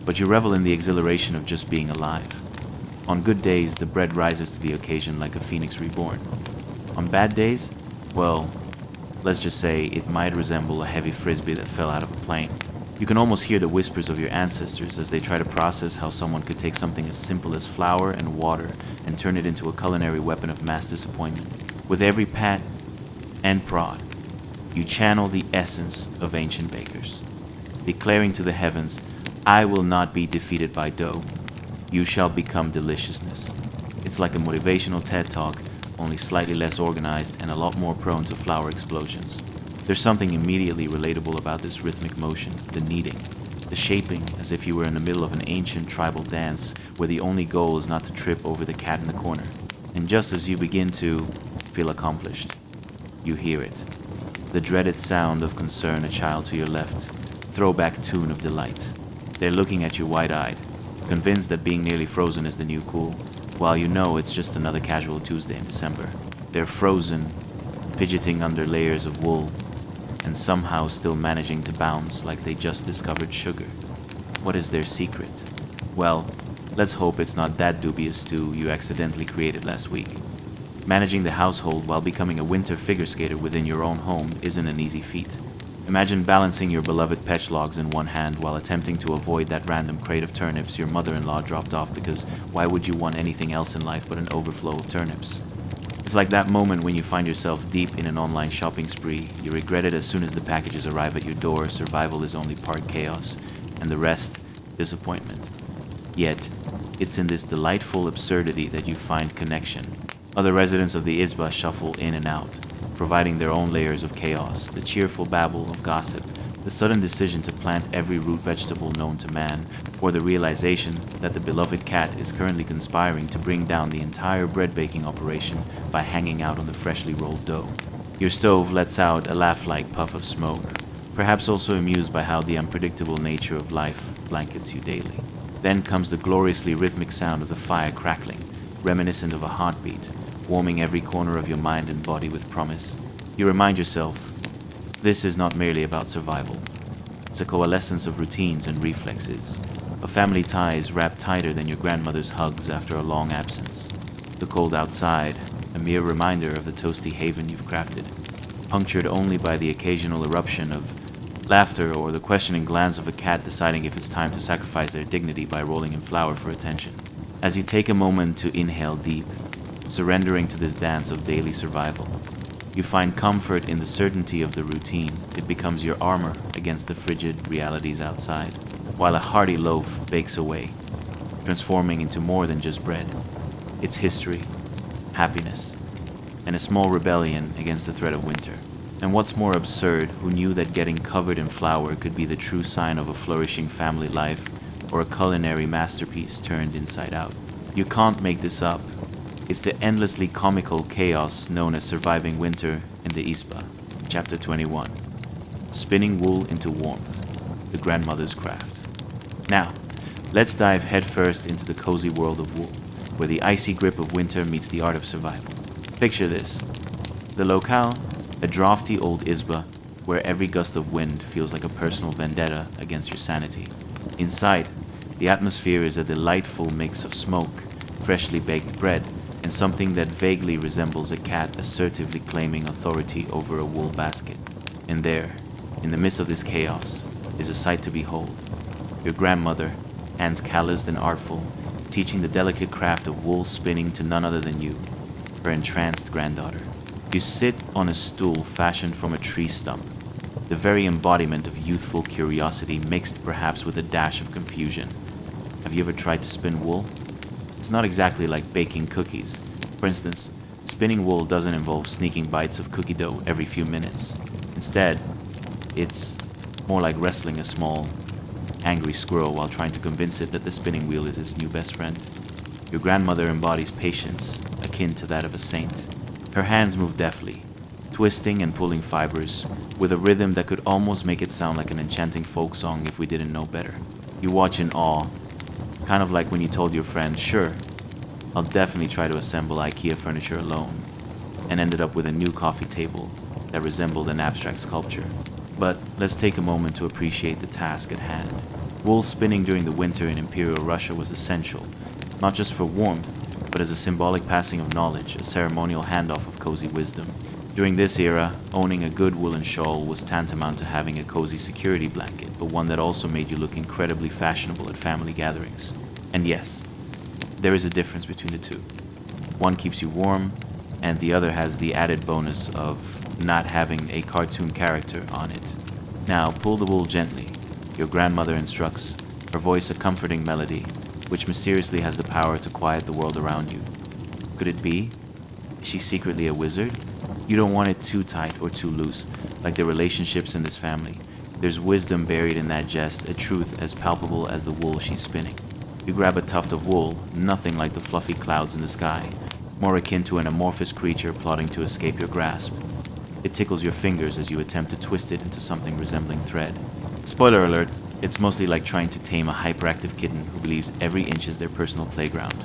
but you revel in the exhilaration of just being alive. On good days, the bread rises to the occasion like a phoenix reborn. On bad days, well, let's just say it might resemble a heavy frisbee that fell out of a plane. You can almost hear the whispers of your ancestors as they try to process how someone could take something as simple as flour and water and turn it into a culinary weapon of mass disappointment. With every pat and prod, you channel the essence of ancient bakers, declaring to the heavens, "I will not be defeated by dough. You shall become deliciousness." It's like a motivational TED Talk, only slightly less organized and a lot more prone to flour explosions. There's something immediately relatable about this rhythmic motion, the kneading, the shaping as if you were in the middle of an ancient tribal dance where the only goal is not to trip over the cat in the corner. And just as you begin to feel accomplished, you hear it. The dreaded sound of concern a child to your left, throwback tune of delight. They're looking at you wide-eyed, convinced that being nearly frozen is the new cool, while you know it's just another casual Tuesday in December. They're frozen, fidgeting under layers of wool, and somehow still managing to bounce like they just discovered sugar. What is their secret? Well, let's hope it's not that dubious stew you accidentally created last week. Managing the household while becoming a winter figure skater within your own home isn't an easy feat. Imagine balancing your beloved petch logs in one hand while attempting to avoid that random crate of turnips your mother-in-law dropped off, because why would you want anything else in life but an overflow of turnips? It's like that moment when you find yourself deep in an online shopping spree. You regret it as soon as the packages arrive at your door. Survival is only part chaos, and the rest, disappointment. Yet, it's in this delightful absurdity that you find connection. Other residents of the Isba shuffle in and out, providing their own layers of chaos, the cheerful babble of gossip, the sudden decision to plant every root vegetable known to man, or the realization that the beloved cat is currently conspiring to bring down the entire bread-baking operation by hanging out on the freshly rolled dough. Your stove lets out a laugh-like puff of smoke, perhaps also amused by how the unpredictable nature of life blankets you daily. Then comes the gloriously rhythmic sound of the fire crackling, reminiscent of a heartbeat, warming every corner of your mind and body with promise. You remind yourself, this is not merely about survival. It's a coalescence of routines and reflexes, of family ties wrapped tighter than your grandmother's hugs after a long absence. The cold outside, a mere reminder of the toasty haven you've crafted, punctured only by the occasional eruption of laughter or the questioning glance of a cat deciding if it's time to sacrifice their dignity by rolling in flour for attention. As you take a moment to inhale deep, surrendering to this dance of daily survival, you find comfort in the certainty of the routine. It becomes your armor against the frigid realities outside, while a hearty loaf bakes away, transforming into more than just bread. It's history, happiness, and a small rebellion against the threat of winter. And what's more absurd, who knew that getting covered in flour could be the true sign of a flourishing family life or a culinary masterpiece turned inside out? You can't make this up. It's the endlessly comical chaos known as surviving winter in the Isba. Chapter 21. Spinning wool into warmth, the grandmother's craft. Now, let's dive headfirst into the cozy world of wool, where the icy grip of winter meets the art of survival. Picture this. The locale, a drafty old Isba, where every gust of wind feels like a personal vendetta against your sanity. Inside, the atmosphere is a delightful mix of smoke, freshly baked bread, and something that vaguely resembles a cat assertively claiming authority over a wool basket. And there, in the midst of this chaos, is a sight to behold. Your grandmother, hands calloused and artful, teaching the delicate craft of wool spinning to none other than you, her entranced granddaughter. You sit on a stool fashioned from a tree stump, the very embodiment of youthful curiosity mixed perhaps with a dash of confusion. Have you ever tried to spin wool? It's not exactly like baking cookies. For instance, spinning wool doesn't involve sneaking bites of cookie dough every few minutes. Instead, it's more like wrestling a small, angry squirrel while trying to convince it that the spinning wheel is its new best friend. Your grandmother embodies patience, akin to that of a saint. Her hands move deftly, twisting and pulling fibers, with a rhythm that could almost make it sound like an enchanting folk song if we didn't know better. You watch in awe, kind of like when you told your friend, sure, I'll definitely try to assemble IKEA furniture alone, and ended up with a new coffee table that resembled an abstract sculpture. But let's take a moment to appreciate the task at hand. Wool spinning during the winter in Imperial Russia was essential, not just for warmth, but as a symbolic passing of knowledge, a ceremonial handoff of cozy wisdom. During this era, owning a good woolen shawl was tantamount to having a cozy security blanket, but one that also made you look incredibly fashionable at family gatherings. And yes, there is a difference between the two. One keeps you warm, and the other has the added bonus of not having a cartoon character on it. Now, pull the wool gently, your grandmother instructs, her voice a comforting melody, which mysteriously has the power to quiet the world around you. Could it be? Is she secretly a wizard? You don't want it too tight or too loose, like the relationships in this family. There's wisdom buried in that jest, a truth as palpable as the wool she's spinning. You grab a tuft of wool, nothing like the fluffy clouds in the sky, more akin to an amorphous creature plotting to escape your grasp. It tickles your fingers as you attempt to twist it into something resembling thread. Spoiler alert, it's mostly like trying to tame a hyperactive kitten who believes every inch is their personal playground.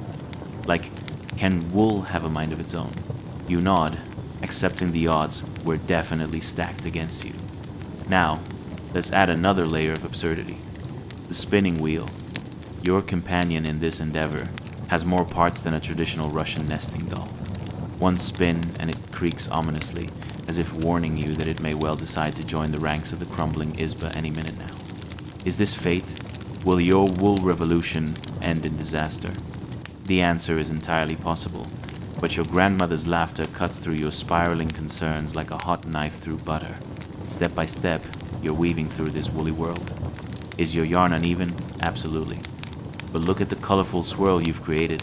Like, can wool have a mind of its own? You nod, accepting the odds were definitely stacked against you. Now, let's add another layer of absurdity. The spinning wheel, your companion in this endeavor, has more parts than a traditional Russian nesting doll. One spin and it creaks ominously, as if warning you that it may well decide to join the ranks of the crumbling Isba any minute now. Is this fate? Will your wool revolution end in disaster? The answer is entirely possible, but your grandmother's laughter cuts through your spiraling concerns like a hot knife through butter. Step by step, you're weaving through this woolly world. Is your yarn uneven? Absolutely. But look at the colorful swirl you've created.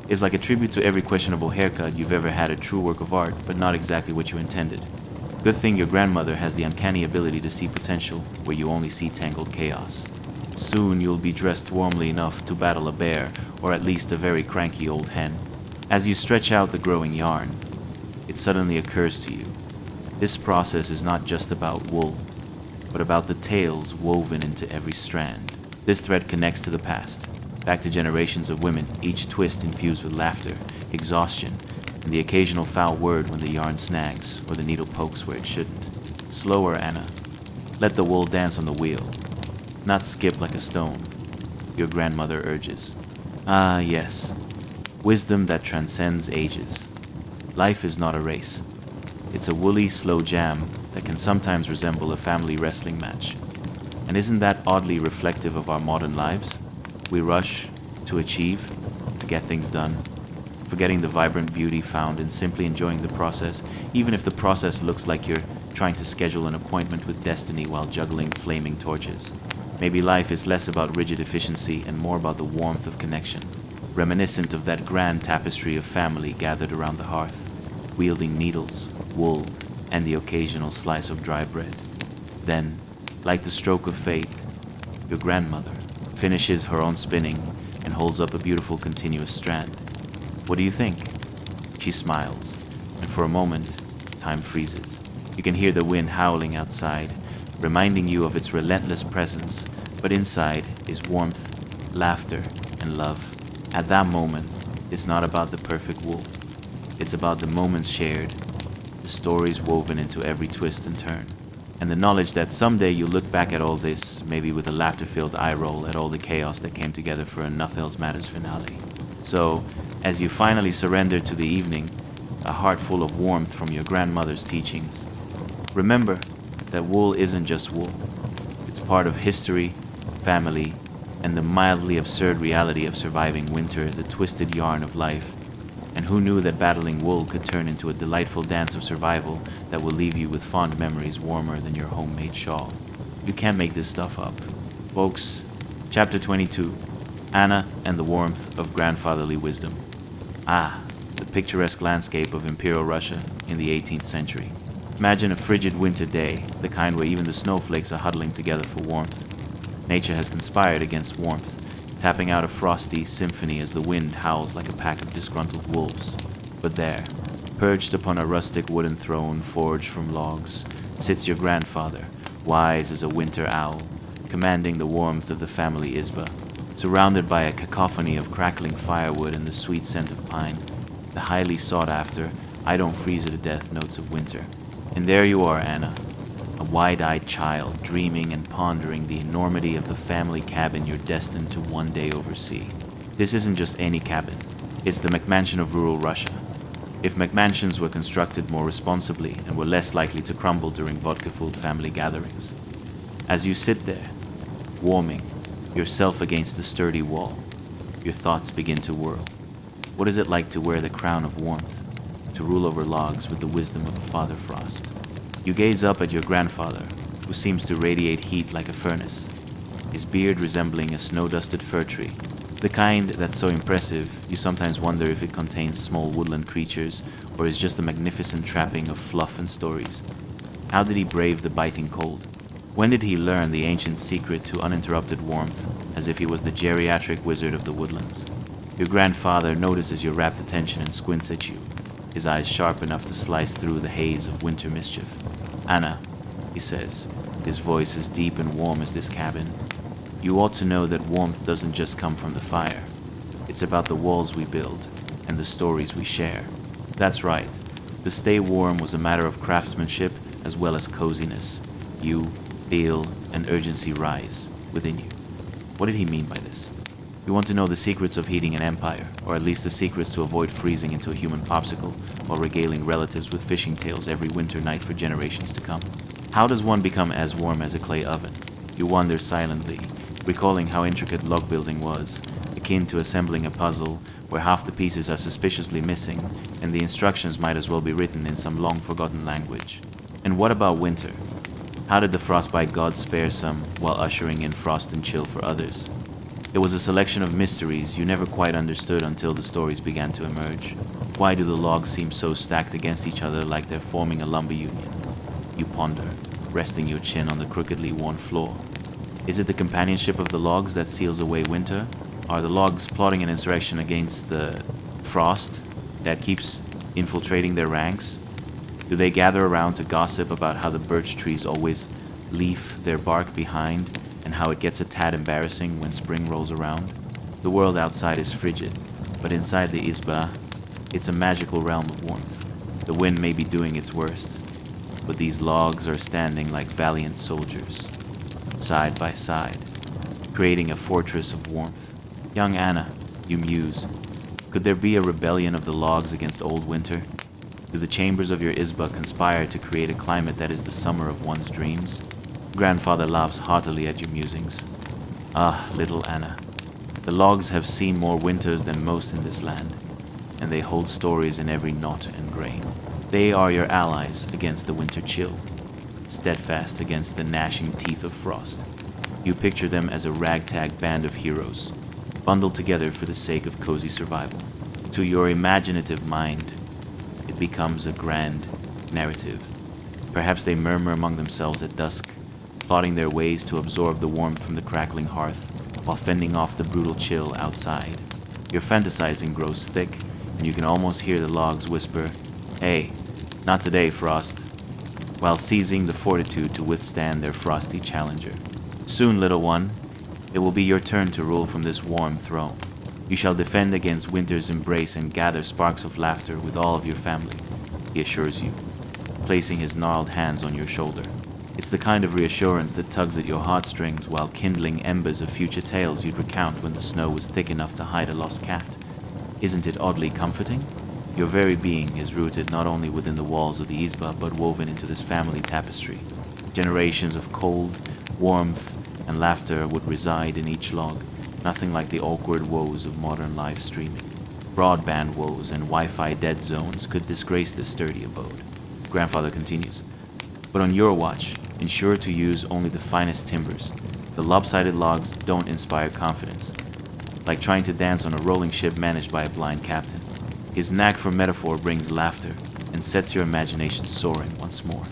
It's like a tribute to every questionable haircut you've ever had, a true work of art, but not exactly what you intended. Good thing your grandmother has the uncanny ability to see potential where you only see tangled chaos. Soon you'll be dressed warmly enough to battle a bear, or at least a very cranky old hen. As you stretch out the growing yarn, it suddenly occurs to you, this process is not just about wool, but about the tales woven into every strand. This thread connects to the past, back to generations of women, each twist infused with laughter, exhaustion, and the occasional foul word when the yarn snags or the needle pokes where it shouldn't. Slower, Anna. Let the wool dance on the wheel, not skip like a stone, your grandmother urges. Ah, yes. Wisdom that transcends ages. Life is not a race. It's a woolly, slow jam that can sometimes resemble a family wrestling match. And isn't that oddly reflective of our modern lives? We rush to achieve, to get things done, forgetting the vibrant beauty found in simply enjoying the process, even if the process looks like you're trying to schedule an appointment with destiny while juggling flaming torches. Maybe life is less about rigid efficiency and more about the warmth of connection, reminiscent of that grand tapestry of family gathered around the hearth, wielding needles, wool, and the occasional slice of dry bread. Then, like the stroke of fate, your grandmother finishes her own spinning and holds up a beautiful continuous strand. What do you think? She smiles, and for a moment, time freezes. You can hear the wind howling outside, reminding you of its relentless presence, but inside is warmth, laughter, and love. At that moment, it's not about the perfect wool. It's about the moments shared, the stories woven into every twist and turn, and the knowledge that someday you'll look back at all this, maybe with a laughter-filled eye roll at all the chaos that came together for a Nothing Else Matters finale. So, as you finally surrender to the evening, a heart full of warmth from your grandmother's teachings, remember that wool isn't just wool. It's part of history, family, and the mildly absurd reality of surviving winter, the twisted yarn of life. And who knew that battling wool could turn into a delightful dance of survival that will leave you with fond memories warmer than your homemade shawl. You can't make this stuff up. Folks, Chapter 22, Anna and the Warmth of Grandfatherly Wisdom. The picturesque landscape of Imperial Russia in the 18th century. Imagine a frigid winter day, the kind where even the snowflakes are huddling together for warmth. Nature has conspired against warmth, tapping out a frosty symphony as the wind howls like a pack of disgruntled wolves. But there, perched upon a rustic wooden throne forged from logs, sits your grandfather, wise as a winter owl, commanding the warmth of the family Isba, surrounded by a cacophony of crackling firewood and the sweet scent of pine, the highly sought-after, I don't freeze you to death notes of winter. And there you are, Anna, a wide-eyed child dreaming and pondering the enormity of the family cabin you're destined to one day oversee. This isn't just any cabin. It's the McMansion of rural Russia. If McMansions were constructed more responsibly and were less likely to crumble during vodka-fueled family gatherings. As you sit there, warming yourself against the sturdy wall, your thoughts begin to whirl. What is it like to wear the crown of warmth, to rule over logs with the wisdom of a Father Frost? You gaze up at your grandfather, who seems to radiate heat like a furnace, his beard resembling a snow-dusted fir tree, the kind that's so impressive you sometimes wonder if it contains small woodland creatures or is just a magnificent trapping of fluff and stories. How did he brave the biting cold? When did he learn the ancient secret to uninterrupted warmth, as if he was the geriatric wizard of the woodlands? Your grandfather notices your rapt attention and squints at you, his eyes sharp enough to slice through the haze of winter mischief. Anna, he says, his voice as deep and warm as this cabin, you ought to know that warmth doesn't just come from the fire. It's about the walls we build and the stories we share. That's right. To stay warm was a matter of craftsmanship as well as coziness. You feel an urgency rise within you. What did he mean by this? You want to know the secrets of heating an empire, or at least the secrets to avoid freezing into a human popsicle while regaling relatives with fishing tales every winter night for generations to come. How does one become as warm as a clay oven? You wonder silently, recalling how intricate log building was, akin to assembling a puzzle where half the pieces are suspiciously missing, and the instructions might as well be written in some long-forgotten language. And what about winter? How did the frostbite gods spare some while ushering in frost and chill for others? It was a selection of mysteries you never quite understood until the stories began to emerge. Why do the logs seem so stacked against each other like they're forming a lumber union? You ponder, resting your chin on the crookedly worn floor. Is it the companionship of the logs that seals away winter? Are the logs plotting an insurrection against the frost that keeps infiltrating their ranks? Do they gather around to gossip about how the birch trees always leave their bark behind and how it gets a tad embarrassing when spring rolls around? The world outside is frigid, but inside the Isba, it's a magical realm of warmth. The wind may be doing its worst, but these logs are standing like valiant soldiers, side by side, creating a fortress of warmth. Young Anna, you muse, could there be a rebellion of the logs against old winter? Do the chambers of your Isba conspire to create a climate that is the summer of one's dreams? Grandfather laughs heartily at your musings. Ah, little Anna, the logs have seen more winters than most in this land, and they hold stories in every knot and grain. They are your allies against the winter chill, steadfast against the gnashing teeth of frost. You picture them as a ragtag band of heroes, bundled together for the sake of cozy survival. To your imaginative mind, it becomes a grand narrative. Perhaps they murmur among themselves at dusk, plotting their ways to absorb the warmth from the crackling hearth while fending off the brutal chill outside. Your fantasizing grows thick, and you can almost hear the logs whisper, "Hey, not today, Frost," while seizing the fortitude to withstand their frosty challenger. Soon, little one, it will be your turn to rule from this warm throne. You shall defend against winter's embrace and gather sparks of laughter with all of your family, he assures you, placing his gnarled hands on your shoulder. It's the kind of reassurance that tugs at your heartstrings while kindling embers of future tales you'd recount when the snow was thick enough to hide a lost cat. Isn't it oddly comforting? Your very being is rooted not only within the walls of the Isba, but woven into this family tapestry. Generations of cold, warmth, and laughter would reside in each log, nothing like the awkward woes of modern live streaming. Broadband woes and Wi-Fi dead zones could disgrace this sturdy abode. Grandfather continues, but on your watch, ensure to use only the finest timbers. The lopsided logs don't inspire confidence, like trying to dance on a rolling ship managed by a blind captain. His knack for metaphor brings laughter and sets your imagination soaring once more.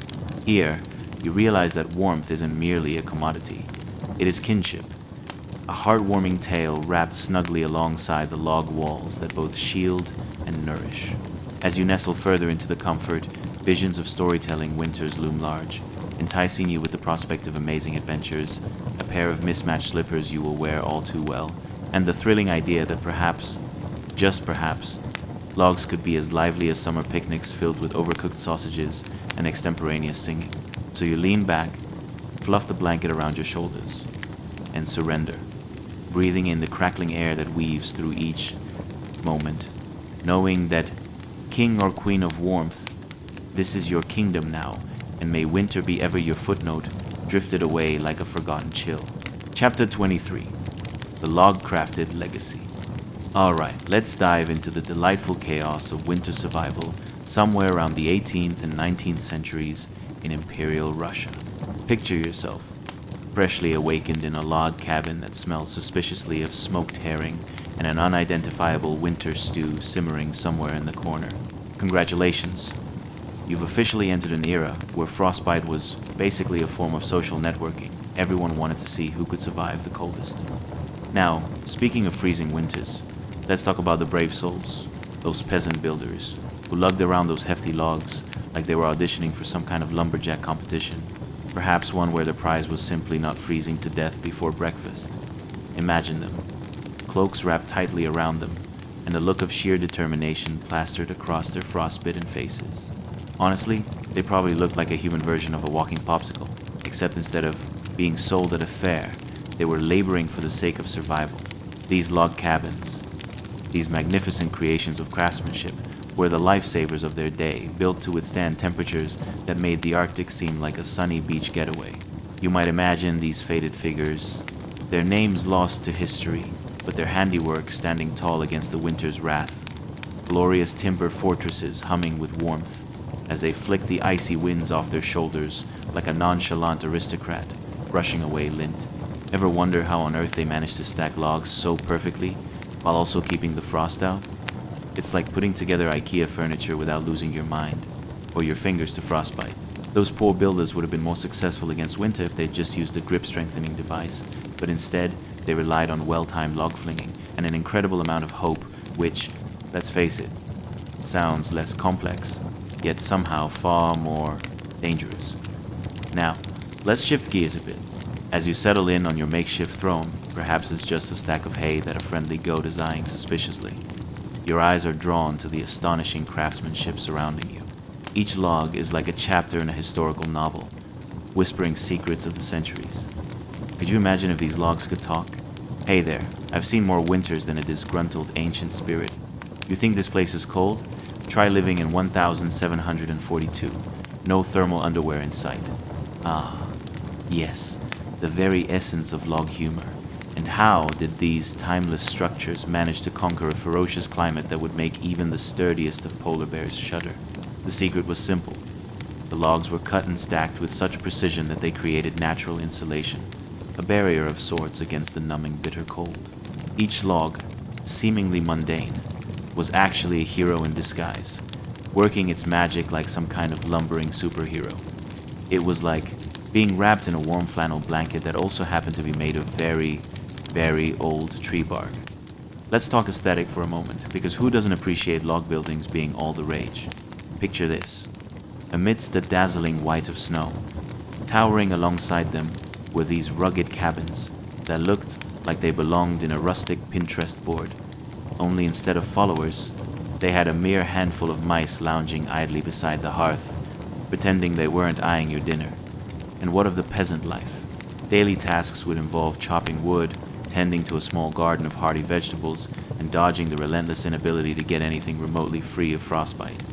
Here, you realize that warmth isn't merely a commodity. It is kinship, a heartwarming tale wrapped snugly alongside the log walls that both shield and nourish. As you nestle further into the comfort, visions of storytelling winters loom large, enticing you with the prospect of amazing adventures, a pair of mismatched slippers you will wear all too well, and the thrilling idea that perhaps, just perhaps, logs could be as lively as summer picnics filled with overcooked sausages and extemporaneous singing. So you lean back, fluff the blanket around your shoulders, and surrender, breathing in the crackling air that weaves through each moment, knowing that, king or queen of warmth, this is your kingdom now, and may winter be ever your footnote, drifted away like a forgotten chill. Chapter 23, The Log-Crafted Legacy. Alright, let's dive into the delightful chaos of winter survival somewhere around the 18th and 19th centuries in Imperial Russia. Picture yourself, freshly awakened in a log cabin that smells suspiciously of smoked herring and an unidentifiable winter stew simmering somewhere in the corner. Congratulations. You've officially entered an era where frostbite was basically a form of social networking. Everyone wanted to see who could survive the coldest. Now, speaking of freezing winters, let's talk about the brave souls, those peasant builders, who lugged around those hefty logs like they were auditioning for some kind of lumberjack competition, perhaps one where the prize was simply not freezing to death before breakfast. Imagine them, cloaks wrapped tightly around them, and a look of sheer determination plastered across their frostbitten faces. Honestly, they probably looked like a human version of a walking popsicle, except instead of being sold at a fair, they were laboring for the sake of survival. These log cabins, these magnificent creations of craftsmanship, were the lifesavers of their day, built to withstand temperatures that made the Arctic seem like a sunny beach getaway. You might imagine these faded figures, their names lost to history, but their handiwork standing tall against the winter's wrath. Glorious timber fortresses humming with warmth as they flicked the icy winds off their shoulders like a nonchalant aristocrat brushing away lint. Ever wonder how on earth they managed to stack logs so perfectly while also keeping the frost out? It's like putting together IKEA furniture without losing your mind, or your fingers to frostbite. Those poor builders would have been more successful against winter if they'd just used a grip-strengthening device, but instead, they relied on well-timed log flinging and an incredible amount of hope, which, let's face it, sounds less complex, yet somehow far more dangerous. Now, let's shift gears a bit. As you settle in on your makeshift throne, perhaps it's just a stack of hay that a friendly goat is eyeing suspiciously. Your eyes are drawn to the astonishing craftsmanship surrounding you. Each log is like a chapter in a historical novel, whispering secrets of the centuries. Could you imagine if these logs could talk? Hey there, I've seen more winters than a disgruntled ancient spirit. You think this place is cold? Try living in 1742. No thermal underwear in sight. Ah, yes, the very essence of log humor. And how did these timeless structures manage to conquer a ferocious climate that would make even the sturdiest of polar bears shudder? The secret was simple. The logs were cut and stacked with such precision that they created natural insulation, a barrier of sorts against the numbing bitter cold. Each log, seemingly mundane, was actually a hero in disguise, working its magic like some kind of lumbering superhero. It was like being wrapped in a warm flannel blanket that also happened to be made of very, very old tree bark. Let's talk aesthetic for a moment, because who doesn't appreciate log buildings being all the rage? Picture this. Amidst the dazzling white of snow, towering alongside them were these rugged cabins that looked like they belonged in a rustic Pinterest board. Only instead of followers, they had a mere handful of mice lounging idly beside the hearth, pretending they weren't eyeing your dinner. And what of the peasant life? Daily tasks would involve chopping wood, tending to a small garden of hardy vegetables, and dodging the relentless inability to get anything remotely free of frostbite.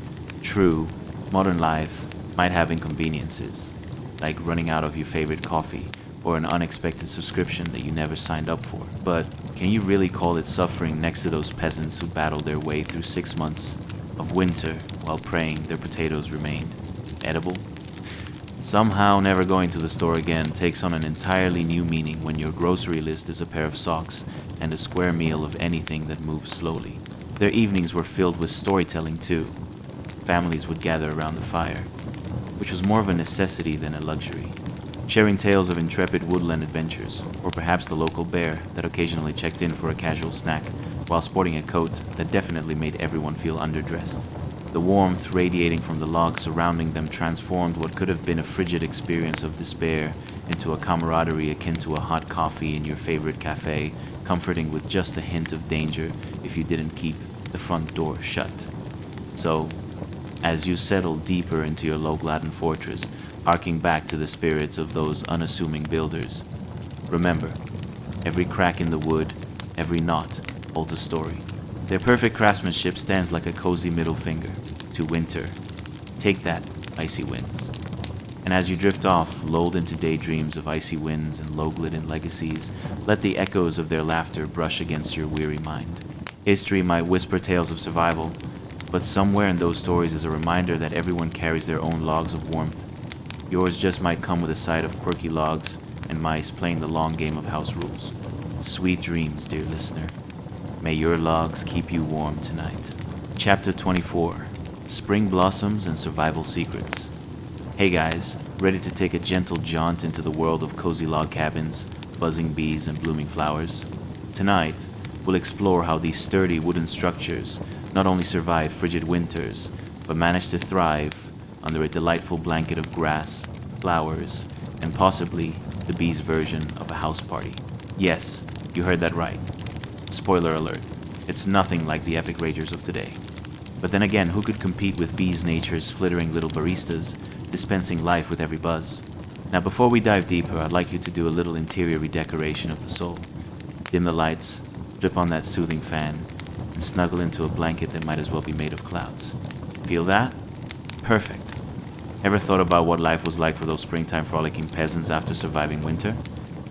True, modern life might have inconveniences, like running out of your favorite coffee or an unexpected subscription that you never signed up for. But can you really call it suffering next to those peasants who battled their way through 6 months of winter while praying their potatoes remained edible? Somehow never going to the store again takes on an entirely new meaning when your grocery list is a pair of socks and a square meal of anything that moves slowly. Their evenings were filled with storytelling too. Families would gather around the fire, which was more of a necessity than a luxury, sharing tales of intrepid woodland adventures, or perhaps the local bear that occasionally checked in for a casual snack while sporting a coat that definitely made everyone feel underdressed. The warmth radiating from the logs surrounding them transformed what could have been a frigid experience of despair into a camaraderie akin to a hot coffee in your favorite cafe, comforting with just a hint of danger if you didn't keep the front door shut. So, as you settle deeper into your log-laden fortress, harking back to the spirits of those unassuming builders, remember, every crack in the wood, every knot, holds a story. Their perfect craftsmanship stands like a cozy middle finger to winter. Take that, icy winds. And as you drift off, lulled into daydreams of icy winds and log-laden legacies, let the echoes of their laughter brush against your weary mind. History might whisper tales of survival, but somewhere in those stories is a reminder that everyone carries their own logs of warmth. Yours just might come with a side of quirky logs and mice playing the long game of house rules. Sweet dreams, dear listener. May your logs keep you warm tonight. Chapter 24. Spring Blossoms and Survival Secrets. Hey guys, ready to take a gentle jaunt into the world of cozy log cabins, buzzing bees, and blooming flowers? Tonight, we'll explore how these sturdy wooden structures not only survive frigid winters, but manage to thrive under a delightful blanket of grass, flowers, and possibly the bees' version of a house party. Yes, you heard that right. Spoiler alert, it's nothing like the epic ragers of today. But then again, who could compete with bees' nature's flittering little baristas, dispensing life with every buzz? Now before we dive deeper, I'd like you to do a little interior redecoration of the soul. Dim the lights, drip on that soothing fan, and snuggle into a blanket that might as well be made of clouds. Feel that? Perfect. Ever thought about what life was like for those springtime frolicking peasants after surviving winter?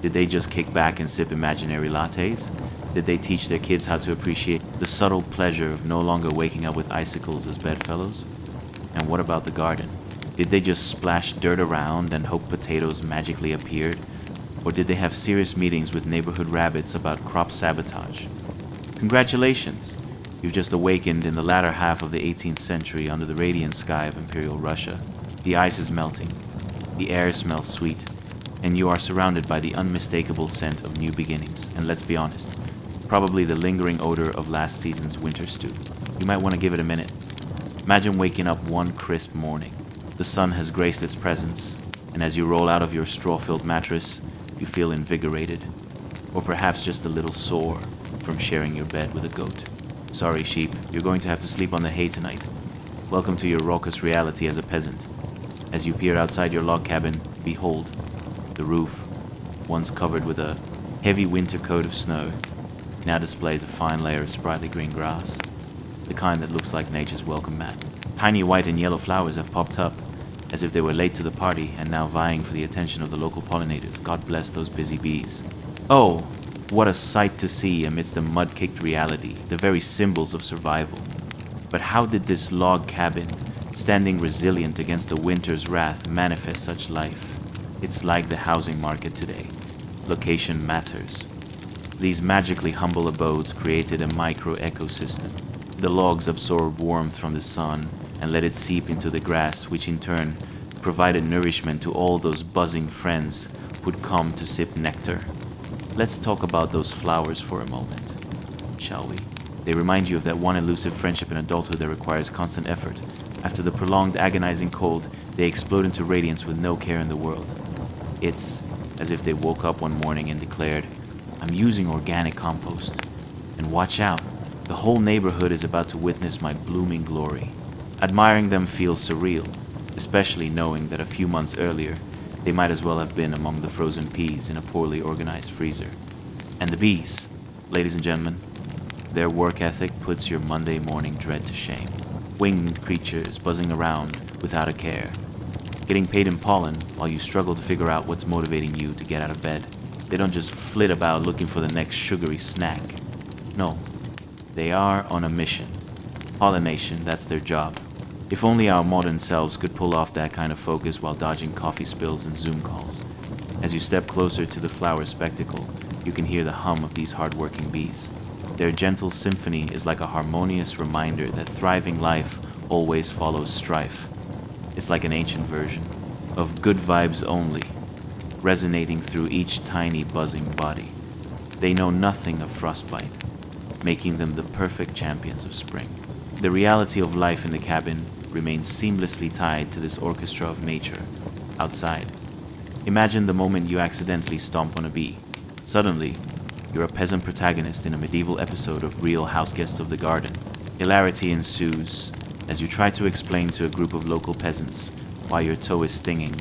Did they just kick back and sip imaginary lattes? Did they teach their kids how to appreciate the subtle pleasure of no longer waking up with icicles as bedfellows? And what about the garden? Did they just splash dirt around and hope potatoes magically appeared? Or did they have serious meetings with neighborhood rabbits about crop sabotage? Congratulations! You've just awakened in the latter half of the 18th century under the radiant sky of Imperial Russia. The ice is melting, the air smells sweet, and you are surrounded by the unmistakable scent of new beginnings. And let's be honest, probably the lingering odor of last season's winter stew. You might want to give it a minute. Imagine waking up one crisp morning. The sun has graced its presence, and as you roll out of your straw-filled mattress, you feel invigorated, or perhaps just a little sore from sharing your bed with a goat. Sorry, sheep, you're going to have to sleep on the hay tonight. Welcome to your raucous reality as a peasant. As you peer outside your log cabin, behold, the roof, once covered with a heavy winter coat of snow, now displays a fine layer of sprightly green grass. the kind that looks like nature's welcome mat. Tiny white and yellow flowers have popped up, as if they were late to the party and now vying for the attention of the local pollinators. God bless those busy bees. Oh, what a sight to see amidst the mud-kicked reality, the very symbols of survival. But how did this log cabin, standing resilient against the winter's wrath, manifest such life? It's like the housing market today. Location matters. These magically humble abodes created a micro-ecosystem. The logs absorbed warmth from the sun and let it seep into the grass, which in turn provided nourishment to all those buzzing friends who'd come to sip nectar. Let's talk about those flowers for a moment, shall we? They remind you of that one elusive friendship in adulthood that requires constant effort. After the prolonged agonizing cold, they explode into radiance with no care in the world. It's as if they woke up one morning and declared, "I'm using organic compost. And watch out, the whole neighborhood is about to witness my blooming glory." Admiring them feels surreal, especially knowing that a few months earlier, they might as well have been among the frozen peas in a poorly organized freezer. And the bees, ladies and gentlemen, their work ethic puts your Monday morning dread to shame. Winged creatures buzzing around without a care, getting paid in pollen while you struggle to figure out what's motivating you to get out of bed. They don't just flit about looking for the next sugary snack. No, they are on a mission. Pollination, that's their job. If only our modern selves could pull off that kind of focus while dodging coffee spills and Zoom calls. As you step closer to the flower spectacle, you can hear the hum of these hard-working bees. Their gentle symphony is like a harmonious reminder that thriving life always follows strife. It's like an ancient version of good vibes only, resonating through each tiny buzzing body. They know nothing of frostbite, making them the perfect champions of spring. The reality of life in the cabin remains seamlessly tied to this orchestra of nature outside. Imagine the moment you accidentally stomp on a bee. Suddenly, you're a peasant protagonist in a medieval episode of Real Houseguests of the Garden. Hilarity ensues as you try to explain to a group of local peasants why your toe is stinging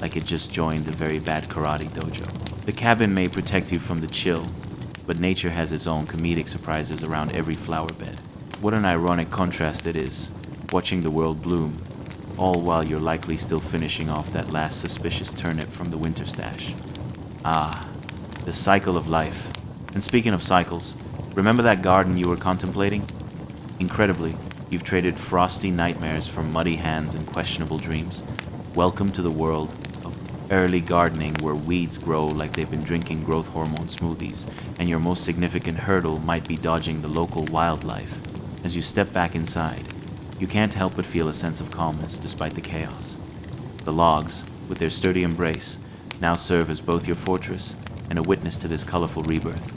like it just joined a very bad karate dojo. The cabin may protect you from the chill, but nature has its own comedic surprises around every flower bed. What an ironic contrast it is, watching the world bloom, all while you're likely still finishing off that last suspicious turnip from the winter stash. Ah, the cycle of life. And speaking of cycles, remember that garden you were contemplating? Incredibly, you've traded frosty nightmares for muddy hands and questionable dreams. Welcome to the world of early gardening, where weeds grow like they've been drinking growth hormone smoothies, and your most significant hurdle might be dodging the local wildlife. As you step back inside, you can't help but feel a sense of calmness despite the chaos. The logs, with their sturdy embrace, now serve as both your fortress and a witness to this colorful rebirth.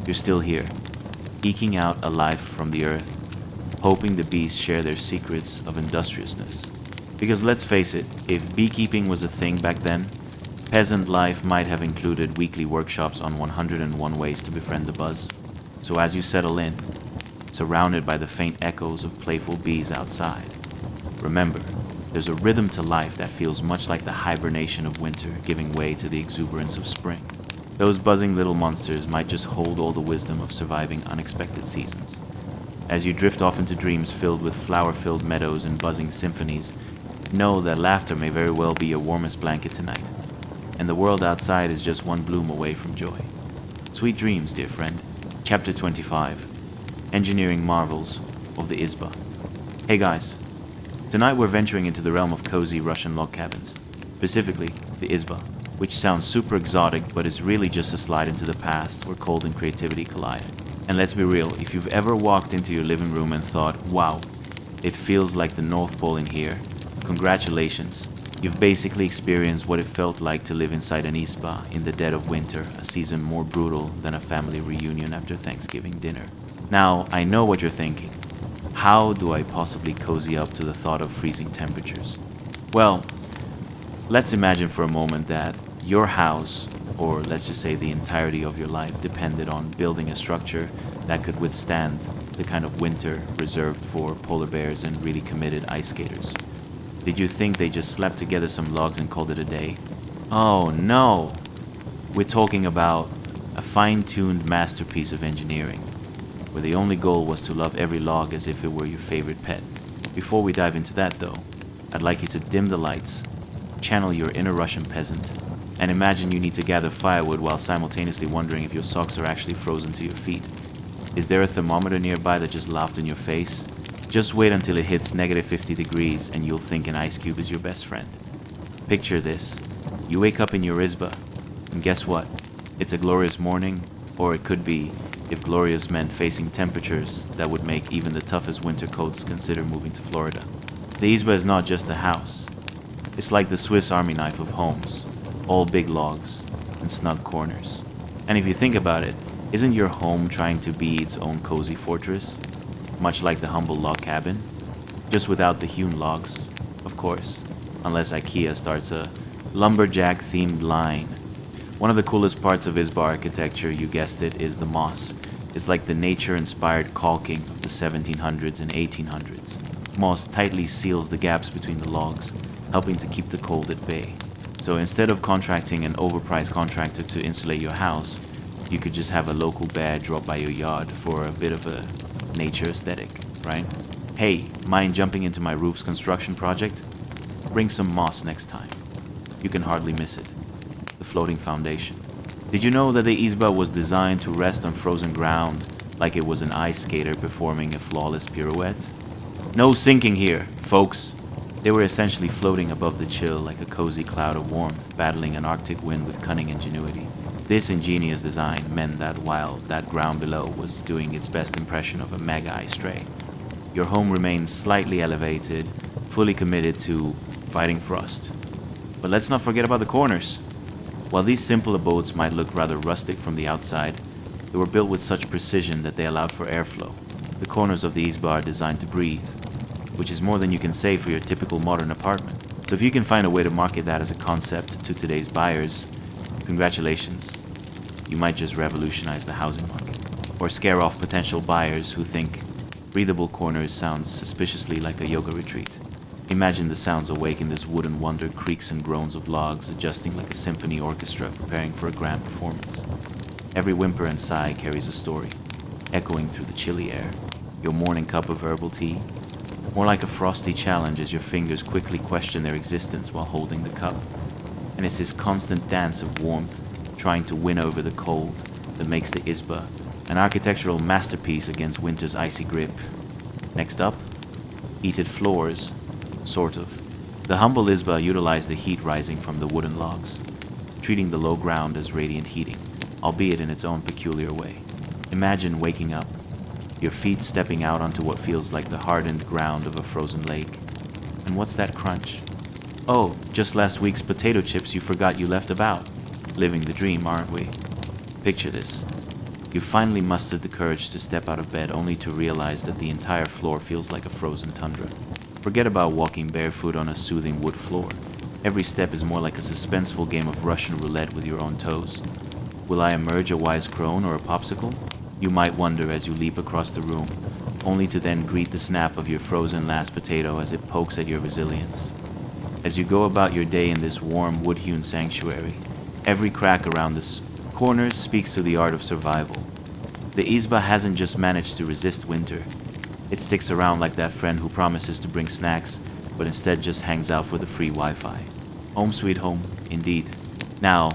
You're still here, eking out a life from the earth, hoping the bees share their secrets of industriousness. Because let's face it, if beekeeping was a thing back then, peasant life might have included weekly workshops on 101 ways to befriend the buzz. So as you settle in, surrounded by the faint echoes of playful bees outside, remember, there's a rhythm to life that feels much like the hibernation of winter giving way to the exuberance of spring. Those buzzing little monsters might just hold all the wisdom of surviving unexpected seasons. As you drift off into dreams filled with flower-filled meadows and buzzing symphonies, know that laughter may very well be your warmest blanket tonight, and the world outside is just one bloom away from joy. Sweet dreams, dear friend. Chapter 25. Engineering Marvels of the Izba. Hey guys, tonight we're venturing into the realm of cozy Russian log cabins, specifically the Izba, which sounds super exotic but is really just a slide into the past where cold and creativity collide. And let's be real, if you've ever walked into your living room and thought, wow, it feels like the North Pole in here, congratulations. You've basically experienced what it felt like to live inside an Izba in the dead of winter, a season more brutal than a family reunion after Thanksgiving dinner. Now, I know what you're thinking. How do I possibly cozy up to the thought of freezing temperatures? Well, let's imagine for a moment that your house, or let's just say the entirety of your life, depended on building a structure that could withstand the kind of winter reserved for polar bears and really committed ice skaters. Did you think they just slapped together some logs and called it a day? Oh no! We're talking about a fine-tuned masterpiece of engineering. where the only goal was to love every log as if it were your favorite pet. Before we dive into that, though, I'd like you to dim the lights, channel your inner Russian peasant, and imagine you need to gather firewood while simultaneously wondering if your socks are actually frozen to your feet. Is there a thermometer nearby that just laughed in your face? Just wait until it hits negative 50 degrees and you'll think an ice cube is your best friend. Picture this. You wake up in your izba, and guess what? It's a glorious morning, or it could be, if glorious meant facing temperatures that would make even the toughest winter coats consider moving to Florida. The izba is not just a house. It's like the Swiss Army knife of homes, all big logs and snug corners. And if you think about it, isn't your home trying to be its own cozy fortress? Much like the humble log cabin, just without the hewn logs, of course, unless IKEA starts a lumberjack-themed line. One of the coolest parts of Izba architecture, you guessed it, is the moss. It's like the nature-inspired caulking of the 1700s and 1800s. Moss tightly seals the gaps between the logs, helping to keep the cold at bay. So instead of contracting an overpriced contractor to insulate your house, you could just have a local bear drop by your yard for a bit of a nature aesthetic, right? Hey, mind jumping into my roof's construction project? Bring some moss next time. You can hardly miss it. The floating foundation. Did you know that the Izba was designed to rest on frozen ground like it was an ice skater performing a flawless pirouette? No sinking here, folks. They were essentially floating above the chill like a cozy cloud of warmth, battling an Arctic wind with cunning ingenuity. This ingenious design meant that while that ground below was doing its best impression of a mega ice tray, your home remained slightly elevated, fully committed to fighting frost. But let's not forget about the corners. While these simple abodes might look rather rustic from the outside, they were built with such precision that they allowed for airflow. The corners of the Izba are designed to breathe, which is more than you can say for your typical modern apartment. So if you can find a way to market that as a concept to today's buyers, congratulations. You might just revolutionize the housing market, or scare off potential buyers who think breathable corners sounds suspiciously like a yoga retreat. Imagine the sounds awake in this wooden wonder, creaks and groans of logs adjusting like a symphony orchestra preparing for a grand performance. Every whimper and sigh carries a story, echoing through the chilly air. Your morning cup of herbal tea, more like a frosty challenge as your fingers quickly question their existence while holding the cup. And it's this constant dance of warmth, trying to win over the cold, that makes the Izba an architectural masterpiece against winter's icy grip. Next up, heated floors, sort of. The humble Izba utilized the heat rising from the wooden logs, treating the low ground as radiant heating, albeit in its own peculiar way. Imagine waking up, your feet stepping out onto what feels like the hardened ground of a frozen lake. And what's that crunch? Oh, just last week's potato chips you forgot you left about. Living the dream, aren't we? Picture this. You finally mustered the courage to step out of bed only to realize that the entire floor feels like a frozen tundra. Forget about walking barefoot on a soothing wood floor. Every step is more like a suspenseful game of Russian roulette with your own toes. Will I emerge a wise crone or a popsicle? You might wonder as you leap across the room, only to then greet the snap of your frozen last potato as it pokes at your resilience. As you go about your day in this warm, wood-hewn sanctuary, every crack around the corners speaks to the art of survival. The Izba hasn't just managed to resist winter. It sticks around like that friend who promises to bring snacks, but instead just hangs out for the free Wi-Fi. Home sweet home, indeed. Now,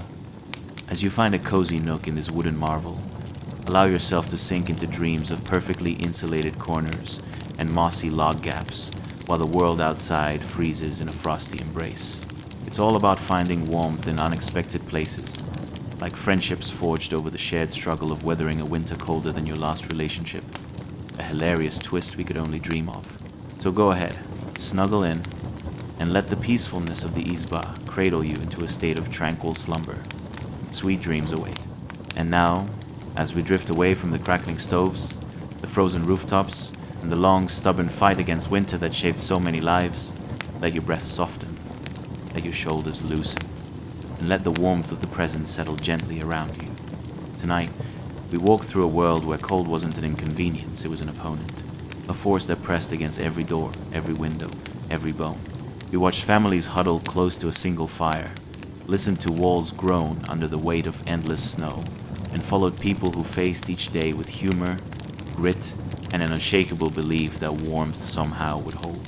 as you find a cozy nook in this wooden marvel, allow yourself to sink into dreams of perfectly insulated corners and mossy log gaps, while the world outside freezes in a frosty embrace. It's all about finding warmth in unexpected places, like friendships forged over the shared struggle of weathering a winter colder than your last relationship. A hilarious twist we could only dream of. So go ahead, snuggle in, and let the peacefulness of the Izba cradle you into a state of tranquil slumber. Sweet dreams await. And now, as we drift away from the crackling stoves, the frozen rooftops, and the long, stubborn fight against winter that shaped so many lives, let your breath soften, let your shoulders loosen, and let the warmth of the present settle gently around you. Tonight, we walked through a world where cold wasn't an inconvenience, it was an opponent, a force that pressed against every door, every window, every bone. We watched families huddle close to a single fire, listened to walls groan under the weight of endless snow, and followed people who faced each day with humor, grit, and an unshakable belief that warmth somehow would hold.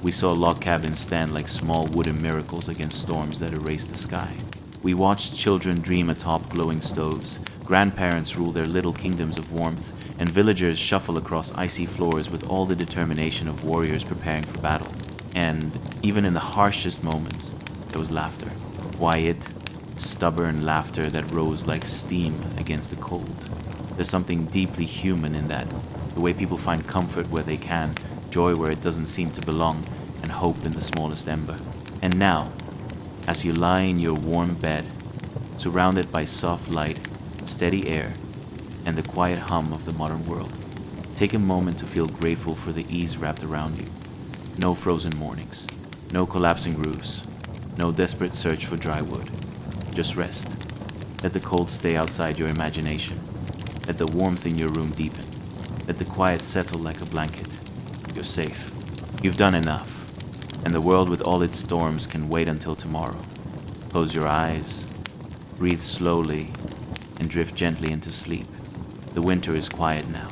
We saw log cabins stand like small wooden miracles against storms that erased the sky. We watched children dream atop glowing stoves, grandparents rule their little kingdoms of warmth, and villagers shuffle across icy floors with all the determination of warriors preparing for battle. And even in the harshest moments, there was laughter. Quiet, stubborn laughter that rose like steam against the cold. There's something deeply human in that, the way people find comfort where they can, joy where it doesn't seem to belong, and hope in the smallest ember. And now, as you lie in your warm bed, surrounded by soft light, steady air, and the quiet hum of the modern world, take a moment to feel grateful for the ease wrapped around you. No frozen mornings, no collapsing roofs, no desperate search for dry wood. Just rest. Let the cold stay outside your imagination. Let the warmth in your room deepen. Let the quiet settle like a blanket. You're safe. You've done enough. And the world with all its storms can wait until tomorrow. Close your eyes, breathe slowly, and drift gently into sleep. The winter is quiet now.